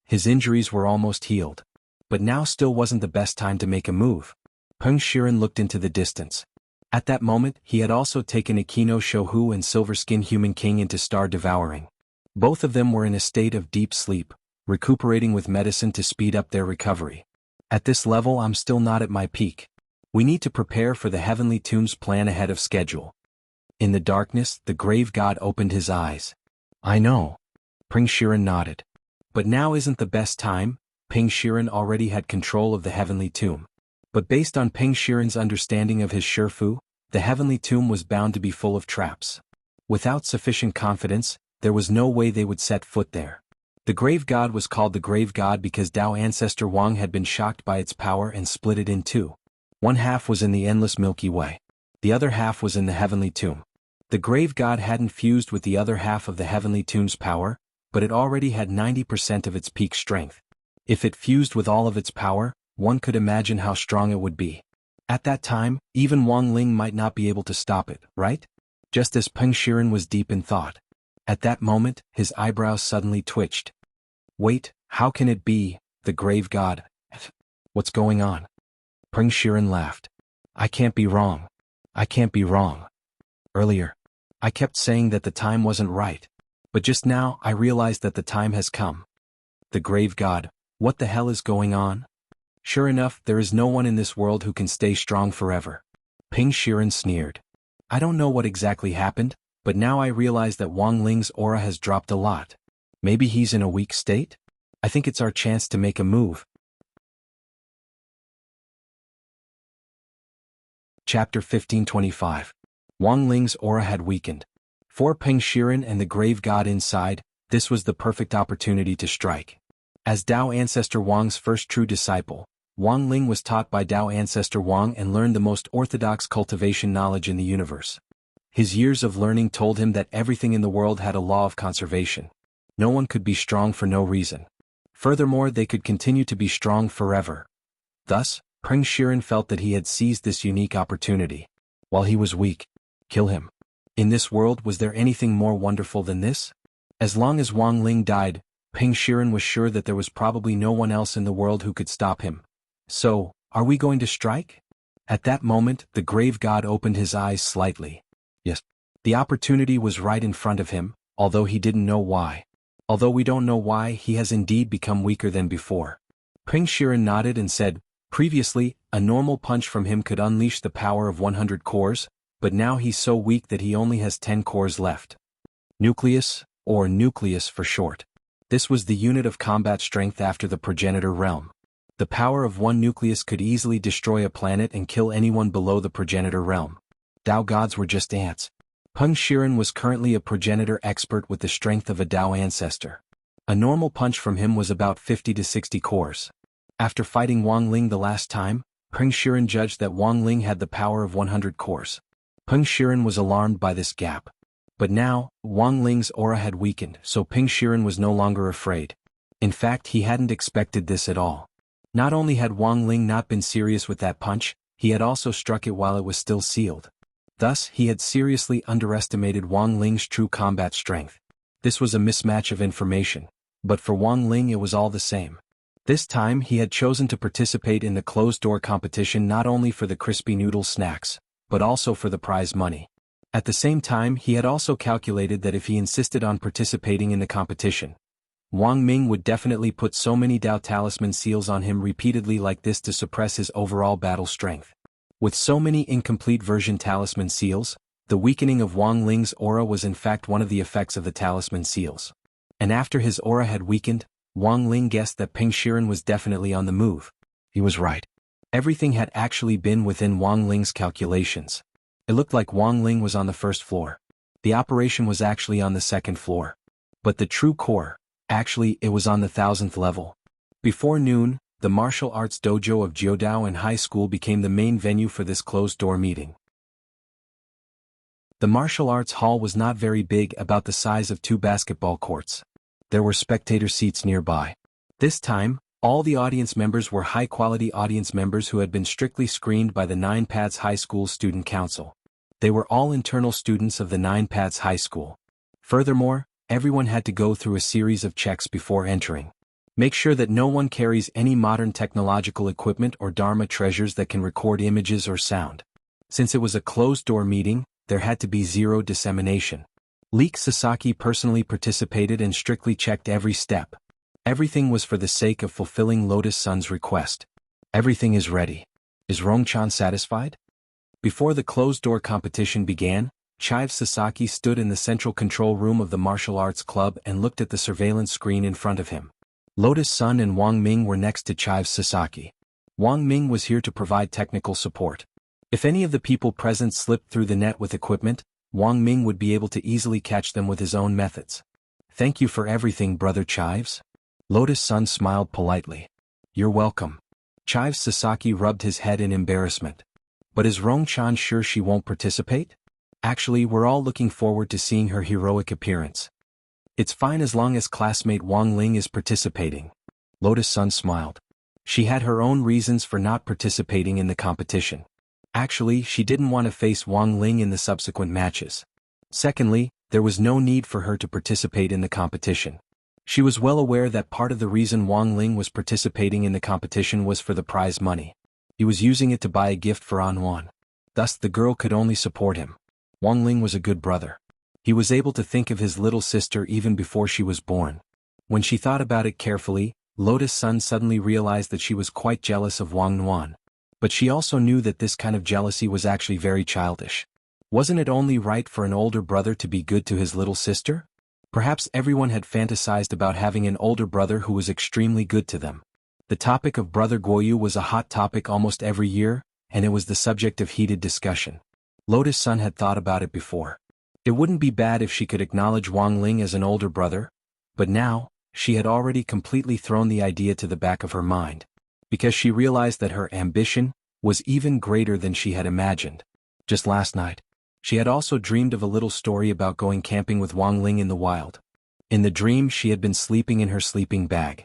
His injuries were almost healed. But now still wasn't the best time to make a move. Peng Shiren looked into the distance. At that moment, he had also taken Akino Shohu and Silver Skin Human King into Star Devouring. Both of them were in a state of deep sleep, recuperating with medicine to speed up their recovery. At this level, I'm still not at my peak. We need to prepare for the Heavenly Tomb's plan ahead of schedule. In the darkness, the grave god opened his eyes. I know. Peng Shiren nodded. But now isn't the best time. Peng Shiren already had control of the Heavenly Tomb. But based on Peng Shiren's understanding of his Shifu, the Heavenly Tomb was bound to be full of traps. Without sufficient confidence, there was no way they would set foot there. The grave god was called the grave god because Tao ancestor Wang had been shocked by its power and split it in two. One half was in the endless Milky Way. The other half was in the Heavenly Tomb. The grave god hadn't fused with the other half of the Heavenly Tomb's power, but it already had 90% of its peak strength. If it fused with all of its power, one could imagine how strong it would be. At that time, even Wang Ling might not be able to stop it, right? Just as Peng Shiren was deep in thought. At that moment, his eyebrows suddenly twitched. Wait, how can it be, the grave god? What's going on? Peng Shiren laughed. I can't be wrong. I can't be wrong. Earlier, I kept saying that the time wasn't right. But just now, I realized that the time has come. The grave god, what the hell is going on? Sure enough, there is no one in this world who can stay strong forever. Peng Shiren sneered. I don't know what exactly happened, but now I realize that Wang Ling's aura has dropped a lot. Maybe he's in a weak state? I think it's our chance to make a move. Chapter 1525. Wang Ling's aura had weakened. For Peng Shiren and the grave god inside, this was the perfect opportunity to strike. As Tao ancestor Wang's first true disciple, Wang Ling was taught by Tao ancestor Wang and learned the most orthodox cultivation knowledge in the universe. His years of learning told him that everything in the world had a law of conservation. No one could be strong for no reason. Furthermore, they could continue to be strong forever. Thus, Peng Shiren felt that he had seized this unique opportunity. While he was weak, kill him. In this world, was there anything more wonderful than this? As long as Wang Ling died, Peng Shiren was sure that there was probably no one else in the world who could stop him. So, are we going to strike? At that moment, the grave god opened his eyes slightly. Yes. The opportunity was right in front of him, although he didn't know why. Although we don't know why, he has indeed become weaker than before. Peng Shiren nodded and said, previously, a normal punch from him could unleash the power of 100 cores, but now he's so weak that he only has 10 cores left. Nucleus, or nucleus for short. This was the unit of combat strength after the progenitor realm. The power of one nucleus could easily destroy a planet and kill anyone below the progenitor realm. Tao gods were just ants. Peng Shiren was currently a progenitor expert with the strength of a Tao ancestor. A normal punch from him was about 50 to 60 cores. After fighting Wang Ling the last time, Peng Shiren judged that Wang Ling had the power of 100 cores. Peng Shiren was alarmed by this gap. But now, Wang Ling's aura had weakened, so Peng Shiren was no longer afraid. In fact, he hadn't expected this at all. Not only had Wang Ling not been serious with that punch, he had also struck it while it was still sealed. Thus, he had seriously underestimated Wang Ling's true combat strength. This was a mismatch of information, but for Wang Ling it was all the same. This time he had chosen to participate in the closed-door competition not only for the crispy noodle snacks, but also for the prize money. At the same time he had also calculated that if he insisted on participating in the competition, Wang Ming would definitely put so many Dao Talisman seals on him repeatedly like this to suppress his overall battle strength. With so many incomplete version talisman seals, the weakening of Wang Ling's aura was in fact one of the effects of the talisman seals. And after his aura had weakened, Wang Ling guessed that Peng Shiren was definitely on the move. He was right. Everything had actually been within Wang Ling's calculations. It looked like Wang Ling was on the first floor. The operation was actually on the second floor. But the true core, actually it was on the 1000th level. Before noon, the martial arts dojo of Jiudao and High School became the main venue for this closed-door meeting. The martial arts hall was not very big, about the size of 2 basketball courts. There were spectator seats nearby. This time, all the audience members were high-quality audience members who had been strictly screened by the Nine Paths High School Student Council. They were all internal students of the Nine Paths High School. Furthermore, everyone had to go through a series of checks before entering. Make sure that no one carries any modern technological equipment or Dharma treasures that can record images or sound. Since it was a closed-door meeting, there had to be zero dissemination. Leek Sasaki personally participated and strictly checked every step. Everything was for the sake of fulfilling Lotus Sun's request. Everything is ready. Is Rongchan satisfied? Before the closed-door competition began, Chive Sasaki stood in the central control room of the martial arts club and looked at the surveillance screen in front of him. Lotus Sun and Wang Ming were next to Chive Sasaki. Wang Ming was here to provide technical support. If any of the people present slipped through the net with equipment, Wang Ming would be able to easily catch them with his own methods. Thank you for everything, Brother Chives. Lotus Sun smiled politely. You're welcome. Chive Sasaki rubbed his head in embarrassment. But is Rongchan sure she won't participate? Actually, we're all looking forward to seeing her heroic appearance. It's fine as long as classmate Wang Ling is participating. Lotus Sun smiled. She had her own reasons for not participating in the competition. Actually, she didn't want to face Wang Ling in the subsequent matches. Secondly, there was no need for her to participate in the competition. She was well aware that part of the reason Wang Ling was participating in the competition was for the prize money. He was using it to buy a gift for An Wan. Thus the girl could only support him. Wang Ling was a good brother. He was able to think of his little sister even before she was born. When she thought about it carefully, Lotus Sun suddenly realized that she was quite jealous of Wang Wan. But she also knew that this kind of jealousy was actually very childish. Wasn't it only right for an older brother to be good to his little sister? Perhaps everyone had fantasized about having an older brother who was extremely good to them. The topic of Brother Guoyu was a hot topic almost every year, and it was the subject of heated discussion. Lotus Sun had thought about it before. It wouldn't be bad if she could acknowledge Wang Ling as an older brother, but now, she had already completely thrown the idea to the back of her mind, because she realized that her ambition was even greater than she had imagined. Just last night, she had also dreamed of a little story about going camping with Wang Ling in the wild. In the dream she had been sleeping in her sleeping bag.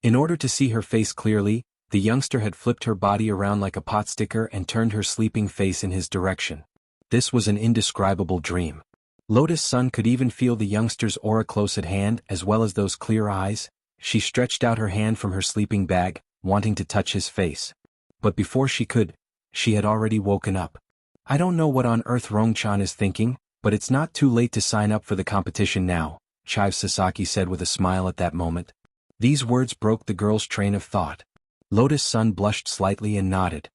In order to see her face clearly, the youngster had flipped her body around like a pot sticker and turned her sleeping face in his direction. This was an indescribable dream. Lotus Sun could even feel the youngster's aura close at hand as well as those clear eyes. She stretched out her hand from her sleeping bag, wanting to touch his face. But before she could, she had already woken up. I don't know what on earth Rongchan is thinking, but it's not too late to sign up for the competition now, Chive Sasaki said with a smile at that moment. These words broke the girl's train of thought. Lotus Sun blushed slightly and nodded.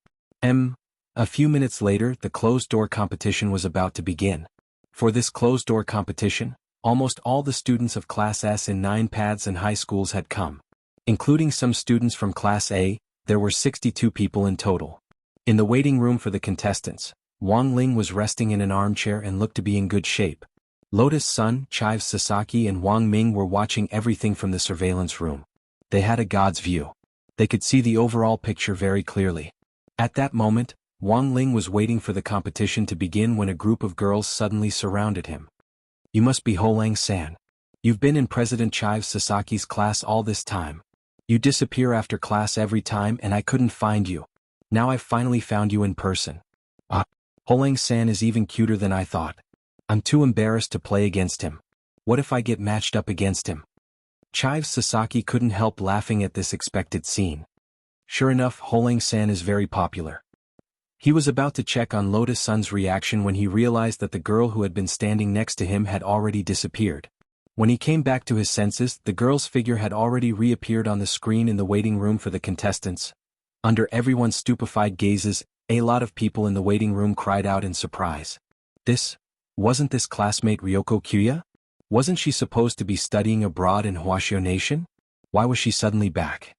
A few minutes later, the closed-door competition was about to begin. For this closed-door competition, almost all the students of Class S in 9 paths and high schools had come. Including some students from Class A, there were 62 people in total. In the waiting room for the contestants, Wang Ling was resting in an armchair and looked to be in good shape. Lotus Sun, Chive Sasaki and Wang Ming were watching everything from the surveillance room. They had a god's view. They could see the overall picture very clearly. At that moment, Wang Ling was waiting for the competition to begin when a group of girls suddenly surrounded him. You must be Holang-san. You've been in President Chive Sasaki's class all this time. You disappear after class every time and I couldn't find you. Now I've finally found you in person. Holang-san is even cuter than I thought. I'm too embarrassed to play against him. What if I get matched up against him? Chives Sasaki couldn't help laughing at this expected scene. Sure enough, Holang-san is very popular. He was about to check on Lotus-san's reaction when he realized that the girl who had been standing next to him had already disappeared. When he came back to his senses, the girl's figure had already reappeared on the screen in the waiting room for the contestants. Under everyone's stupefied gazes, a lot of people in the waiting room cried out in surprise. Wasn't this classmate Ryoko Kyuya? Wasn't she supposed to be studying abroad in Huashio Nation? Why was she suddenly back?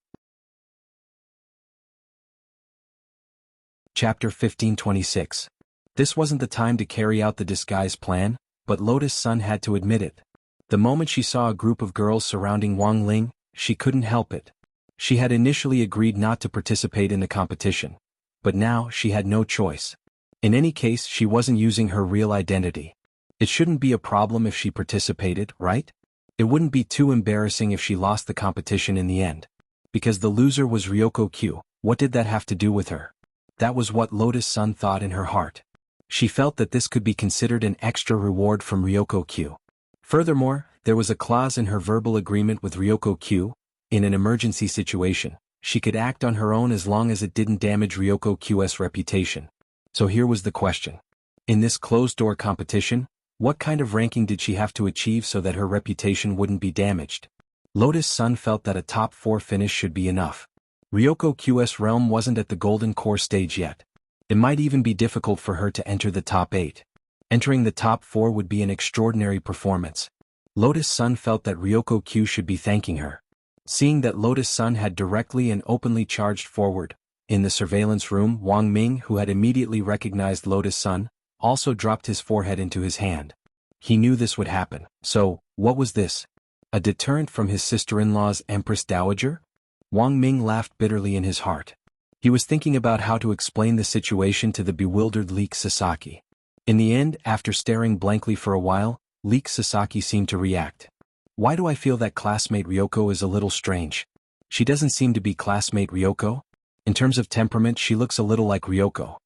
Chapter 1526. This wasn't the time to carry out the disguise plan, but Lotus-san had to admit it. The moment she saw a group of girls surrounding Wang Ling, she couldn't help it. She had initially agreed not to participate in the competition. But now she had no choice. In any case, she wasn't using her real identity. It shouldn't be a problem if she participated, right? It wouldn't be too embarrassing if she lost the competition in the end. Because the loser was Ryoko Q, what did that have to do with her? That was what Lotus-san thought in her heart. She felt that this could be considered an extra reward from Ryoko Q. Furthermore, there was a clause in her verbal agreement with Ryoko Q. In an emergency situation, she could act on her own as long as it didn't damage Ryoko Q's reputation. So here was the question. In this closed-door competition, what kind of ranking did she have to achieve so that her reputation wouldn't be damaged? Lotus-san felt that a top 4 finish should be enough. Ryoko Q's realm wasn't at the golden core stage yet. It might even be difficult for her to enter the top 8. Entering the top 4 would be an extraordinary performance. Lotus-san felt that Ryoko Q should be thanking her. Seeing that Lotus-san had directly and openly charged forward, in the surveillance room, Wang Ming, who had immediately recognized Lotus-san, also dropped his forehead into his hand. He knew this would happen. So, what was this? A deterrent from his sister-in-law's Empress Dowager? Wang Ming laughed bitterly in his heart. He was thinking about how to explain the situation to the bewildered Leek Sasaki. In the end, after staring blankly for a while, Leek Sasaki seemed to react. Why do I feel that classmate Ryoko is a little strange? She doesn't seem to be classmate Ryoko? In terms of temperament, she looks a little like Ryoko.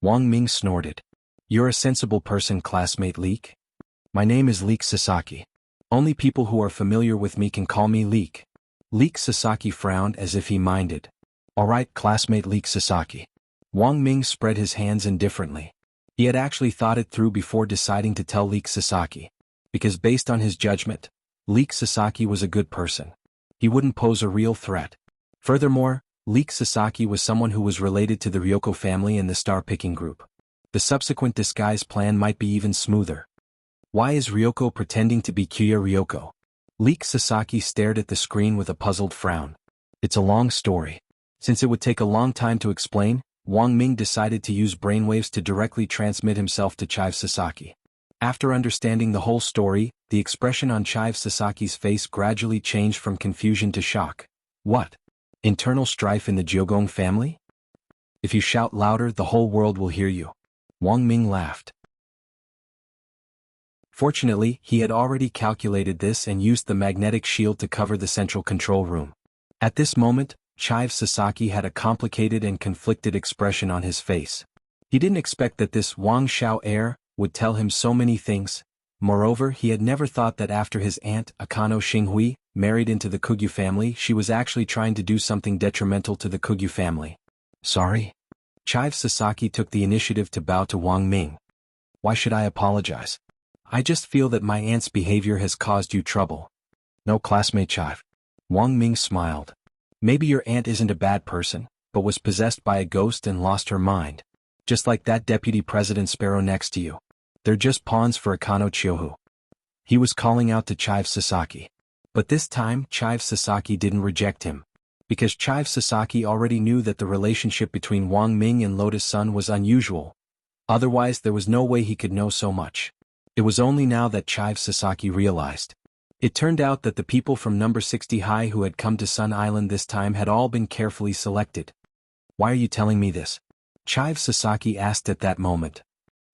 Wang Ming snorted. You're a sensible person, classmate Leek. My name is Leek Sasaki. Only people who are familiar with me can call me Leek. Leek Sasaki frowned as if he minded. Alright, classmate Leek Sasaki. Wang Ming spread his hands indifferently. He had actually thought it through before deciding to tell Leek Sasaki. Because based on his judgment, Leek Sasaki was a good person. He wouldn't pose a real threat. Furthermore, Leek Sasaki was someone who was related to the Ryoko family and the star-picking group. The subsequent disguise plan might be even smoother. Why is Ryoko pretending to be Kyuya Ryoko? Leek Sasaki stared at the screen with a puzzled frown. It's a long story. Since it would take a long time to explain, Wang Ming decided to use brainwaves to directly transmit himself to Chive Sasaki. After understanding the whole story, the expression on Chive Sasaki's face gradually changed from confusion to shock. What? Internal strife in the Jiogong family? If you shout louder, the whole world will hear you. Wang Ming laughed. Fortunately, he had already calculated this and used the magnetic shield to cover the central control room. At this moment, Chive Sasaki had a complicated and conflicted expression on his face. He didn't expect that this Wang Xiao heir would tell him so many things. Moreover, he had never thought that after his aunt, Akano Xinghui, married into the Kugyu family, she was actually trying to do something detrimental to the Kugyu family. Sorry? Chive Sasaki took the initiative to bow to Wang Ming. Why should I apologize? I just feel that my aunt's behavior has caused you trouble. No, classmate Chive. Wang Ming smiled. Maybe your aunt isn't a bad person, but was possessed by a ghost and lost her mind. Just like that deputy president Sparrow next to you. They're just pawns for Akano Chiohu. He was calling out to Chive Sasaki. But this time, Chive Sasaki didn't reject him. Because Chive Sasaki already knew that the relationship between Wang Ming and Lotus-san was unusual. Otherwise, there was no way he could know so much. It was only now that Chive Sasaki realized. It turned out that the people from number 60 high who had come to Sun Island this time had all been carefully selected. Why are you telling me this? Chive Sasaki asked at that moment.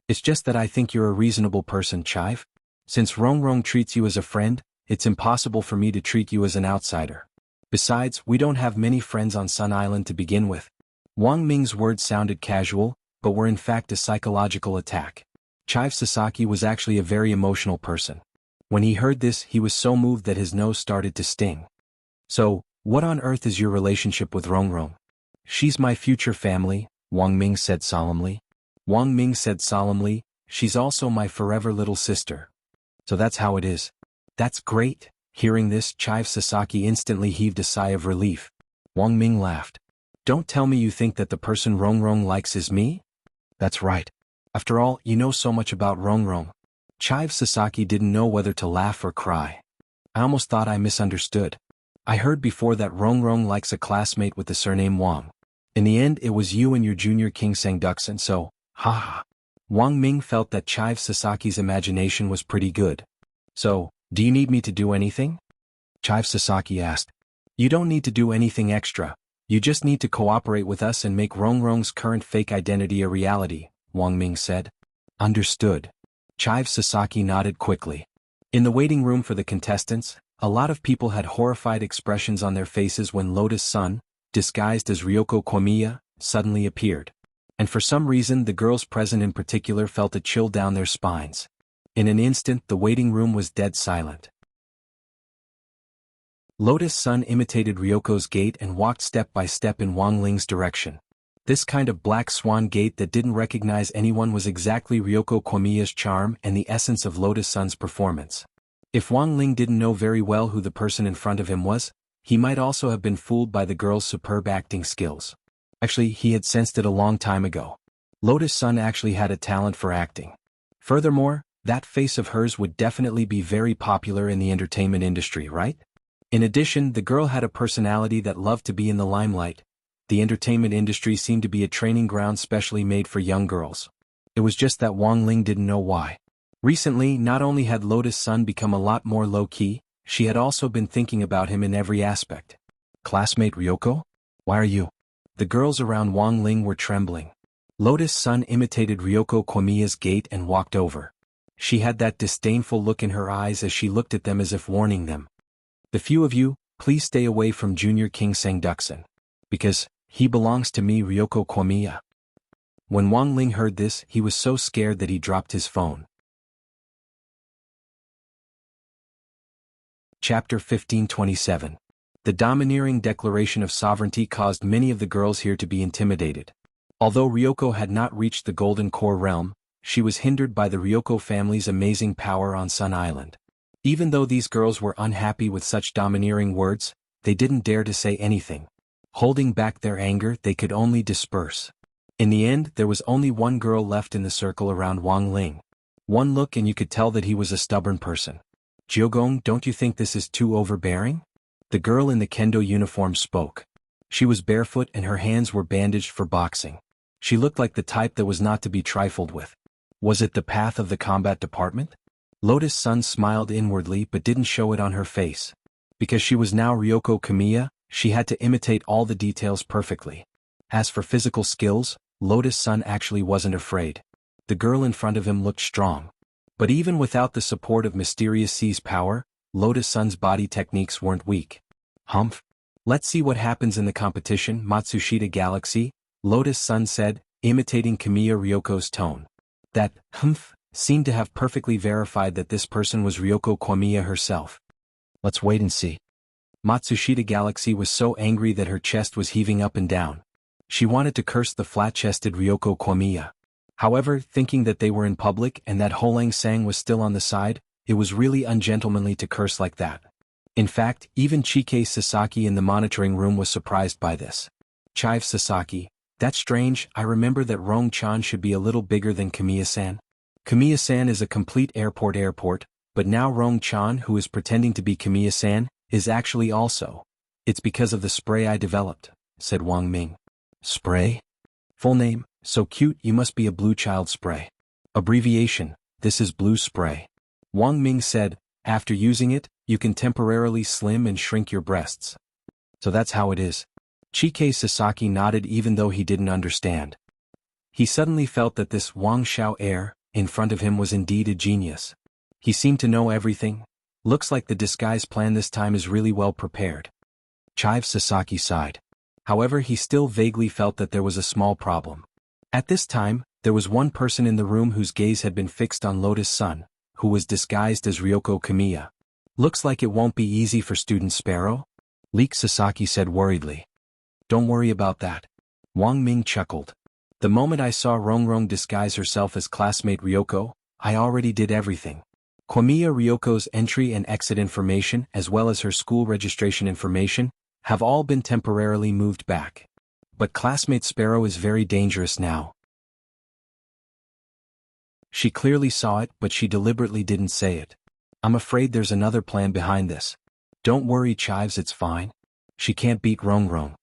It's just that I think you're a reasonable person, Chive. Since Rongrong treats you as a friend, it's impossible for me to treat you as an outsider. Besides, we don't have many friends on Sun Island to begin with. Wang Ming's words sounded casual, but were in fact a psychological attack. Chive Sasaki was actually a very emotional person. When he heard this, he was so moved that his nose started to sting. "So, what on earth is your relationship with Rongrong?" "She's my future family," Wang Ming said solemnly. Wang Ming said solemnly, "She's also my forever little sister." "So that's how it is." "That's great." Hearing this, Chive Sasaki instantly heaved a sigh of relief. Wang Ming laughed. "Don't tell me you think that the person Rongrong likes is me?" "That's right. After all, you know so much about Rongrong." Chive Sasaki didn't know whether to laugh or cry. "I almost thought I misunderstood. I heard before that Rongrong likes a classmate with the surname Wang. In the end, it was you and your junior King Sangduxin, so, ha ha." Wang Ming felt that Chive Sasaki's imagination was pretty good. "So, do you need me to do anything?" Chive Sasaki asked. "You don't need to do anything extra. You just need to cooperate with us and make Rongrong's current fake identity a reality," Wang Ming said. "Understood." Chive Sasaki nodded quickly. In the waiting room for the contestants, a lot of people had horrified expressions on their faces when Lotus Sun, disguised as Ryoko Komiya, suddenly appeared. And for some reason the girls present in particular felt a chill down their spines. In an instant the waiting room was dead silent. Lotus Sun imitated Ryoko's gait and walked step by step in Wang Ling's direction. This kind of black swan gait that didn't recognize anyone was exactly Ryoko Komiya's charm and the essence of Lotus Sun's performance. If Wang Ling didn't know very well who the person in front of him was, he might also have been fooled by the girl's superb acting skills. Actually, he had sensed it a long time ago. Lotus Sun actually had a talent for acting. Furthermore, that face of hers would definitely be very popular in the entertainment industry, right? In addition, the girl had a personality that loved to be in the limelight. The entertainment industry seemed to be a training ground specially made for young girls. It was just that Wang Ling didn't know why. Recently, not only had Lotus Sun become a lot more low-key, she had also been thinking about him in every aspect. "Classmate Ryoko? Why are you?" The girls around Wang Ling were trembling. Lotus Sun imitated Ryoko Komiya's gait and walked over. She had that disdainful look in her eyes as she looked at them as if warning them. "The few of you, please stay away from Junior King Sangduxin. Because, he belongs to me, Ryoko Komiya." When Wang Ling heard this, he was so scared that he dropped his phone. Chapter 1527. The domineering declaration of sovereignty caused many of the girls here to be intimidated. Although Ryoko had not reached the Golden Core realm, she was hindered by the Ryoko family's amazing power on Sun Island. Even though these girls were unhappy with such domineering words, they didn't dare to say anything. Holding back their anger, they could only disperse. In the end, there was only one girl left in the circle around Wang Ling. One look and you could tell that he was a stubborn person. "Jiogong, don't you think this is too overbearing?" The girl in the kendo uniform spoke. She was barefoot and her hands were bandaged for boxing. She looked like the type that was not to be trifled with. Was it the path of the combat department? Lotus Sun smiled inwardly but didn't show it on her face. Because she was now Ryoko Komiya, she had to imitate all the details perfectly. As for physical skills, Lotus Sun actually wasn't afraid. The girl in front of him looked strong. But even without the support of Mysterious Sea's power, Lotus Sun's body techniques weren't weak. "Humph. Let's see what happens in the competition, Matsushita Galaxy," Lotus Sun said, imitating Komiya Ryoko's tone. That "humph" seemed to have perfectly verified that this person was Ryoko Komiya herself. "Let's wait and see." Matsushita Galaxy was so angry that her chest was heaving up and down. She wanted to curse the flat-chested Ryoko Komiya. However, thinking that they were in public and that Holang Sang was still on the side, it was really ungentlemanly to curse like that. In fact, even Chike Sasaki in the monitoring room was surprised by this. "Chive Sasaki, that's strange. I remember that Rong-chan should be a little bigger than Kamiya-san. Kamiya-san is a complete airport, but now Rong-chan, who is pretending to be Kamiya-san, is actually also. It's because of the spray I developed," said Wang Ming. "Spray? Full name, so cute you must be a blue child spray. Abbreviation, this is blue spray." Wang Ming said, "After using it, you can temporarily slim and shrink your breasts." "So that's how it is." Chike Sasaki nodded even though he didn't understand. He suddenly felt that this Wang Xiao heir, in front of him was indeed a genius. He seemed to know everything. Looks like the disguise plan this time is really well prepared. Chive Sasaki sighed. However, he still vaguely felt that there was a small problem. At this time, there was one person in the room whose gaze had been fixed on Lotus Sun, who was disguised as Ryoko Kamiya. Looks like it won't be easy for student Sparrow? Leek Sasaki said worriedly. Don't worry about that. Wang Ming chuckled. The moment I saw Rongrong disguise herself as classmate Ryoko, I already did everything. Kamiya Ryoko's entry and exit information as well as her school registration information have all been temporarily moved back. But classmate Sparrow is very dangerous now. She clearly saw it, but she deliberately didn't say it. I'm afraid there's another plan behind this. Don't worry, Chives, it's fine. She can't beat Rongrong.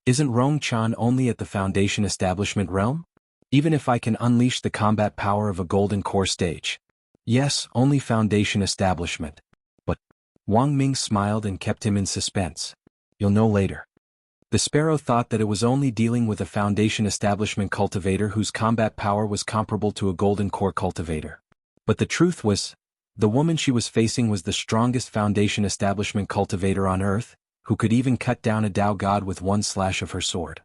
Isn't Rong-chan only at the Foundation Establishment realm? Even if I can unleash the combat power of a Golden Core stage. Yes, only Foundation Establishment. But Wang Ming smiled and kept him in suspense. You'll know later. The Sparrow thought that it was only dealing with a Foundation Establishment cultivator whose combat power was comparable to a Golden Core cultivator. But the truth was, the woman she was facing was the strongest Foundation Establishment cultivator on Earth, who could even cut down a Dao God with one slash of her sword.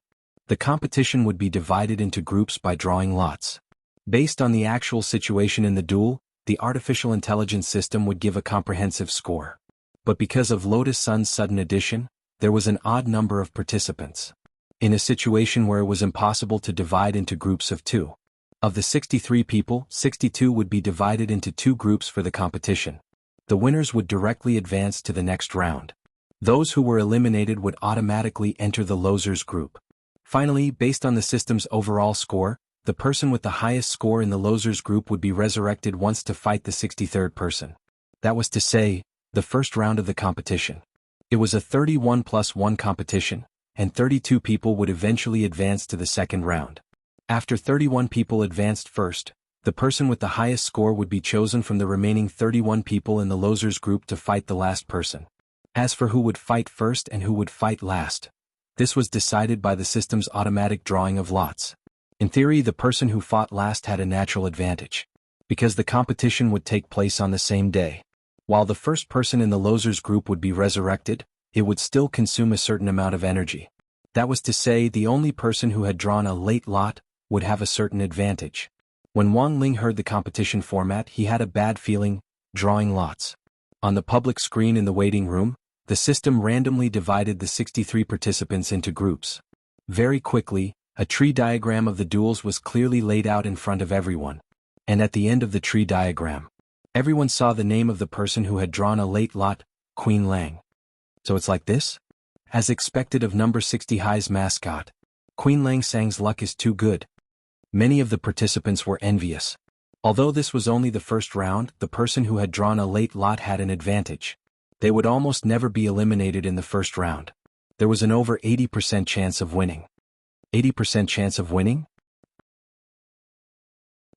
The competition would be divided into groups by drawing lots. Based on the actual situation in the duel, the artificial intelligence system would give a comprehensive score. But because of Lotus Sun's sudden addition, there was an odd number of participants. In a situation where it was impossible to divide into groups of 2. Of the 63 people, 62 would be divided into 2 groups for the competition. The winners would directly advance to the next round. Those who were eliminated would automatically enter the losers group. Finally, based on the system's overall score, the person with the highest score in the losers group would be resurrected once to fight the 63rd person. That was to say, the first round of the competition. It was a 31+1 competition, and 32 people would eventually advance to the second round. After 31 people advanced first, the person with the highest score would be chosen from the remaining 31 people in the losers group to fight the last person. As for who would fight first and who would fight last, this was decided by the system's automatic drawing of lots. In theory, the person who fought last had a natural advantage, because the competition would take place on the same day. While the first person in the losers group would be resurrected, it would still consume a certain amount of energy. That was to say, the only person who had drawn a late lot would have a certain advantage. When Wang Ling heard the competition format, he had a bad feeling, drawing lots. On the public screen in the waiting room, the system randomly divided the 63 participants into groups. Very quickly, a tree diagram of the duels was clearly laid out in front of everyone. And at the end of the tree diagram, everyone saw the name of the person who had drawn a late lot, Queen Lang. So it's like this? As expected of number 60 High's mascot, Queen Lang Sang's luck is too good. Many of the participants were envious. Although this was only the first round, the person who had drawn a late lot had an advantage. They would almost never be eliminated in the first round. There was an over 80% chance of winning. 80% chance of winning?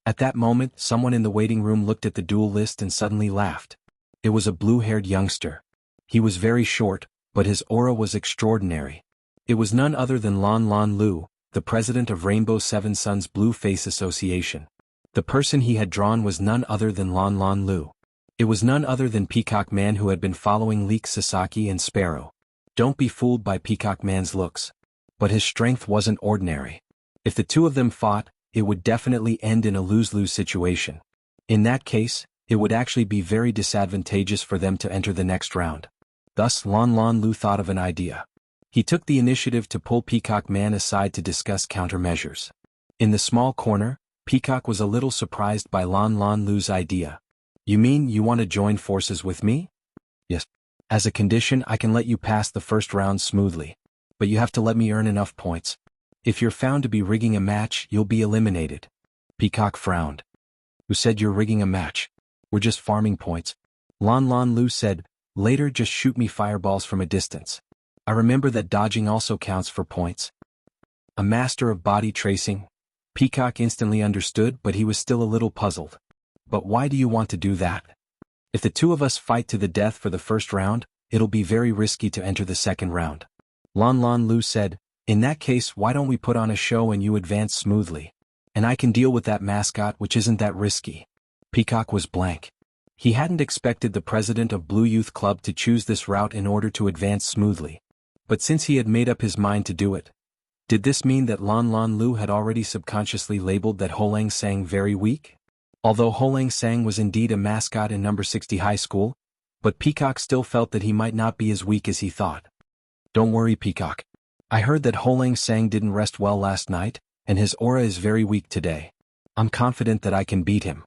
At that moment, someone in the waiting room looked at the duel list and suddenly laughed. It was a blue-haired youngster. He was very short, but his aura was extraordinary. It was none other than Lan Lan Lu, the president of Rainbow Seven Suns Blue Face Association. The person he had drawn was none other than Lan Lan Lu. It was none other than Peacock Man, who had been following Leek Sasaki and Sparrow. Don't be fooled by Peacock Man's looks. But his strength wasn't ordinary. If the two of them fought, it would definitely end in a lose-lose situation. In that case, it would actually be very disadvantageous for them to enter the next round. Thus Lan Lan Lu thought of an idea. He took the initiative to pull Peacock Man aside to discuss countermeasures. In the small corner, Peacock was a little surprised by Lan Lan Lu's idea. You mean you want to join forces with me? Yes. As a condition, I can let you pass the first round smoothly. But you have to let me earn enough points. If you're found to be rigging a match, you'll be eliminated. Peacock frowned. Who said you're rigging a match? We're just farming points. Lan Lan Lu said, later just shoot me fireballs from a distance. I remember that dodging also counts for points. A master of body tracing? Peacock instantly understood, but he was still a little puzzled. But why do you want to do that? If the two of us fight to the death for the first round, it'll be very risky to enter the second round. Lan Lan Lu said, in that case, why don't we put on a show and you advance smoothly? And I can deal with that mascot, which isn't that risky. Peacock was blank. He hadn't expected the president of Blue Youth Club to choose this route in order to advance smoothly. But since he had made up his mind to do it, Did this mean that Lan Lan Lu had already subconsciously labeled that Holang Sang very weak? Although Holang Sang was indeed a mascot in number 60 high school, but Peacock still felt that he might not be as weak as he thought. Don't worry, Peacock. I heard that Holang Sang didn't rest well last night, and his aura is very weak today. I'm confident that I can beat him.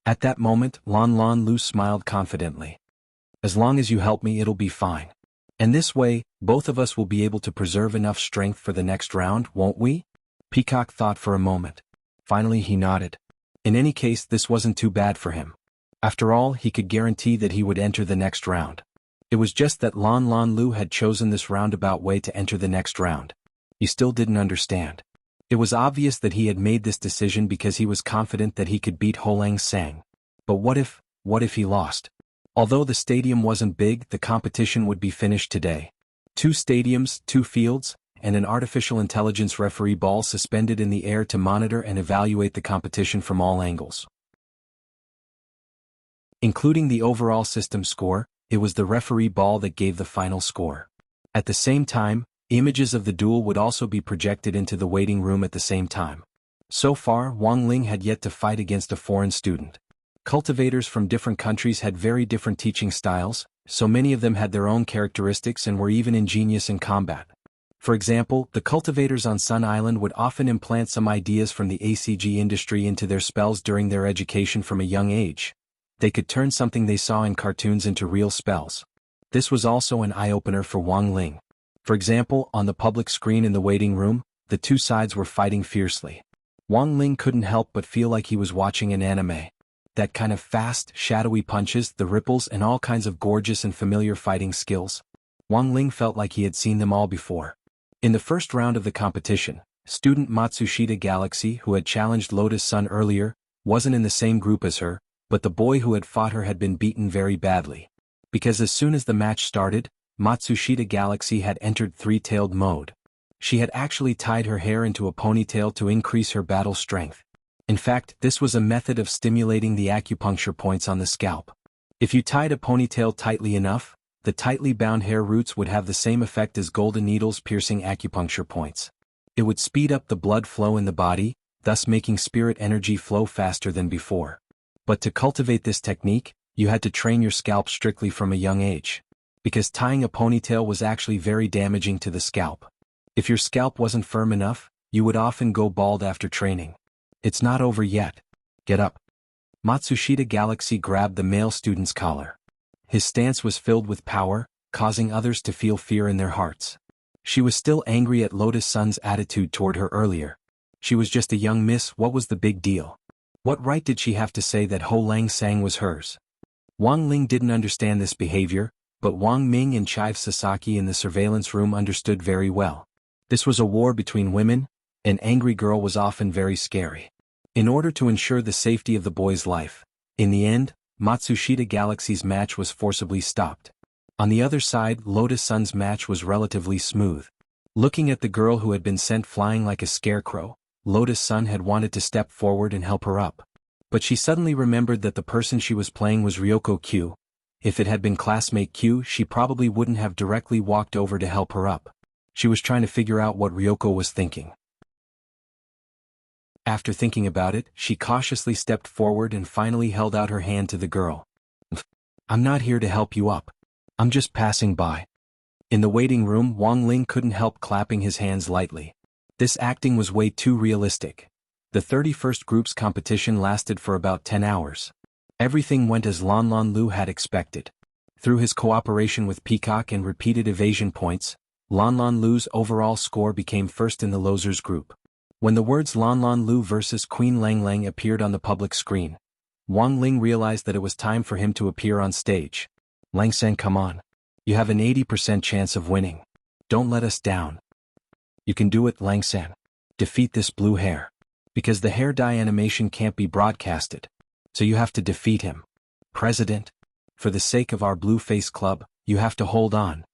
At that moment, Lan Lan Lu smiled confidently. As long as you help me, it'll be fine. And this way, both of us will be able to preserve enough strength for the next round, won't we? Peacock thought for a moment. Finally he nodded. In any case, this wasn't too bad for him. After all, he could guarantee that he would enter the next round. It was just that Lan Lan Lu had chosen this roundabout way to enter the next round. He still didn't understand. It was obvious that he had made this decision because he was confident that he could beat Holang Sang. But what if he lost? Although the stadium wasn't big, the competition would be finished today. 2 stadiums, 2 fields, and an artificial intelligence referee ball suspended in the air to monitor and evaluate the competition from all angles. Including the overall system score, it was the referee ball that gave the final score. At the same time, images of the duel would also be projected into the waiting room at the same time. So far, Wang Ling had yet to fight against a foreign student. Cultivators from different countries had very different teaching styles, so many of them had their own characteristics and were even ingenious in combat. For example, the cultivators on Sun Island would often implant some ideas from the ACG industry into their spells during their education from a young age. They could turn something they saw in cartoons into real spells. This was also an eye-opener for Wang Ling. For example, on the public screen in the waiting room, the 2 sides were fighting fiercely. Wang Ling couldn't help but feel like he was watching an anime. That kind of fast, shadowy punches, the ripples, and all kinds of gorgeous and familiar fighting skills. Wang Ling felt like he had seen them all before. In the first round of the competition, student Matsushita Galaxy, who had challenged Lotus Sun earlier, wasn't in the same group as her, but the boy who had fought her had been beaten very badly. Because as soon as the match started, Matsushita Galaxy had entered 3-tailed mode. She had actually tied her hair into a ponytail to increase her battle strength. In fact, this was a method of stimulating the acupuncture points on the scalp. If you tied a ponytail tightly enough, the tightly bound hair roots would have the same effect as golden needles piercing acupuncture points. It would speed up the blood flow in the body, thus making spirit energy flow faster than before. But to cultivate this technique, you had to train your scalp strictly from a young age. Because tying a ponytail was actually very damaging to the scalp. If your scalp wasn't firm enough, you would often go bald after training. It's not over yet. Get up. Matsushita Galaxy grabbed the male student's collar. His stance was filled with power, causing others to feel fear in their hearts. She was still angry at Lotus Sun's attitude toward her earlier. She was just a young miss, what was the big deal? What right did she have to say that Holang Sang was hers? Wang Ling didn't understand this behavior, but Wang Ming and Chive Sasaki in the surveillance room understood very well. This was a war between women. An angry girl was often very scary. In order to ensure the safety of the boy's life, in the end, Matsushita Galaxy's match was forcibly stopped. On the other side, Lotus Sun's match was relatively smooth. Looking at the girl who had been sent flying like a scarecrow, Lotus Sun had wanted to step forward and help her up. But she suddenly remembered that the person she was playing was Ryoko Q. If it had been classmate Q, she probably wouldn't have directly walked over to help her up. She was trying to figure out what Ryoko was thinking. After thinking about it, she cautiously stepped forward and finally held out her hand to the girl. I'm not here to help you up. I'm just passing by. In the waiting room, Wang Ling couldn't help clapping his hands lightly. This acting was way too realistic. The 31st group's competition lasted for about 10 hours. Everything went as Lan Lan Lu had expected. Through his cooperation with Peacock and repeated evasion points, Lan Lan Lu's overall score became first in the losers group. When the words Lan Lan Lu versus Queen Lang Lang appeared on the public screen, Wang Ling realized that it was time for him to appear on stage. Lang Sang, come on. You have an 80% chance of winning. Don't let us down. You can do it, Lang Sang. Defeat this blue hair. Because the hair dye animation can't be broadcasted. So you have to defeat him. President. For the sake of our Blue Face Club, you have to hold on.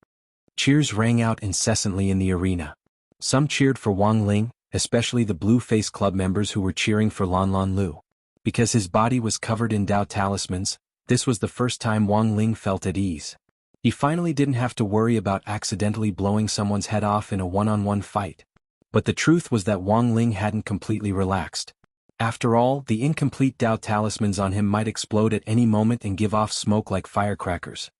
Cheers rang out incessantly in the arena. Some cheered for Wang Ling, especially the Blue Face Club members who were cheering for Lan Lan Lu. Because his body was covered in Dao talismans, this was the first time Wang Ling felt at ease. He finally didn't have to worry about accidentally blowing someone's head off in a one-on-one fight. But the truth was that Wang Ling hadn't completely relaxed. After all, the incomplete Dao talismans on him might explode at any moment and give off smoke like firecrackers.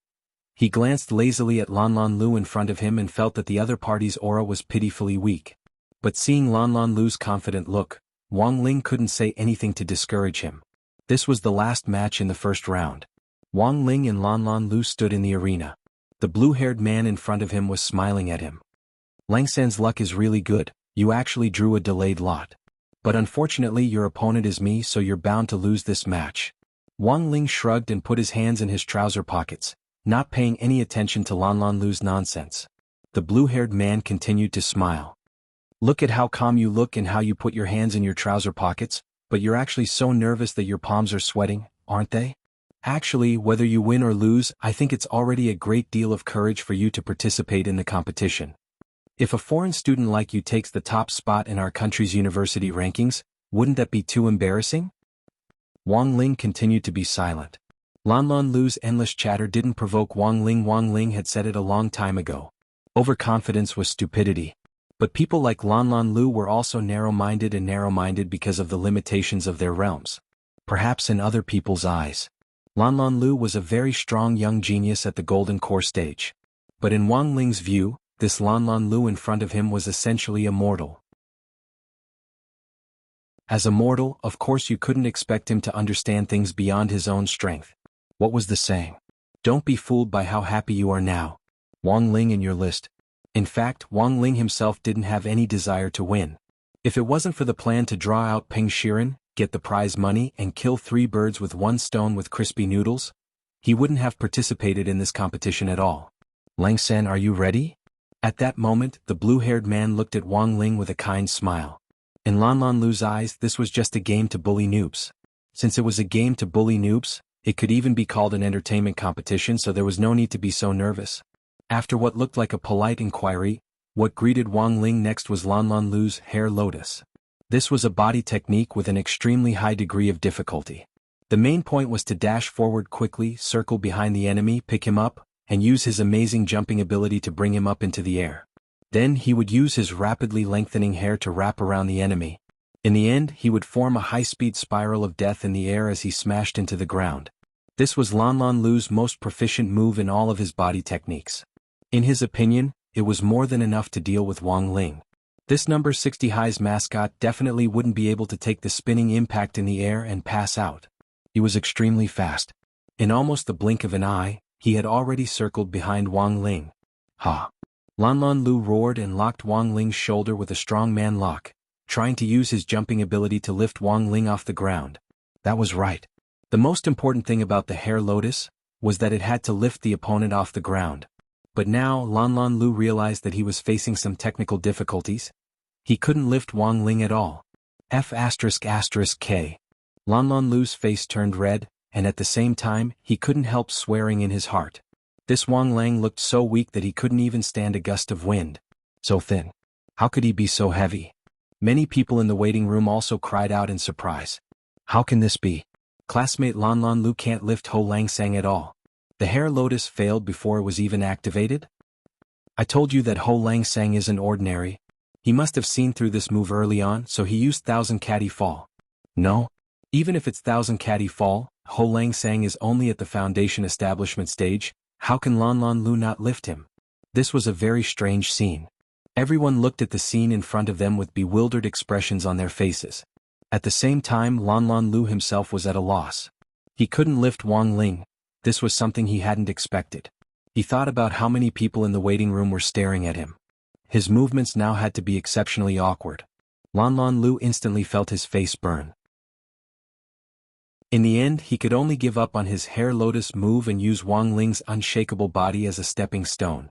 He glanced lazily at Lan Lan Lu in front of him and felt that the other party's aura was pitifully weak. But seeing Lan Lan Lu's confident look, Wang Ling couldn't say anything to discourage him. This was the last match in the first round. Wang Ling and Lan Lan Lu stood in the arena. The blue-haired man in front of him was smiling at him. Lang San's luck is really good, you actually drew a delayed lot. But unfortunately your opponent is me, so you're bound to lose this match. Wang Ling shrugged and put his hands in his trouser pockets, not paying any attention to Lan Lan Lu's nonsense. The blue-haired man continued to smile. Look at how calm you look and how you put your hands in your trouser pockets, but you're actually so nervous that your palms are sweating, aren't they? Actually, whether you win or lose, I think it's already a great deal of courage for you to participate in the competition. If a foreign student like you takes the top spot in our country's university rankings, wouldn't that be too embarrassing? Wang Ling continued to be silent. Lan Lan Lu's endless chatter didn't provoke Wang Ling. Wang Ling had said it a long time ago. Overconfidence was stupidity. But people like Lan Lan Lu were also narrow-minded because of the limitations of their realms. Perhaps in other people's eyes, Lan Lan Lu was a very strong young genius at the Golden Core stage. But in Wang Ling's view, this Lan Lan Lu in front of him was essentially a mortal. As a mortal, of course you couldn't expect him to understand things beyond his own strength. What was the saying? Don't be fooled by how happy you are now. Wang Ling in your list. In fact, Wang Ling himself didn't have any desire to win. If it wasn't for the plan to draw out Peng Shiren, get the prize money and kill 3 birds with 1 stone with crispy noodles, he wouldn't have participated in this competition at all. Lang San, are you ready? At that moment, the blue-haired man looked at Wang Ling with a kind smile. In Lan Lan Lu's eyes, this was just a game to bully noobs. Since it was a game to bully noobs, it could even be called an entertainment competition, so there was no need to be so nervous. After what looked like a polite inquiry, what greeted Wang Ling next was Lan Lan Lu's hair lotus. This was a body technique with an extremely high degree of difficulty. The main point was to dash forward quickly, circle behind the enemy, pick him up, and use his amazing jumping ability to bring him up into the air. Then he would use his rapidly lengthening hair to wrap around the enemy. In the end, he would form a high-speed spiral of death in the air as he smashed into the ground. This was Lan Lan Lu's most proficient move in all of his body techniques. In his opinion, it was more than enough to deal with Wang Ling. This number 60 high's mascot definitely wouldn't be able to take the spinning impact in the air and pass out. He was extremely fast. In almost the blink of an eye, he had already circled behind Wang Ling. Ha! Lan Lan Lu roared and locked Wang Ling's shoulder with a strongman lock, trying to use his jumping ability to lift Wang Ling off the ground. That was right. The most important thing about the hair lotus was that it had to lift the opponent off the ground. But now Lan Lan Lu realized that he was facing some technical difficulties. He couldn't lift Wang Ling at all. F***K. Lan Lan Lu's face turned red, and at the same time, he couldn't help swearing in his heart. This Wang Lang looked so weak that he couldn't even stand a gust of wind. So thin. How could he be so heavy? Many people in the waiting room also cried out in surprise. How can this be? Classmate Lan Lan Lu can't lift Ho Lang Sang at all. The hair lotus failed before it was even activated? I told you that Ho Lang Sang isn't ordinary. He must have seen through this move early on, so he used 1000 Caddy Fall. No? Even if it's 1000 Caddy Fall, Ho Lang Sang is only at the foundation establishment stage. How can Lan Lan Lu not lift him? This was a very strange scene. Everyone looked at the scene in front of them with bewildered expressions on their faces. At the same time, Lan Lan Lu himself was at a loss. He couldn't lift Wang Ling. This was something he hadn't expected. He thought about how many people in the waiting room were staring at him. His movements now had to be exceptionally awkward. Lan Lan Lu instantly felt his face burn. In the end, he could only give up on his hair lotus move and use Wang Ling's unshakable body as a stepping stone.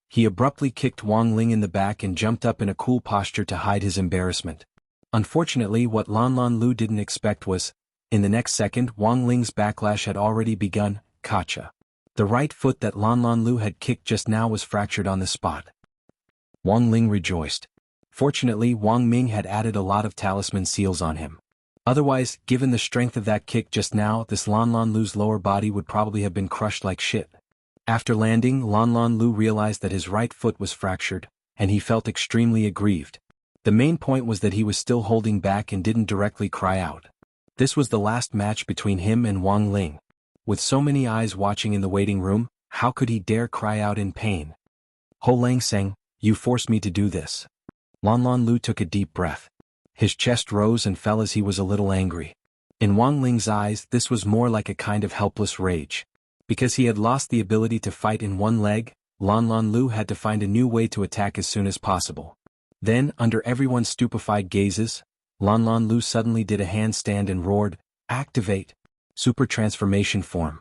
He abruptly kicked Wang Ling in the back and jumped up in a cool posture to hide his embarrassment. Unfortunately, what Lan Lan Lu didn't expect was, in the next second, Wang Ling's backlash had already begun. Gotcha. The right foot that Lan Lan Lu had kicked just now was fractured on the spot. Wang Ling rejoiced. Fortunately, Wang Ming had added a lot of talisman seals on him. Otherwise, given the strength of that kick just now, this Lan Lan Lu's lower body would probably have been crushed like shit. After landing, Lan Lan Lu realized that his right foot was fractured, and he felt extremely aggrieved. The main point was that he was still holding back and didn't directly cry out. This was the last match between him and Wang Ling. With so many eyes watching in the waiting room, how could he dare cry out in pain? Ho Langseng, you forced me to do this. Lan Lu took a deep breath. His chest rose and fell as he was a little angry. In Wang Ling's eyes, this was more like a kind of helpless rage. Because he had lost the ability to fight in one leg, Lan Lu had to find a new way to attack as soon as possible. Then, under everyone's stupefied gazes, Lan Lu suddenly did a handstand and roared, "Activate! Super transformation form."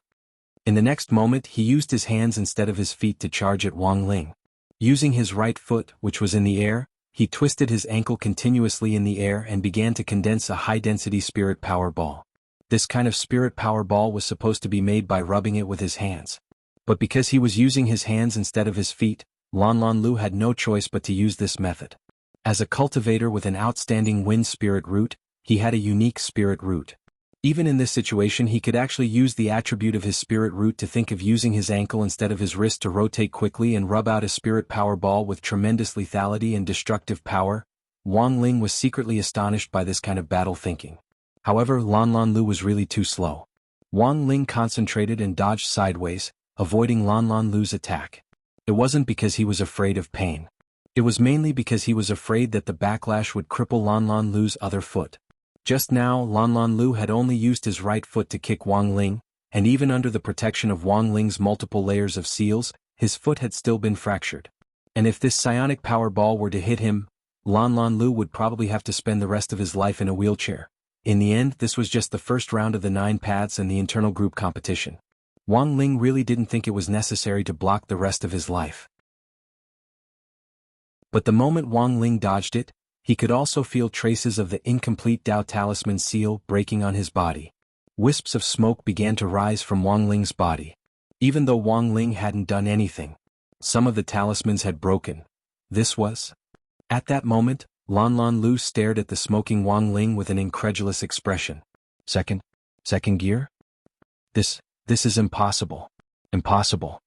In the next moment he used his hands instead of his feet to charge at Wang Ling. Using his right foot, which was in the air, he twisted his ankle continuously in the air and began to condense a high-density spirit power ball. This kind of spirit power ball was supposed to be made by rubbing it with his hands. But because he was using his hands instead of his feet, Lan Lu had no choice but to use this method. As a cultivator with an outstanding wind spirit root, he had a unique spirit root. Even in this situation he could actually use the attribute of his spirit root to think of using his ankle instead of his wrist to rotate quickly and rub out a spirit power ball with tremendous lethality and destructive power. Wang Ling was secretly astonished by this kind of battle thinking. However, Lan Lu was really too slow. Wang Ling concentrated and dodged sideways, avoiding Lan Lu's attack. It wasn't because he was afraid of pain. It was mainly because he was afraid that the backlash would cripple Lan Lu's other foot. Just now Lan Lu had only used his right foot to kick Wang Ling, and even under the protection of Wang Ling's multiple layers of seals, his foot had still been fractured. And if this psionic power ball were to hit him, Lan Lu would probably have to spend the rest of his life in a wheelchair. In the end, this was just the first round of the 9 paths and the internal group competition. Wang Ling really didn't think it was necessary to block the rest of his life. But the moment Wang Ling dodged it, he could also feel traces of the incomplete Dao Talisman seal breaking on his body. Wisps of smoke began to rise from Wang Ling's body. Even though Wang Ling hadn't done anything, some of the talismans had broken. This was... At that moment, Lan Lu stared at the smoking Wang Ling with an incredulous expression. Second gear? This is impossible. Impossible.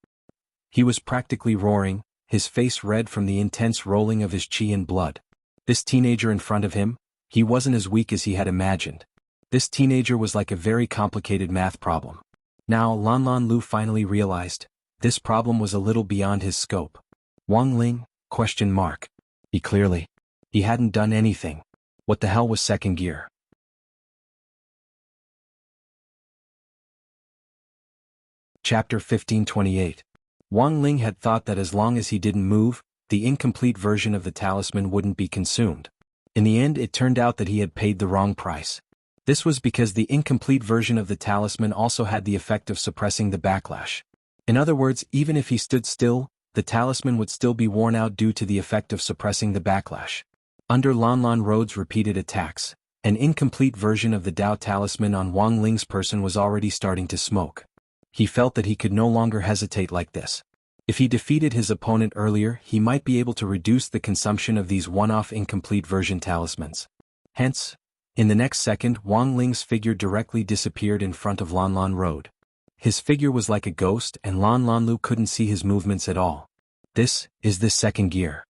He was practically roaring, his face red from the intense rolling of his qi and blood. This teenager in front of him, he wasn't as weak as he had imagined. This teenager was like a very complicated math problem. Now Lan Lu finally realized, this problem was a little beyond his scope. Wang Ling? He hadn't done anything. What the hell was second gear? Chapter 1528. Wang Ling had thought that as long as he didn't move, the incomplete version of the talisman wouldn't be consumed. In the end, it turned out that he had paid the wrong price. This was because the incomplete version of the talisman also had the effect of suppressing the backlash. In other words, even if he stood still, the talisman would still be worn out due to the effect of suppressing the backlash. Under Lan Road's repeated attacks, an incomplete version of the Dao talisman on Wang Ling's person was already starting to smoke. He felt that he could no longer hesitate like this. If he defeated his opponent earlier, he might be able to reduce the consumption of these one-off incomplete version talismans. Hence, in the next second, Wang Ling's figure directly disappeared in front of Lan Road. His figure was like a ghost and Lan Lu couldn't see his movements at all. This second gear.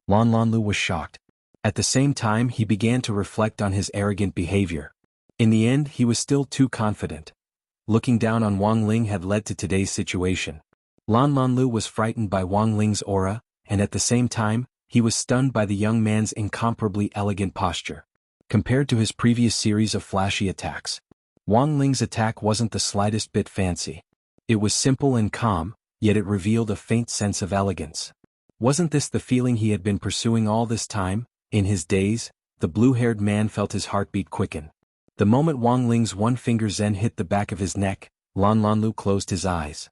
Lan Lu was shocked. At the same time, he began to reflect on his arrogant behavior. In the end, he was still too confident. Looking down on Wang Ling had led to today's situation. Lan Lu was frightened by Wang Ling's aura, and at the same time, he was stunned by the young man's incomparably elegant posture. Compared to his previous series of flashy attacks, Wang Ling's attack wasn't the slightest bit fancy. It was simple and calm, yet it revealed a faint sense of elegance. Wasn't this the feeling he had been pursuing all this time? In his daze, the blue-haired man felt his heartbeat quicken. The moment Wang Ling's one finger zen hit the back of his neck, Lan Lu closed his eyes.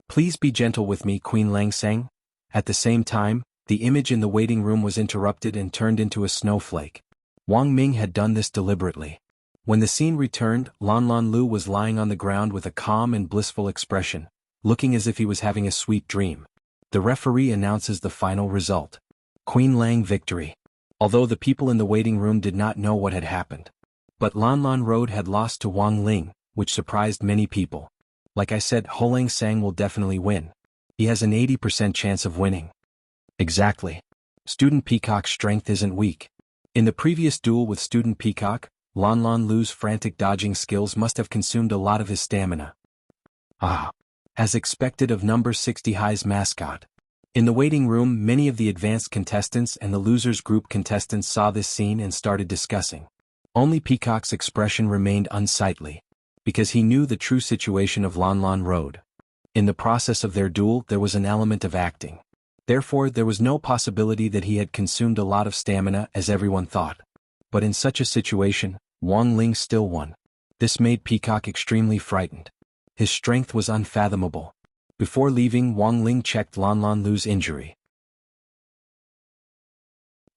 Please be gentle with me, Queen Langseng. At the same time, the image in the waiting room was interrupted and turned into a snowflake. Wang Ming had done this deliberately. When the scene returned, Lan Lu was lying on the ground with a calm and blissful expression, looking as if he was having a sweet dream. The referee announces the final result. Queen Lang victory. Although the people in the waiting room did not know what had happened. But Lan Road had lost to Wang Ling, which surprised many people. Like I said, Ho Langseng will definitely win. He has an 80% chance of winning. Exactly. Student Peacock's strength isn't weak. In the previous duel with student Peacock, Lan Lu's frantic dodging skills must have consumed a lot of his stamina. As expected of number 60 High's mascot. In the waiting room, many of the advanced contestants and the losers group contestants saw this scene and started discussing. Only Peacock's expression remained unsightly, because he knew the true situation of Lan Road. In the process of their duel there was an element of acting. Therefore there was no possibility that he had consumed a lot of stamina as everyone thought. But in such a situation, Wang Ling still won. This made Peacock extremely frightened. His strength was unfathomable. Before leaving, Wang Ling checked Lan Lu's injury.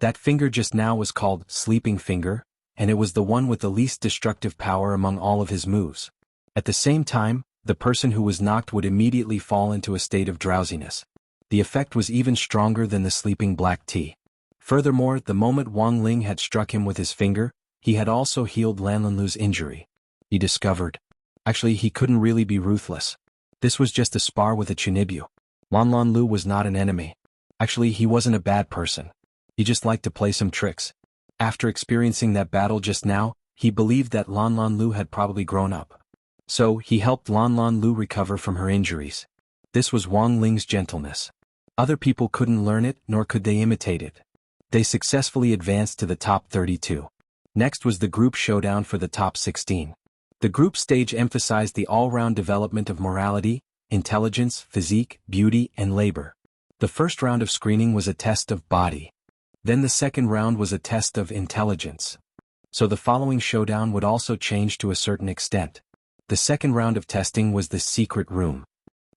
That finger just now was called Sleeping Finger, and it was the one with the least destructive power among all of his moves. At the same time, the person who was knocked would immediately fall into a state of drowsiness. The effect was even stronger than the sleeping black tea. Furthermore, the moment Wang Ling had struck him with his finger, he had also healed Lan Lu's injury. He discovered. Actually, he couldn't really be ruthless. This was just a spar with a Chinibyu. Lan Lu was not an enemy. Actually, he wasn't a bad person. He just liked to play some tricks. After experiencing that battle just now, he believed that Lan Lu had probably grown up. So, he helped Lan Lu recover from her injuries. This was Wang Ling's gentleness. Other people couldn't learn it, nor could they imitate it. They successfully advanced to the top 32. Next was the group showdown for the top 16. The group stage emphasized the all-round development of morality, intelligence, physique, beauty, and labor. The first round of screening was a test of body. Then the second round was a test of intelligence. So the following showdown would also change to a certain extent. The second round of testing was the secret room.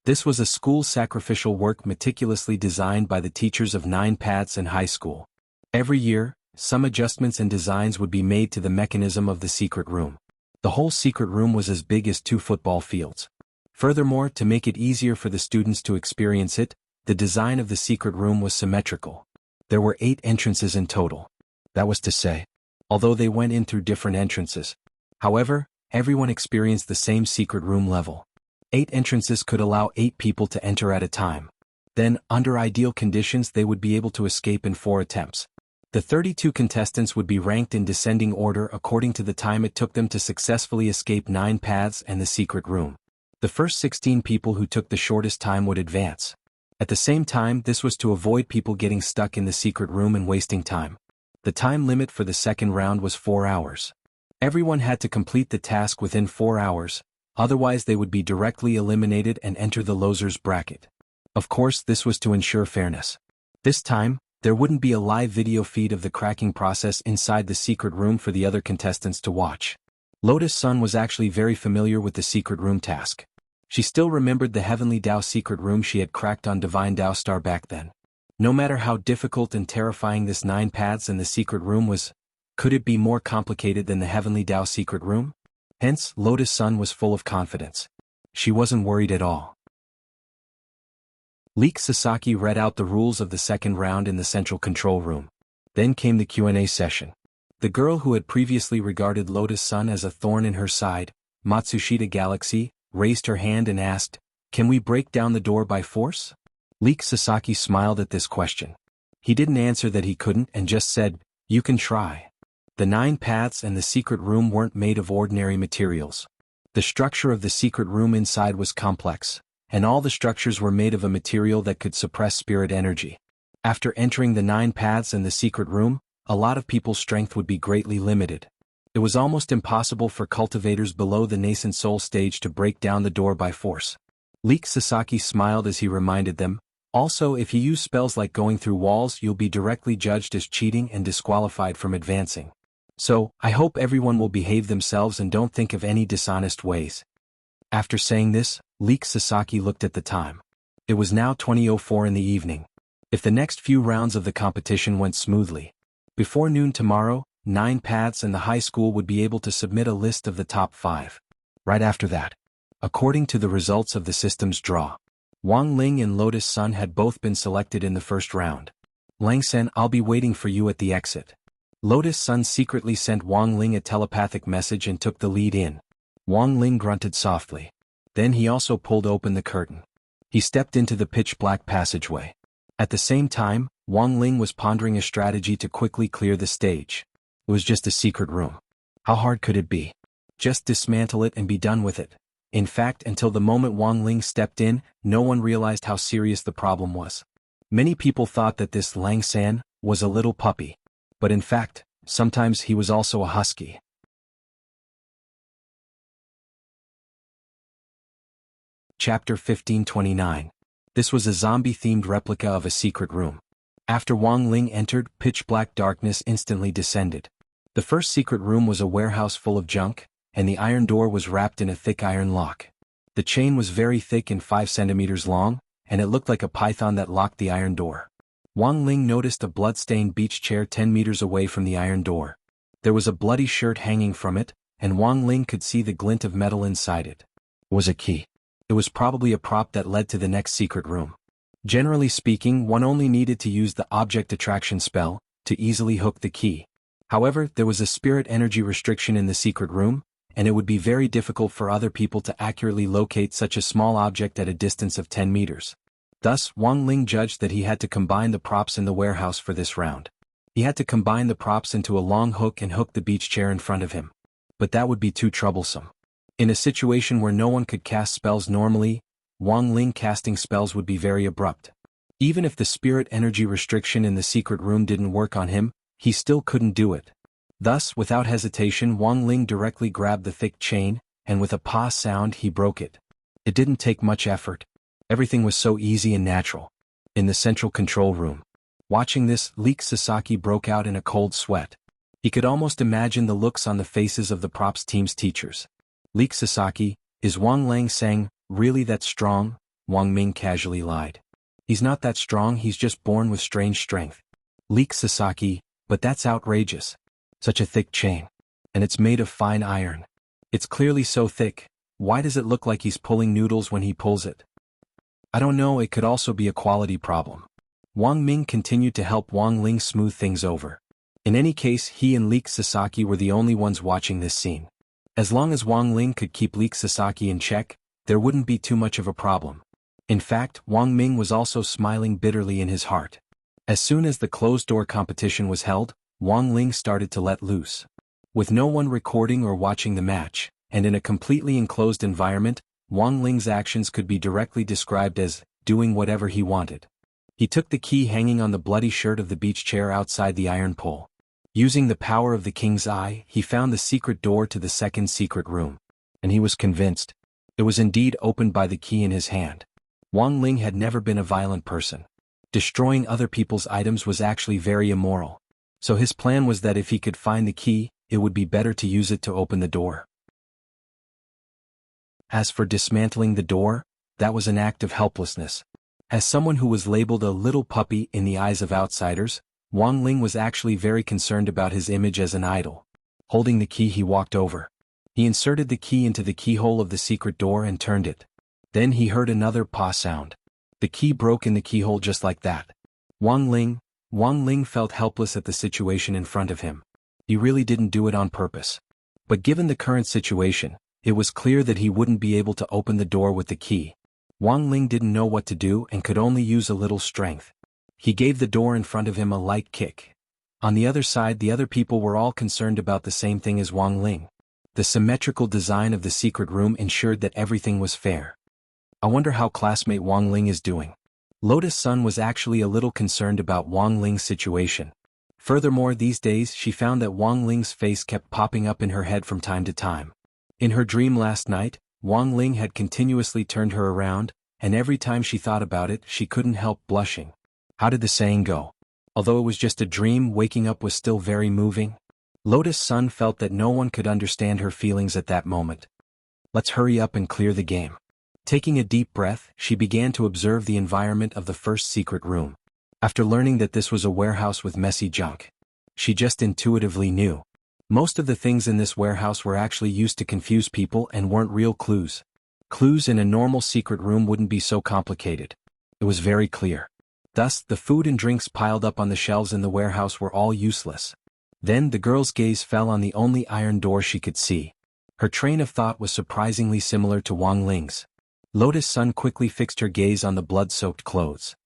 This was a school sacrificial work meticulously designed by the teachers of 9 paths and high school. Every year, some adjustments and designs would be made to the mechanism of the secret room. The whole secret room was as big as 2 football fields. Furthermore, to make it easier for the students to experience it, the design of the secret room was symmetrical. There were 8 entrances in total. That was to say, although they went in through different entrances. However, everyone experienced the same secret room level. 8 entrances could allow 8 people to enter at a time. Then, under ideal conditions, they would be able to escape in 4 attempts. The 32 contestants would be ranked in descending order according to the time it took them to successfully escape 9 paths and the secret room. The first 16 people who took the shortest time would advance. At the same time, this was to avoid people getting stuck in the secret room and wasting time. The time limit for the second round was 4 hours. Everyone had to complete the task within 4 hours, otherwise they would be directly eliminated and enter the losers bracket. Of course, this was to ensure fairness. This time, there wouldn't be a live video feed of the cracking process inside the secret room for the other contestants to watch. Lotus Sun was actually very familiar with the secret room task. She still remembered the Heavenly Dao secret room she had cracked on Divine Dao Star back then. No matter how difficult and terrifying this 9 paths and the secret room was, could it be more complicated than the Heavenly Dao secret room? Hence, Lotus Sun was full of confidence. She wasn't worried at all. Leek Sasaki read out the rules of the second round in the central control room. Then came the Q&A session. The girl who had previously regarded Lotus Sun as a thorn in her side, Matsushita Galaxy, raised her hand and asked, "Can we break down the door by force?" Leek Sasaki smiled at this question. He didn't answer that he couldn't and just said, "You can try." The 9 paths and the secret room weren't made of ordinary materials. The structure of the secret room inside was complex, and all the structures were made of a material that could suppress spirit energy. After entering the 9 paths and the secret room, a lot of people's strength would be greatly limited. It was almost impossible for cultivators below the nascent soul stage to break down the door by force. Leek Sasaki smiled as he reminded them, "Also, if you use spells like going through walls, you'll be directly judged as cheating and disqualified from advancing. So, I hope everyone will behave themselves and don't think of any dishonest ways." After saying this, Leek Sasaki looked at the time. It was now 20:04 in the evening. If the next few rounds of the competition went smoothly, before noon tomorrow, 9 paths and the high school would be able to submit a list of the top 5. Right after that, according to the results of the system's draw, Wang Ling and Lotus Sun had both been selected in the first round. "Langsen, I'll be waiting for you at the exit." Lotus Sun secretly sent Wang Ling a telepathic message and took the lead in. Wang Ling grunted softly. Then he also pulled open the curtain. He stepped into the pitch-black passageway. At the same time, Wang Ling was pondering a strategy to quickly clear the stage. It was just a secret room. How hard could it be? Just dismantle it and be done with it. In fact, until the moment Wang Ling stepped in, no one realized how serious the problem was. Many people thought that this Lang San was a little puppy. But in fact, sometimes he was also a husky. Chapter 1529. This was a zombie-themed replica of a secret room. After Wang Ling entered, pitch-black darkness instantly descended. The first secret room was a warehouse full of junk, and the iron door was wrapped in a thick iron lock. The chain was very thick and 5 centimeters long, and it looked like a python that locked the iron door. Wang Ling noticed a blood-stained beach chair 10 meters away from the iron door. There was a bloody shirt hanging from it, and Wang Ling could see the glint of metal inside it. It was a key. It was probably a prop that led to the next secret room. Generally speaking, one only needed to use the object attraction spell to easily hook the key. However, there was a spirit energy restriction in the secret room, and it would be very difficult for other people to accurately locate such a small object at a distance of 10 meters. Thus, Wang Ling judged that he had to combine the props in the warehouse for this round. He had to combine the props into a long hook and hook the beach chair in front of him. But that would be too troublesome. In a situation where no one could cast spells normally, Wang Ling casting spells would be very abrupt. Even if the spirit energy restriction in the secret room didn't work on him, he still couldn't do it. Thus, without hesitation, Wang Ling directly grabbed the thick chain, and with a pa sound he broke it. It didn't take much effort. Everything was so easy and natural. In the central control room. Watching this, Leek Sasaki broke out in a cold sweat. He could almost imagine the looks on the faces of the props team's teachers. Leek Sasaki, is Wang Lang Sang really that strong? Wang Ming casually lied. He's not that strong, he's just born with strange strength. Leek Sasaki, but that's outrageous. Such a thick chain. And it's made of fine iron. It's clearly so thick, why does it look like he's pulling noodles when he pulls it? I don't know, it could also be a quality problem. Wang Ming continued to help Wang Ling smooth things over. In any case, he and Leek Sasaki were the only ones watching this scene. As long as Wang Ling could keep Leek Sasaki in check, there wouldn't be too much of a problem. In fact, Wang Ming was also smiling bitterly in his heart. As soon as the closed-door competition was held, Wang Ling started to let loose. With no one recording or watching the match, and in a completely enclosed environment, Wang Ling's actions could be directly described as doing whatever he wanted. He took the key hanging on the bloody shirt of the beach chair outside the iron pole. Using the power of the king's eye, he found the secret door to the second secret room. And he was convinced. It was indeed opened by the key in his hand. Wang Ling had never been a violent person. Destroying other people's items was actually very immoral. So his plan was that if he could find the key, it would be better to use it to open the door. As for dismantling the door, that was an act of helplessness. As someone who was labeled a little puppy in the eyes of outsiders, Wang Ling was actually very concerned about his image as an idol. Holding the key, he walked over. He inserted the key into the keyhole of the secret door and turned it. Then he heard another pa sound. The key broke in the keyhole just like that. Wang Ling felt helpless at the situation in front of him. He really didn't do it on purpose. But given the current situation, it was clear that he wouldn't be able to open the door with the key. Wang Ling didn't know what to do and could only use a little strength. He gave the door in front of him a light kick. On the other side, the other people were all concerned about the same thing as Wang Ling. The symmetrical design of the secret room ensured that everything was fair. I wonder how classmate Wang Ling is doing. Lotus Sun was actually a little concerned about Wang Ling's situation. Furthermore, these days she found that Wang Ling's face kept popping up in her head from time to time. In her dream last night, Wang Ling had continuously turned her around, and every time she thought about it, she couldn't help blushing. How did the saying go? Although it was just a dream, waking up was still very moving. Lotus Sun felt that no one could understand her feelings at that moment. Let's hurry up and clear the game. Taking a deep breath, she began to observe the environment of the first secret room. After learning that this was a warehouse with messy junk, she just intuitively knew. Most of the things in this warehouse were actually used to confuse people and weren't real clues. Clues in a normal secret room wouldn't be so complicated. It was very clear. Thus, the food and drinks piled up on the shelves in the warehouse were all useless. Then the girl's gaze fell on the only iron door she could see. Her train of thought was surprisingly similar to Wang Ling's. Lotus Sun quickly fixed her gaze on the blood-soaked clothes.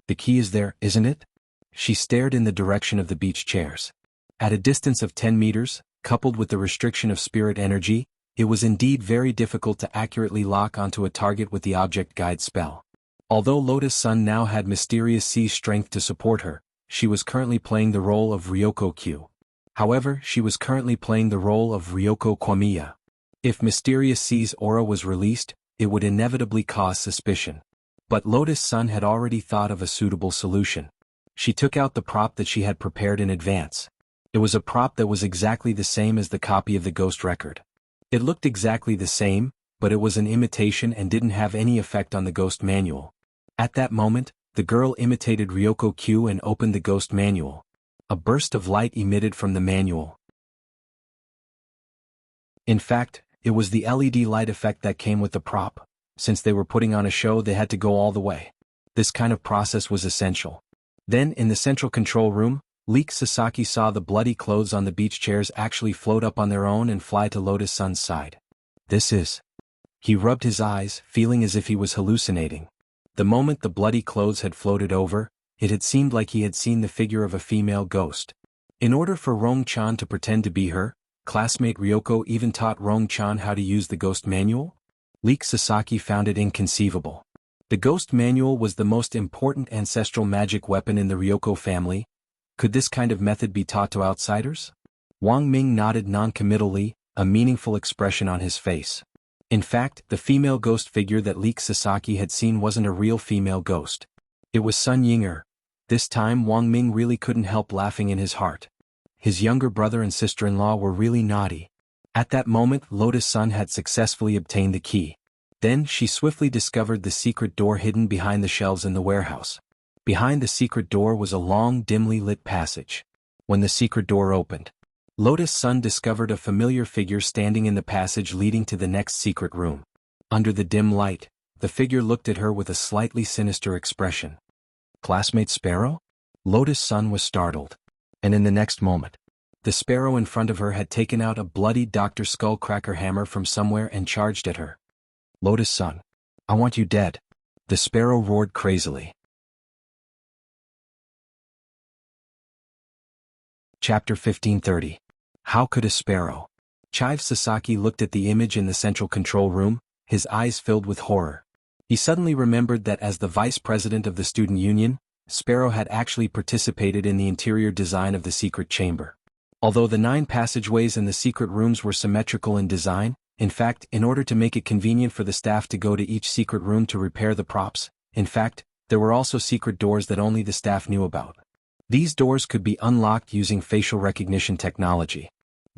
The key is there, isn't it? She stared in the direction of the beach chairs. At a distance of 10 meters, coupled with the restriction of spirit energy, it was indeed very difficult to accurately lock onto a target with the object guide spell. Although Lotus Sun now had Mysterious C's strength to support her, she was currently playing the role of Ryoko Q. However, she was currently playing the role of Ryoko Kwamiya. If Mysterious C's aura was released, it would inevitably cause suspicion. But Lotus Sun had already thought of a suitable solution. She took out the prop that she had prepared in advance. It was a prop that was exactly the same as the copy of the ghost record. It looked exactly the same, but it was an imitation and didn't have any effect on the ghost manual. At that moment, the girl imitated Ryoko Q and opened the ghost manual. A burst of light emitted from the manual. In fact, it was the LED light effect that came with the prop. Since they were putting on a show, they had to go all the way. This kind of process was essential. Then, in the central control room, Leek Sasaki saw the bloody clothes on the beach chairs actually float up on their own and fly to Lotus Sun's side. This is... He rubbed his eyes, feeling as if he was hallucinating. The moment the bloody clothes had floated over, it had seemed like he had seen the figure of a female ghost. In order for Rong-chan to pretend to be her, classmate Ryoko even taught Rong-chan how to use the ghost manual? Leek Sasaki found it inconceivable. The ghost manual was the most important ancestral magic weapon in the Ryoko family. Could this kind of method be taught to outsiders? Wang Ming nodded non-committally, a meaningful expression on his face. In fact, the female ghost figure that Leek Sasaki had seen wasn't a real female ghost. It was Sun Yinger. This time Wang Ming really couldn't help laughing in his heart. His younger brother and sister-in-law were really naughty. At that moment, Lotus Sun had successfully obtained the key. Then she swiftly discovered the secret door hidden behind the shelves in the warehouse. Behind the secret door was a long, dimly lit passage. When the secret door opened, Lotus Sun discovered a familiar figure standing in the passage leading to the next secret room. Under the dim light, the figure looked at her with a slightly sinister expression. Classmate Sparrow? Lotus Sun was startled. And in the next moment, the sparrow in front of her had taken out a bloody Dr. Skullcracker hammer from somewhere and charged at her. Lotus Sun, I want you dead. The sparrow roared crazily. Chapter 1530. How could a sparrow? Chive Sasaki looked at the image in the central control room, his eyes filled with horror. He suddenly remembered that as the vice president of the student union, Sparrow had actually participated in the interior design of the secret chamber. Although the 9 passageways in the secret rooms were symmetrical in design, in fact, in order to make it convenient for the staff to go to each secret room to repair the props, in fact, there were also secret doors that only the staff knew about. These doors could be unlocked using facial recognition technology.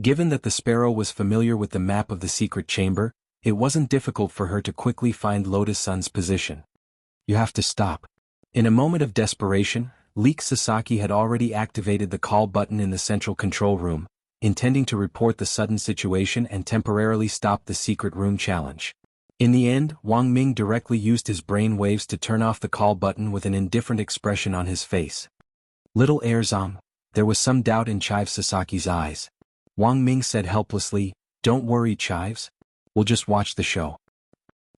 Given that the Sparrow was familiar with the map of the secret chamber, it wasn't difficult for her to quickly find Lotus Sun's position. You have to stop. In a moment of desperation, Leek Sasaki had already activated the call button in the central control room, intending to report the sudden situation and temporarily stop the secret room challenge. In the end, Wang Ming directly used his brain waves to turn off the call button with an indifferent expression on his face. Little Airzong, there was some doubt in Chive Sasaki's eyes. Wang Ming said helplessly, "Don't worry, Chives. We'll just watch the show."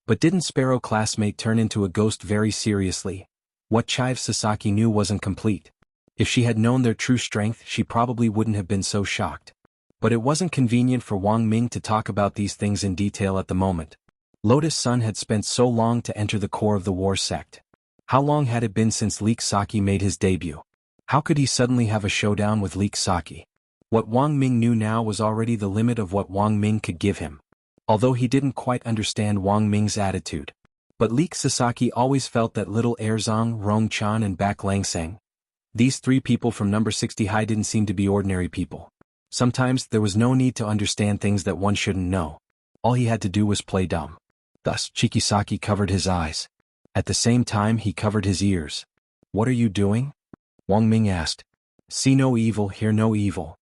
But didn't Sparrow classmate turn into a ghost very seriously? What Chive Sasaki knew wasn't complete. If she had known their true strength, she probably wouldn't have been so shocked. But it wasn't convenient for Wang Ming to talk about these things in detail at the moment. Lotus Sun had spent so long to enter the core of the war sect. How long had it been since Leek Saki made his debut? How could he suddenly have a showdown with Leek Saki? What Wang Ming knew now was already the limit of what Wang Ming could give him. Although he didn't quite understand Wang Ming's attitude. But Leek Sasaki always felt that Little Airzong, Rong-chan and Bak Langsang, these 3 people from number 60 high didn't seem to be ordinary people. Sometimes there was no need to understand things that one shouldn't know. All he had to do was play dumb. Thus, Chikisaki covered his eyes. At the same time he covered his ears. "What are you doing?" Wang Ming asked. "See no evil, hear no evil,"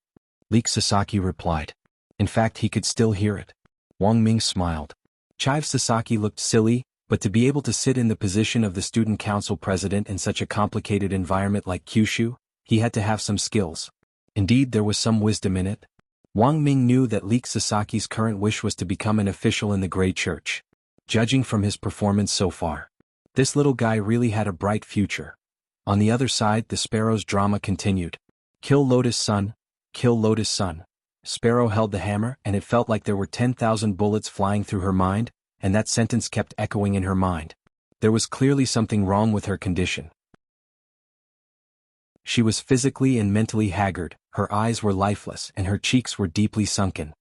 Leek Sasaki replied. In fact, he could still hear it. Wang Ming smiled. Chive Sasaki looked silly, but to be able to sit in the position of the student council president in such a complicated environment like Kyushu, he had to have some skills. Indeed, there was some wisdom in it. Wang Ming knew that Leek Sasaki's current wish was to become an official in the Grey Church. Judging from his performance so far, this little guy really had a bright future. On the other side, the Sparrow's drama continued. Kill Lotus Sun. kill Lotus Sun. Sparrow held the hammer, and it felt like there were 10,000 bullets flying through her mind, and that sentence kept echoing in her mind. There was clearly something wrong with her condition. She was physically and mentally haggard, her eyes were lifeless, and her cheeks were deeply sunken.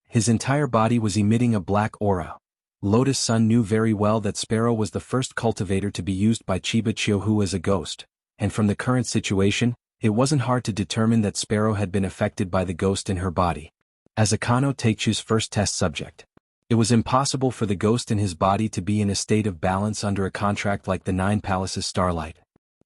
His entire body was emitting a black aura. Lotus Sun knew very well that Sparrow was the first cultivator to be used by Chiba Chiohu as a ghost, and from the current situation, it wasn't hard to determine that Sparrow had been affected by the ghost in her body. As Akano Teichu's first test subject, it was impossible for the ghost in his body to be in a state of balance under a contract like the Nine Palaces Starlight.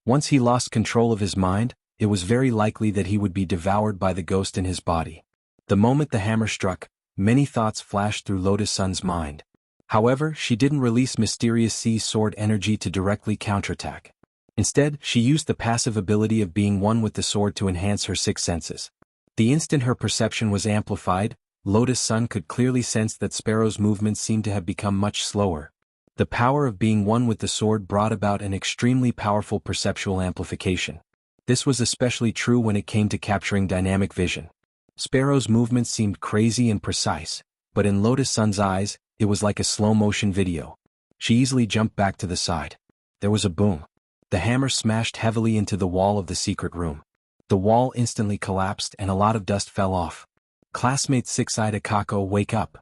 Once he lost control of his mind, it was very likely that he would be devoured by the ghost in his body. The moment the hammer struck, many thoughts flashed through Lotus Sun's mind. However, she didn't release mysterious sea sword energy to directly counterattack. Instead, she used the passive ability of being one with the sword to enhance her six senses. The instant her perception was amplified, Lotus Sun could clearly sense that Sparrow's movements seemed to have become much slower. The power of being one with the sword brought about an extremely powerful perceptual amplification. This was especially true when it came to capturing dynamic vision. Sparrow's movements seemed crazy and precise, but in Lotus Sun's eyes, it was like a slow-motion video. She easily jumped back to the side. There was a boom. The hammer smashed heavily into the wall of the secret room. The wall instantly collapsed and a lot of dust fell off. Classmate Six-Eyed Akako, wake up.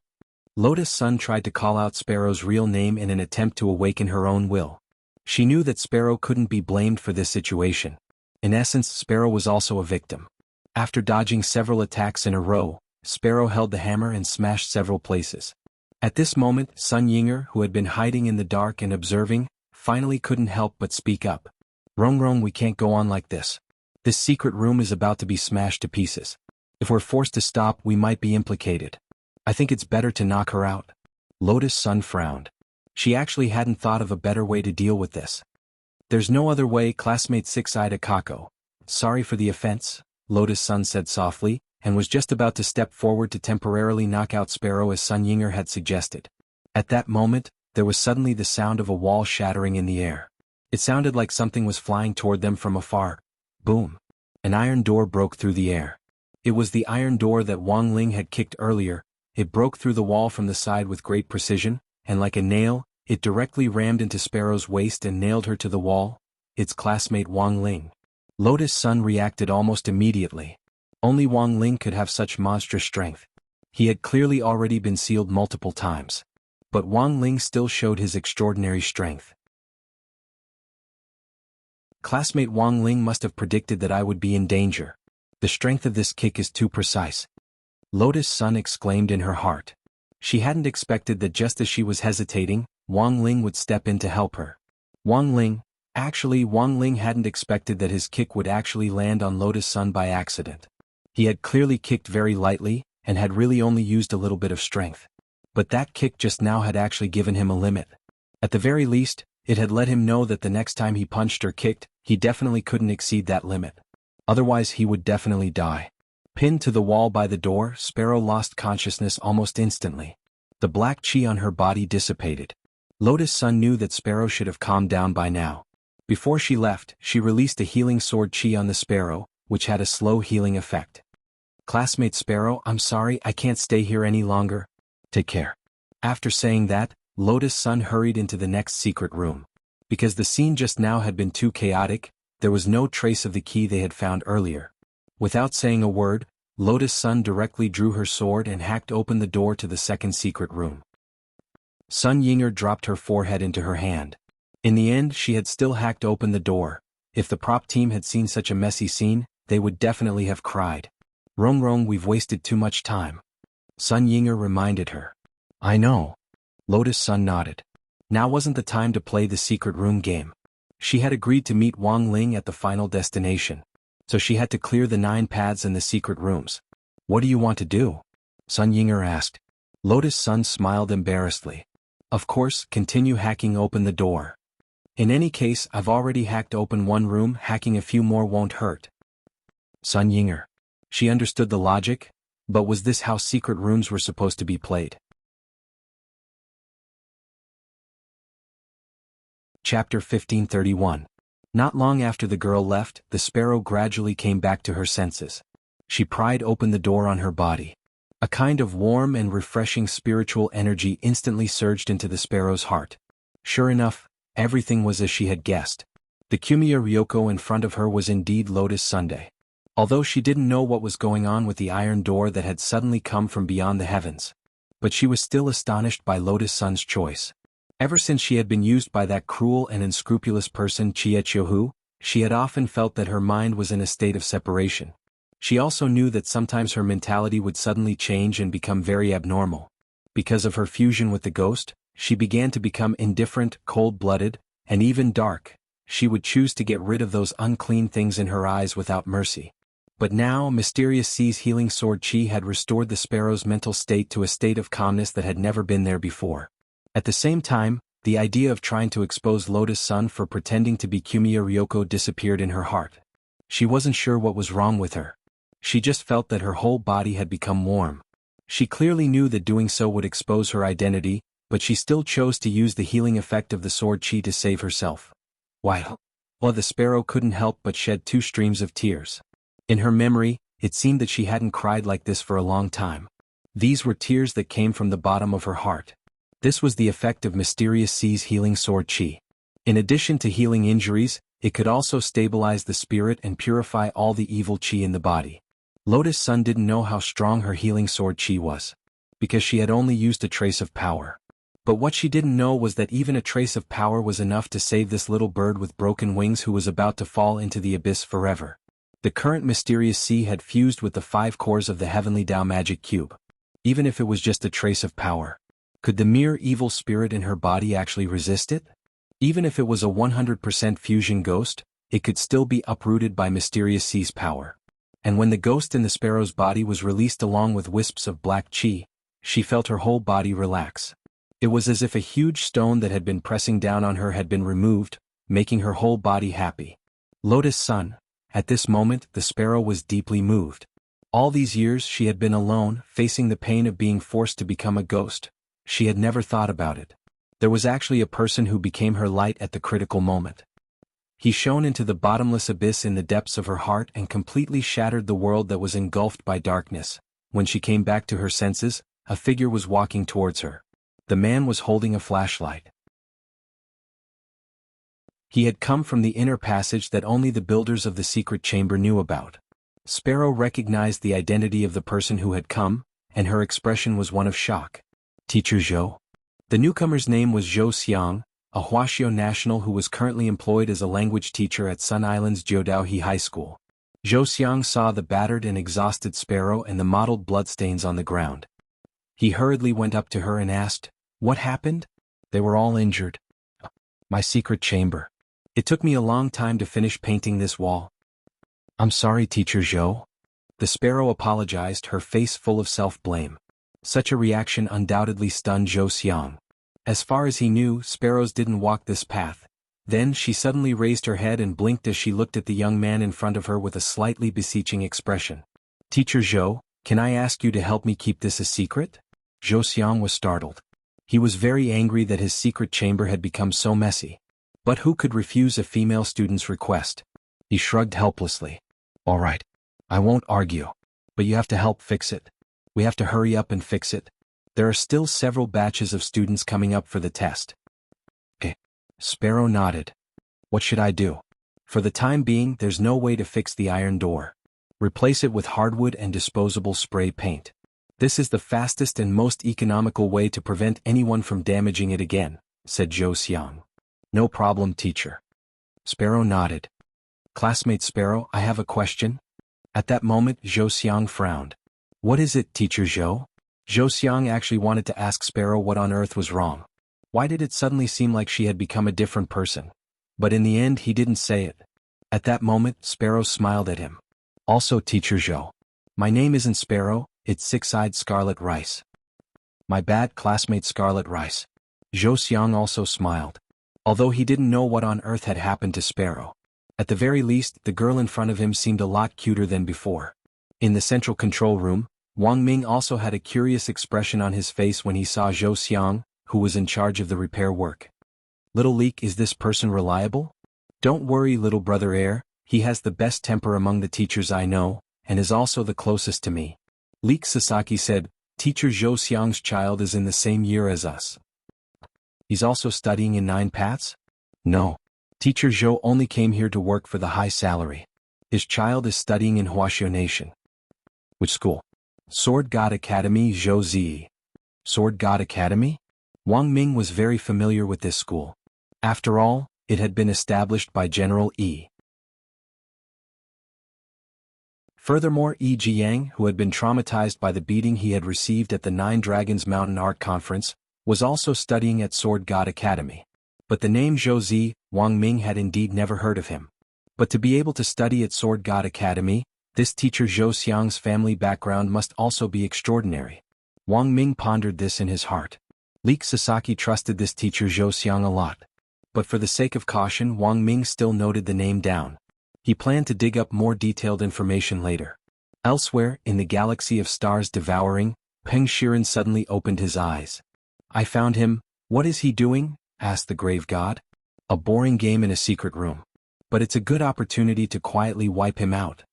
Lotus Sun tried to call out Sparrow's real name in an attempt to awaken her own will. She knew that Sparrow couldn't be blamed for this situation. In essence, Sparrow was also a victim. After dodging several attacks in a row, Sparrow held the hammer and smashed several places. At this moment, Sun Yinger, who had been hiding in the dark and observing, finally couldn't help but speak up. Rong, we can't go on like this. This secret room is about to be smashed to pieces. If we're forced to stop, we might be implicated. I think it's better to knock her out. Lotus Sun frowned. She actually hadn't thought of a better way to deal with this. There's no other way, classmate Six-Eyed Akako. Sorry for the offense, Lotus Sun said softly, and was just about to step forward to temporarily knock out Sparrow as Sun Yinger had suggested. At that moment, there was suddenly the sound of a wall shattering in the air. It sounded like something was flying toward them from afar. Boom. An iron door broke through the air. It was the iron door that Wang Ling had kicked earlier. It broke through the wall from the side with great precision, and like a nail, it directly rammed into Sparrow's waist and nailed her to the wall. Its classmate Wang Ling. Lotus Sun reacted almost immediately. Only Wang Ling could have such monstrous strength. He had clearly already been sealed multiple times. But Wang Ling still showed his extraordinary strength. Classmate Wang Ling must have predicted that I would be in danger. The strength of this kick is too precise. Lotus Sun exclaimed in her heart. She hadn't expected that just as she was hesitating, Wang Ling would step in to help her. Wang Ling hadn't expected that his kick would actually land on Lotus Sun by accident. He had clearly kicked very lightly, and had really only used a little bit of strength. But that kick just now had actually given him a limit. At the very least, it had let him know that the next time he punched or kicked, he definitely couldn't exceed that limit. Otherwise he would definitely die. Pinned to the wall by the door, Sparrow lost consciousness almost instantly. The black chi on her body dissipated. Lotus Sun knew that Sparrow should have calmed down by now. Before she left, she released a healing sword chi on the Sparrow, which had a slow healing effect. Classmate Sparrow, I'm sorry, I can't stay here any longer. Take care. After saying that, Lotus Sun hurried into the next secret room. Because the scene just now had been too chaotic, there was no trace of the key they had found earlier. Without saying a word, Lotus Sun directly drew her sword and hacked open the door to the second secret room. Sun Yinger dropped her forehead into her hand. In the end, she had still hacked open the door. If the prop team had seen such a messy scene, they would definitely have cried. Rong, we've wasted too much time. Sun Yinger reminded her. I know. Lotus Sun nodded. Now wasn't the time to play the secret room game. She had agreed to meet Wang Ling at the final destination. So she had to clear the 9 paths in the secret rooms. What do you want to do? Sun Yinger asked. Lotus Sun smiled embarrassedly. Of course, continue hacking open the door. In any case, I've already hacked open one room, hacking a few more won't hurt. Sun Yinger. She understood the logic, but was this how secret rooms were supposed to be played? Chapter 1531. Not long after the girl left, the Sparrow gradually came back to her senses. She pried open the door on her body. A kind of warm and refreshing spiritual energy instantly surged into the sparrow's heart. Sure enough, everything was as she had guessed. The Kumiya Ryoko in front of her was indeed Lotus Sunday. Although she didn't know what was going on with the iron door that had suddenly come from beyond the heavens. But she was still astonished by Lotus Sun's choice. Ever since she had been used by that cruel and unscrupulous person Chiechiohu, she had often felt that her mind was in a state of separation. She also knew that sometimes her mentality would suddenly change and become very abnormal. Because of her fusion with the ghost, she began to become indifferent, cold-blooded, and even dark. She would choose to get rid of those unclean things in her eyes without mercy. But now, Mysterious Sea's healing sword chi had restored the sparrow's mental state to a state of calmness that had never been there before. At the same time, the idea of trying to expose Lotus Sun for pretending to be Kumiya Ryoko disappeared in her heart. She wasn't sure what was wrong with her. She just felt that her whole body had become warm. She clearly knew that doing so would expose her identity, but she still chose to use the healing effect of the sword chi to save herself. While the sparrow couldn't help but shed 2 streams of tears. In her memory, it seemed that she hadn't cried like this for a long time. These were tears that came from the bottom of her heart. This was the effect of Mysterious Sea's healing sword chi. In addition to healing injuries, it could also stabilize the spirit and purify all the evil chi in the body. Lotus Sun didn't know how strong her healing sword chi was, because she had only used a trace of power. But what she didn't know was that even a trace of power was enough to save this little bird with broken wings who was about to fall into the abyss forever. The current Mysterious Sea had fused with the 5 cores of the Heavenly Tao Magic Cube. Even if it was just a trace of power, could the mere evil spirit in her body actually resist it? Even if it was a 100% fusion ghost, it could still be uprooted by Mysterious Sea's power. And when the ghost in the sparrow's body was released along with wisps of black chi, she felt her whole body relax. It was as if a huge stone that had been pressing down on her had been removed, making her whole body happy. Lotus Sun. At this moment, the sparrow was deeply moved. All these years she had been alone, facing the pain of being forced to become a ghost. She had never thought about it. There was actually a person who became her light at the critical moment. He shone into the bottomless abyss in the depths of her heart and completely shattered the world that was engulfed by darkness. When she came back to her senses, a figure was walking towards her. The man was holding a flashlight. He had come from the inner passage that only the builders of the secret chamber knew about. Sparrow recognized the identity of the person who had come, and her expression was one of shock. Teacher Zhou? The newcomer's name was Zhou Xiang, a Huaxiao national who was currently employed as a language teacher at Sun Island's Jiudaohe High School. Zhou Xiang saw the battered and exhausted sparrow and the mottled bloodstains on the ground. He hurriedly went up to her and asked, "What happened?" "They were all injured. My secret chamber. It took me a long time to finish painting this wall." "I'm sorry, Teacher Zhou." The sparrow apologized, her face full of self-blame. Such a reaction undoubtedly stunned Zhou Xiang. As far as he knew, sparrows didn't walk this path. Then she suddenly raised her head and blinked as she looked at the young man in front of her with a slightly beseeching expression. "Teacher Zhou, can I ask you to help me keep this a secret?" Zhou Xiang was startled. He was very angry that his secret chamber had become so messy. But who could refuse a female student's request? He shrugged helplessly. "All right. I won't argue. But you have to help fix it. We have to hurry up and fix it. There are still several batches of students coming up for the test." Sparrow nodded. "What should I do?" "For the time being, there's no way to fix the iron door. Replace it with hardwood and disposable spray paint. This is the fastest and most economical way to prevent anyone from damaging it again," said Zhou Xiang. "No problem, teacher." Sparrow nodded. "Classmate Sparrow, I have a question." At that moment, Zhou Xiang frowned. "What is it, Teacher Zhou?" Zhou Xiang actually wanted to ask Sparrow what on earth was wrong. Why did it suddenly seem like she had become a different person? But in the end he didn't say it. At that moment, Sparrow smiled at him. "Also, Teacher Zhou. My name isn't Sparrow, it's Six-Eyed Scarlet Rice." "My bad, classmate Scarlet Rice." Zhou Xiang also smiled. Although he didn't know what on earth had happened to Sparrow. At the very least, the girl in front of him seemed a lot cuter than before. In the central control room, Wang Ming also had a curious expression on his face when he saw Zhou Xiang, who was in charge of the repair work. "Little Leak, is this person reliable?" "Don't worry, little brother Air, he has the best temper among the teachers I know, and is also the closest to me. Leek Sasaki said, Teacher Zhou Xiang's child is in the same year as us. He's also studying in 9 paths? No. Teacher Zhou only came here to work for the high salary. His child is studying in Huaxiao Nation. Which school? Sword God Academy Zhou Zi. Sword God Academy? Wang Ming was very familiar with this school. After all, it had been established by General Yi. Furthermore, Yi Jiang, who had been traumatized by the beating he had received at the Nine Dragons Mountain Art Conference, was also studying at Sword God Academy. But the name Zhou Zi, Wang Ming had indeed never heard of him. But to be able to study at Sword God Academy, this teacher Zhou Xiang's family background must also be extraordinary. Wang Ming pondered this in his heart. Leek Sasaki trusted this teacher Zhou Xiang a lot. But for the sake of caution, Wang Ming still noted the name down. He planned to dig up more detailed information later. Elsewhere, in the galaxy of stars devouring, Peng Shiren suddenly opened his eyes. I found him. What is he doing? Asked the grave god. A boring game in a secret room. But it's a good opportunity to quietly wipe him out.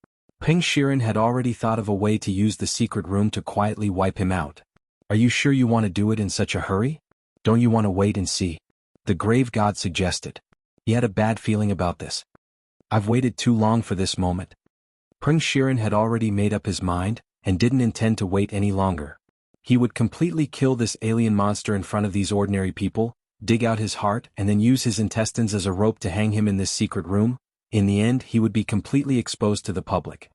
Peng Shiren had already thought of a way to use the secret room to quietly wipe him out. Are you sure you want to do it in such a hurry? Don't you want to wait and see? The grave god suggested. He had a bad feeling about this. I've waited too long for this moment. Peng Shiren had already made up his mind, and didn't intend to wait any longer. He would completely kill this alien monster in front of these ordinary people, dig out his heart and then use his intestines as a rope to hang him in this secret room. In the end he would be completely exposed to the public.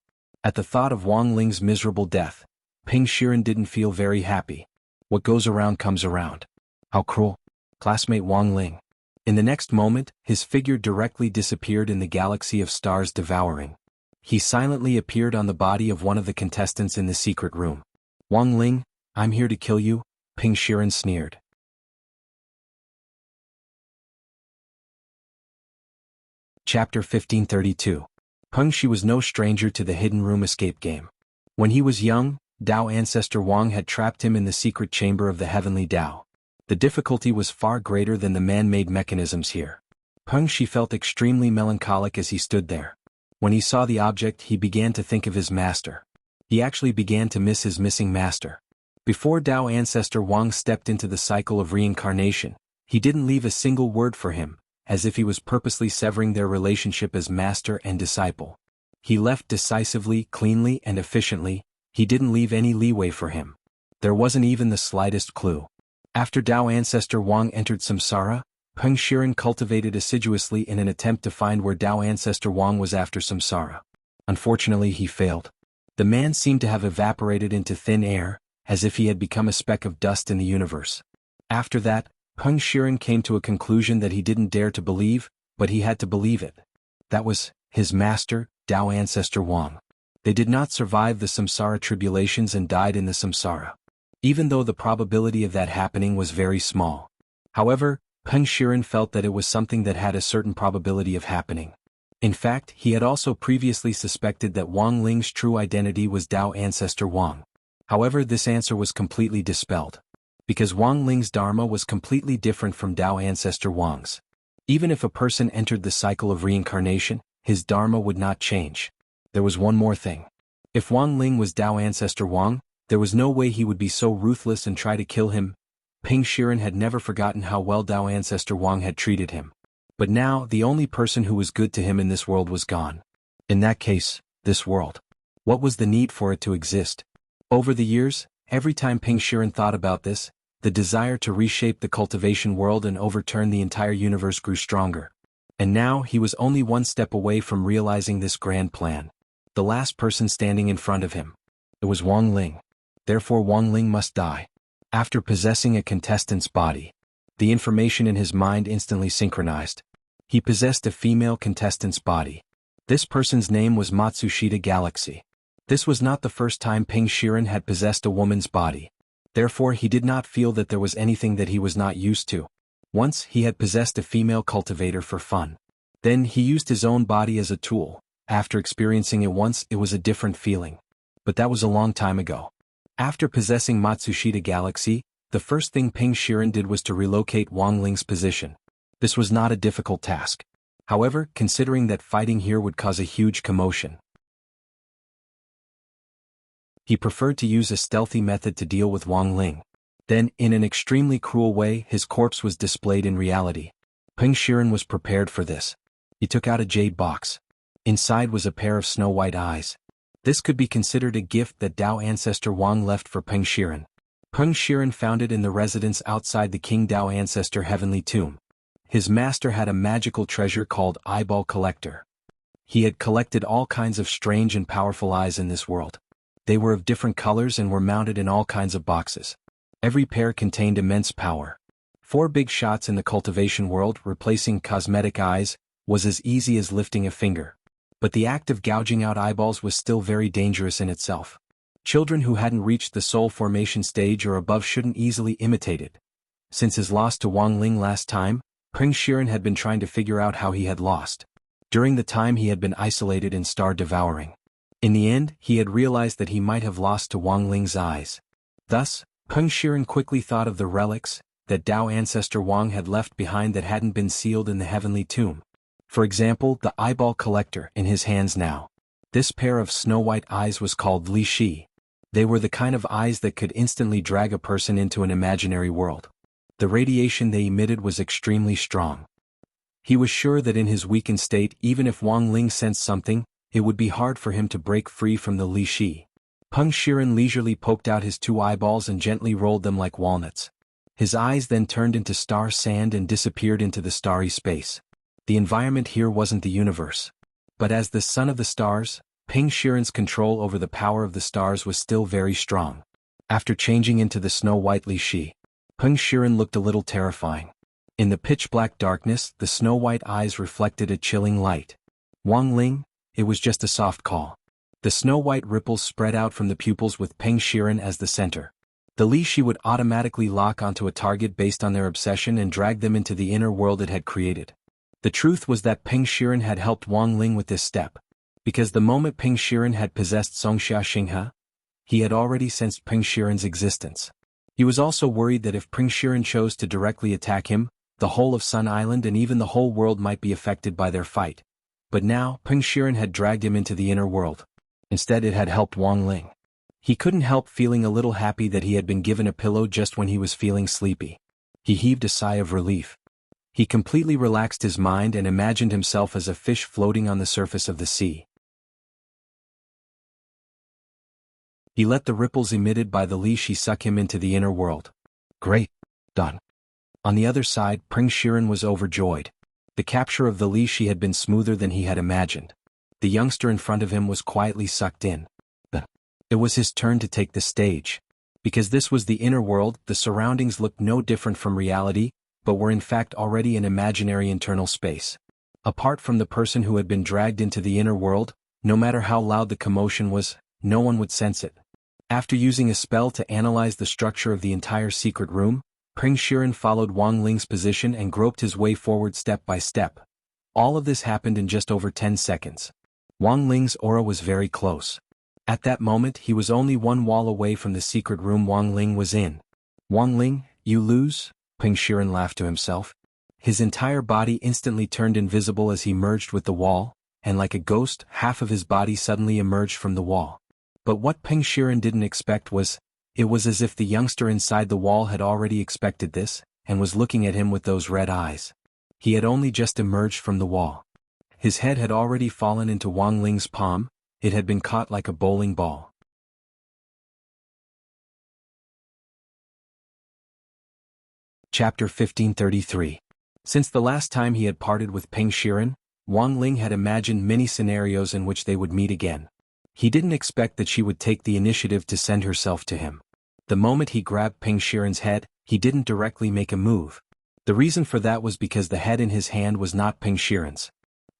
At the thought of Wang Ling's miserable death, Peng Shiren didn't feel very happy. What goes around comes around. How cruel. Classmate Wang Ling. In the next moment, his figure directly disappeared in the galaxy of stars devouring. He silently appeared on the body of one of the contestants in the secret room. Wang Ling, I'm here to kill you, Peng Shiren sneered. Chapter 1532. Peng Shi was no stranger to the hidden room escape game. When he was young, Dao ancestor Wang had trapped him in the secret chamber of the heavenly Dao. The difficulty was far greater than the man-made mechanisms here. Peng Shi felt extremely melancholic as he stood there. When he saw the object, he began to think of his master. He actually began to miss his missing master. Before Dao ancestor Wang stepped into the cycle of reincarnation, he didn't leave a single word for him, as if he was purposely severing their relationship as master and disciple. He left decisively, cleanly and efficiently. He didn't leave any leeway for him. There wasn't even the slightest clue. After Dao ancestor Wang entered Samsara, Peng Shiren cultivated assiduously in an attempt to find where Dao ancestor Wang was after Samsara. Unfortunately he failed. The man seemed to have evaporated into thin air, as if he had become a speck of dust in the universe. After that, Peng Shiren came to a conclusion that he didn't dare to believe, but he had to believe it. That was his master, Dao ancestor Wang. They did not survive the Samsara tribulations and died in the Samsara. Even though the probability of that happening was very small. However, Peng Shiren felt that it was something that had a certain probability of happening. In fact, he had also previously suspected that Wang Ling's true identity was Dao ancestor Wang. However, this answer was completely dispelled. Because Wang Ling's dharma was completely different from Dao ancestor Wang's. Even if a person entered the cycle of reincarnation, his dharma would not change. There was one more thing. If Wang Ling was Dao ancestor Wang, there was no way he would be so ruthless and try to kill him. Peng Shiren had never forgotten how well Dao ancestor Wang had treated him. But now, the only person who was good to him in this world was gone. In that case, this world. What was the need for it to exist? Over the years, every time Peng Shiren thought about this, the desire to reshape the cultivation world and overturn the entire universe grew stronger. And now he was only one step away from realizing this grand plan. The last person standing in front of him. It was Wang Ling. Therefore Wang Ling must die. After possessing a contestant's body, the information in his mind instantly synchronized. He possessed a female contestant's body. This person's name was Matsushita Galaxy. This was not the first time Peng Shiren had possessed a woman's body. Therefore he did not feel that there was anything that he was not used to. Once he had possessed a female cultivator for fun. Then he used his own body as a tool. After experiencing it once, it was a different feeling. But that was a long time ago. After possessing Matsushita Galaxy, the first thing Peng Shiren did was to relocate Wang Ling's position. This was not a difficult task. However, considering that fighting here would cause a huge commotion, He preferred to use a stealthy method to deal with Wang Ling. Then, in an extremely cruel way, his corpse was displayed in reality. Peng Shiren was prepared for this. He took out a jade box. Inside was a pair of snow-white eyes. This could be considered a gift that Dao ancestor Wang left for Peng Shiren. Peng Shiren found it in the residence outside the King Dao ancestor heavenly tomb. His master had a magical treasure called Eyeball Collector. He had collected all kinds of strange and powerful eyes in this world. They were of different colors and were mounted in all kinds of boxes. Every pair contained immense power. 4 big shots in the cultivation world, replacing cosmetic eyes, was as easy as lifting a finger. But the act of gouging out eyeballs was still very dangerous in itself. Children who hadn't reached the soul formation stage or above shouldn't easily imitate it. Since his loss to Wang Ling last time, Peng Shiren had been trying to figure out how he had lost. During the time he had been isolated in star devouring. In the end, he had realized that he might have lost to Wang Ling's eyes. Thus, Peng Shiren quickly thought of the relics that Dao ancestor Wang had left behind that hadn't been sealed in the heavenly tomb. For example, the eyeball collector in his hands now. This pair of snow-white eyes was called Li Shi. They were the kind of eyes that could instantly drag a person into an imaginary world. The radiation they emitted was extremely strong. He was sure that in his weakened state, even if Wang Ling sensed something, it would be hard for him to break free from the Li Shi. Peng Shiren leisurely poked out his 2 eyeballs and gently rolled them like walnuts. His eyes then turned into star sand and disappeared into the starry space. The environment here wasn't the universe. But as the son of the stars, Peng Shiren's control over the power of the stars was still very strong. After changing into the snow-white Li Shi, Peng Shiren looked a little terrifying. In the pitch-black darkness, the snow-white eyes reflected a chilling light. Wang Ling, it was just a soft call. The snow-white ripples spread out from the pupils with Peng Shiren as the center. The Li Shi would automatically lock onto a target based on their obsession and drag them into the inner world it had created. The truth was that Peng Shiren had helped Wang Ling with this step. Because the moment Peng Shiren had possessed Songxia Xinghe, he had already sensed Peng Shiren's existence. He was also worried that if Peng Shiren chose to directly attack him, the whole of Sun Island and even the whole world might be affected by their fight. But now, Peng Shiren had dragged him into the inner world. Instead it had helped Wang Ling. He couldn't help feeling a little happy that he had been given a pillow just when he was feeling sleepy. He heaved a sigh of relief. He completely relaxed his mind and imagined himself as a fish floating on the surface of the sea. He let the ripples emitted by the Li Shi suck him into the inner world. Great. Done. On the other side, Peng Shiren was overjoyed. The capture of the Li Shi had been smoother than he had imagined. The youngster in front of him was quietly sucked in. It was his turn to take the stage. Because this was the inner world, the surroundings looked no different from reality, but were in fact already an imaginary internal space. Apart from the person who had been dragged into the inner world, no matter how loud the commotion was, no one would sense it. After using a spell to analyze the structure of the entire secret room, Peng Shiren followed Wang Ling's position and groped his way forward step by step. All of this happened in just over 10 seconds. Wang Ling's aura was very close. At that moment he was only 1 wall away from the secret room Wang Ling was in. Wang Ling, you lose? Peng Shiren laughed to himself. His entire body instantly turned invisible as he merged with the wall, and like a ghost, half of his body suddenly emerged from the wall. But what Peng Shiren didn't expect was, it was as if the youngster inside the wall had already expected this, and was looking at him with those red eyes. He had only just emerged from the wall. His head had already fallen into Wang Ling's palm. It had been caught like a bowling ball. Chapter 1533. Since the last time he had parted with Peng Shiren, Wang Ling had imagined many scenarios in which they would meet again. He didn't expect that she would take the initiative to send herself to him. The moment he grabbed Peng Shiren's head, he didn't directly make a move. The reason for that was because the head in his hand was not Peng Shiren's.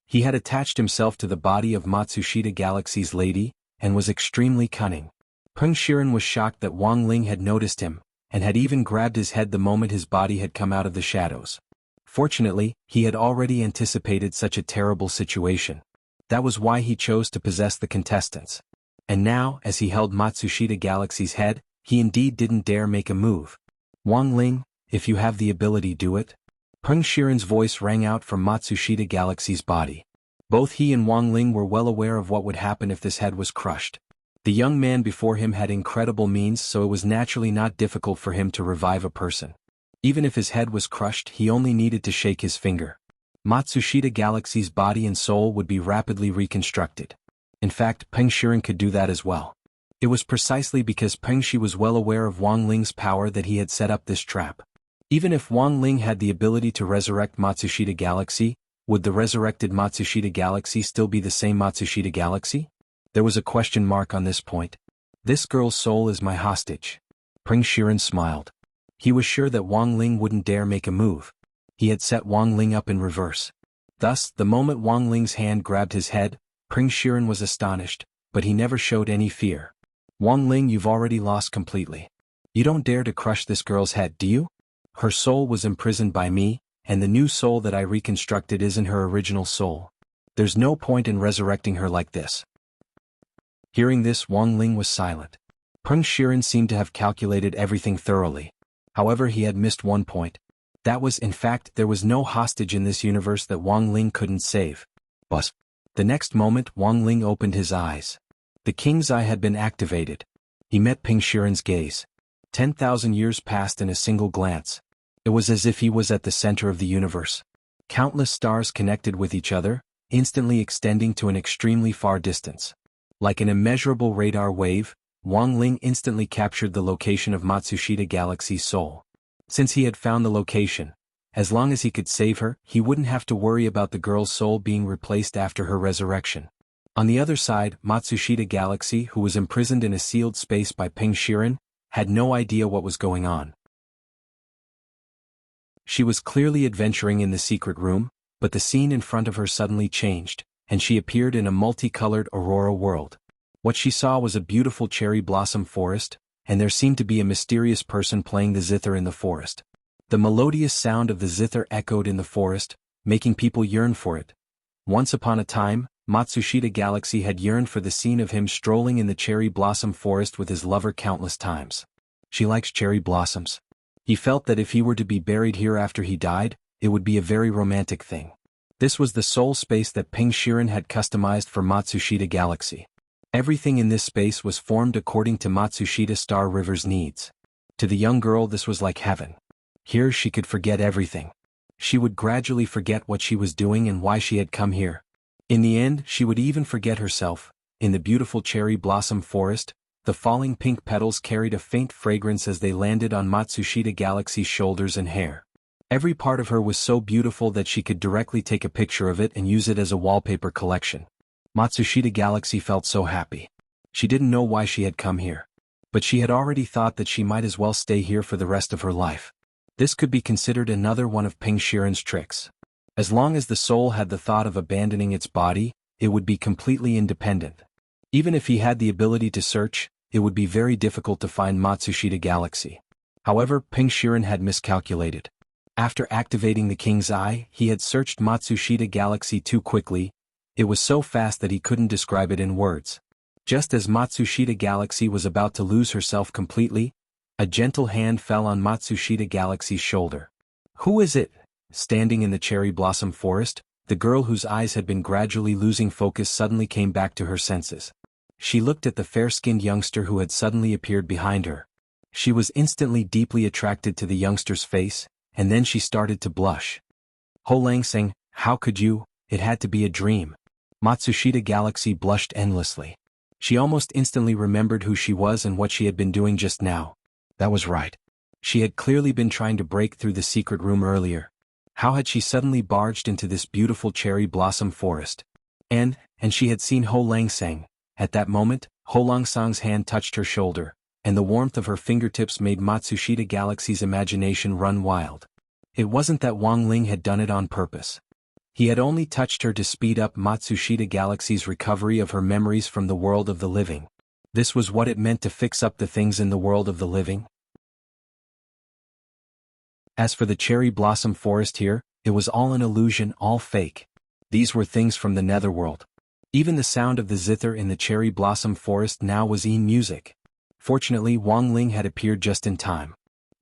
He had attached himself to the body of Matsushita Galaxy's lady, and was extremely cunning. Peng Shiren was shocked that Wang Ling had noticed him, and had even grabbed his head the moment his body had come out of the shadows. Fortunately, he had already anticipated such a terrible situation. That was why he chose to possess the contestants. And now, as he held Matsushita Galaxy's head, he indeed didn't dare make a move. Wang Ling, if you have the ability, do it. Peng Shiren's voice rang out from Matsushita Galaxy's body. Both he and Wang Ling were well aware of what would happen if this head was crushed. The young man before him had incredible means, so it was naturally not difficult for him to revive a person. Even if his head was crushed, he only needed to shake his finger. Matsushita Galaxy's body and soul would be rapidly reconstructed. In fact, Peng Shiren could do that as well. It was precisely because Peng Shi was well aware of Wang Ling's power that he had set up this trap. Even if Wang Ling had the ability to resurrect Matsushita Galaxy, would the resurrected Matsushita Galaxy still be the same Matsushita Galaxy? There was a question mark on this point. This girl's soul is my hostage. Peng Shiren smiled. He was sure that Wang Ling wouldn't dare make a move. He had set Wang Ling up in reverse. Thus, the moment Wang Ling's hand grabbed his head, Peng Shiren was astonished, but he never showed any fear. Wang Ling, you've already lost completely. You don't dare to crush this girl's head, do you? Her soul was imprisoned by me, and the new soul that I reconstructed isn't her original soul. There's no point in resurrecting her like this. Hearing this, Wang Ling was silent. Peng Shiren seemed to have calculated everything thoroughly. However, he had missed one point. That was, in fact, there was no hostage in this universe that Wang Ling couldn't save. But the next moment, Wang Ling opened his eyes. The king's eye had been activated. He met Peng Shiren's gaze. 10,000 years passed in a single glance. It was as if he was at the center of the universe. Countless stars connected with each other, instantly extending to an extremely far distance. Like an immeasurable radar wave, Wang Ling instantly captured the location of Matsushita Galaxy's soul. Since he had found the location, as long as he could save her, he wouldn't have to worry about the girl's soul being replaced after her resurrection. On the other side, Matsushita Galaxy, who was imprisoned in a sealed space by Peng Shiren, had no idea what was going on. She was clearly adventuring in the secret room, but the scene in front of her suddenly changed, and she appeared in a multicolored aurora world. What she saw was a beautiful cherry blossom forest, and there seemed to be a mysterious person playing the zither in the forest. The melodious sound of the zither echoed in the forest, making people yearn for it. Once upon a time, Matsushita Galaxy had yearned for the scene of him strolling in the cherry blossom forest with his lover countless times. She likes cherry blossoms. He felt that if he were to be buried here after he died, it would be a very romantic thing. This was the soul space that Peng Shiren had customized for Matsushita Galaxy. Everything in this space was formed according to Matsushita Star River's needs. To the young girl, this was like heaven. Here she could forget everything. She would gradually forget what she was doing and why she had come here. In the end, she would even forget herself. In the beautiful cherry blossom forest, the falling pink petals carried a faint fragrance as they landed on Matsushita Galaxy's shoulders and hair. Every part of her was so beautiful that she could directly take a picture of it and use it as a wallpaper collection. Matsushita Galaxy felt so happy. She didn't know why she had come here. But she had already thought that she might as well stay here for the rest of her life. This could be considered another one of Peng Shiren's tricks. As long as the soul had the thought of abandoning its body, it would be completely independent. Even if he had the ability to search, it would be very difficult to find Matsushita Galaxy. However, Peng Shiren had miscalculated. After activating the king's eye, he had searched Matsushita Galaxy too quickly. It was so fast that he couldn't describe it in words. Just as Matsushita Galaxy was about to lose herself completely, a gentle hand fell on Matsushita Galaxy's shoulder. Who is it? Standing in the cherry blossom forest, the girl whose eyes had been gradually losing focus suddenly came back to her senses. She looked at the fair-skinned youngster who had suddenly appeared behind her. She was instantly deeply attracted to the youngster's face, and then she started to blush. Ho Langseng, how could you? It had to be a dream. Matsushita Galaxy blushed endlessly. She almost instantly remembered who she was and what she had been doing just now. That was right. She had clearly been trying to break through the secret room earlier. How had she suddenly barged into this beautiful cherry blossom forest? And she had seen Ho Langseng. At that moment, Ho Langseng's hand touched her shoulder, and the warmth of her fingertips made Matsushita Galaxy's imagination run wild. It wasn't that Wang Ling had done it on purpose. He had only touched her to speed up Matsushita Galaxy's recovery of her memories from the world of the living. This was what it meant to fix up the things in the world of the living. As for the cherry blossom forest here, it was all an illusion, all fake. These were things from the netherworld. Even the sound of the zither in the cherry blossom forest now was music. Fortunately, Wang Ling had appeared just in time.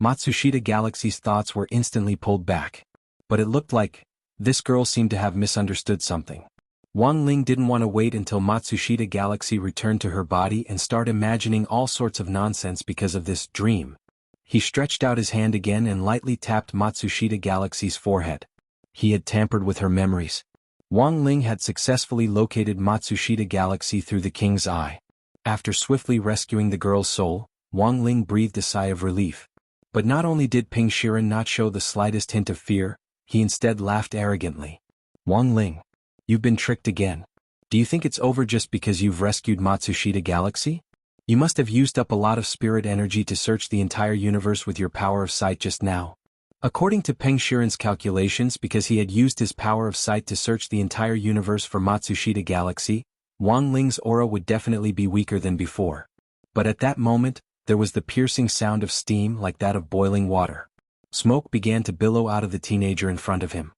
Matsushita Galaxy's thoughts were instantly pulled back. But it looked like this girl seemed to have misunderstood something. Wang Ling didn't want to wait until Matsushita Galaxy returned to her body and start imagining all sorts of nonsense because of this dream. He stretched out his hand again and lightly tapped Matsushita Galaxy's forehead. He had tampered with her memories. Wang Ling had successfully located Matsushita Galaxy through the king's eye. After swiftly rescuing the girl's soul, Wang Ling breathed a sigh of relief. But not only did Ping Shiren not show the slightest hint of fear, he instead laughed arrogantly. Wang Ling, you've been tricked again. Do you think it's over just because you've rescued Matsushita Galaxy? You must have used up a lot of spirit energy to search the entire universe with your power of sight just now. According to Peng Shiren's calculations, because he had used his power of sight to search the entire universe for Matsushita Galaxy, Wang Ling's aura would definitely be weaker than before. But at that moment, there was the piercing sound of steam like that of boiling water. Smoke began to billow out of the teenager in front of him.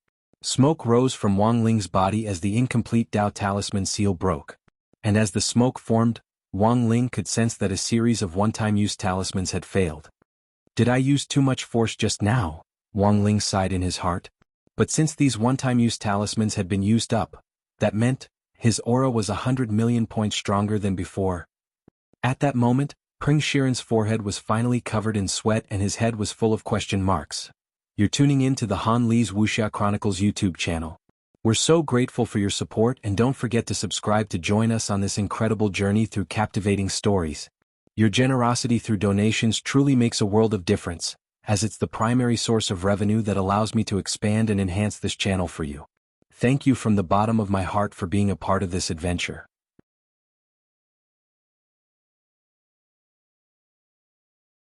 Smoke rose from Wang Ling's body as the incomplete Dao Talisman seal broke. And as the smoke formed, Wang Ling could sense that a series of one-time-use talismans had failed. Did I use too much force just now? Wang Ling sighed in his heart. But since these one-time-use talismans had been used up, that meant his aura was 100 million points stronger than before. At that moment, Peng Shiren's forehead was finally covered in sweat and his head was full of question marks. You're tuning in to the Han Li's Wuxia Chronicles YouTube channel. We're so grateful for your support, and don't forget to subscribe to join us on this incredible journey through captivating stories. Your generosity through donations truly makes a world of difference, as it's the primary source of revenue that allows me to expand and enhance this channel for you. Thank you from the bottom of my heart for being a part of this adventure.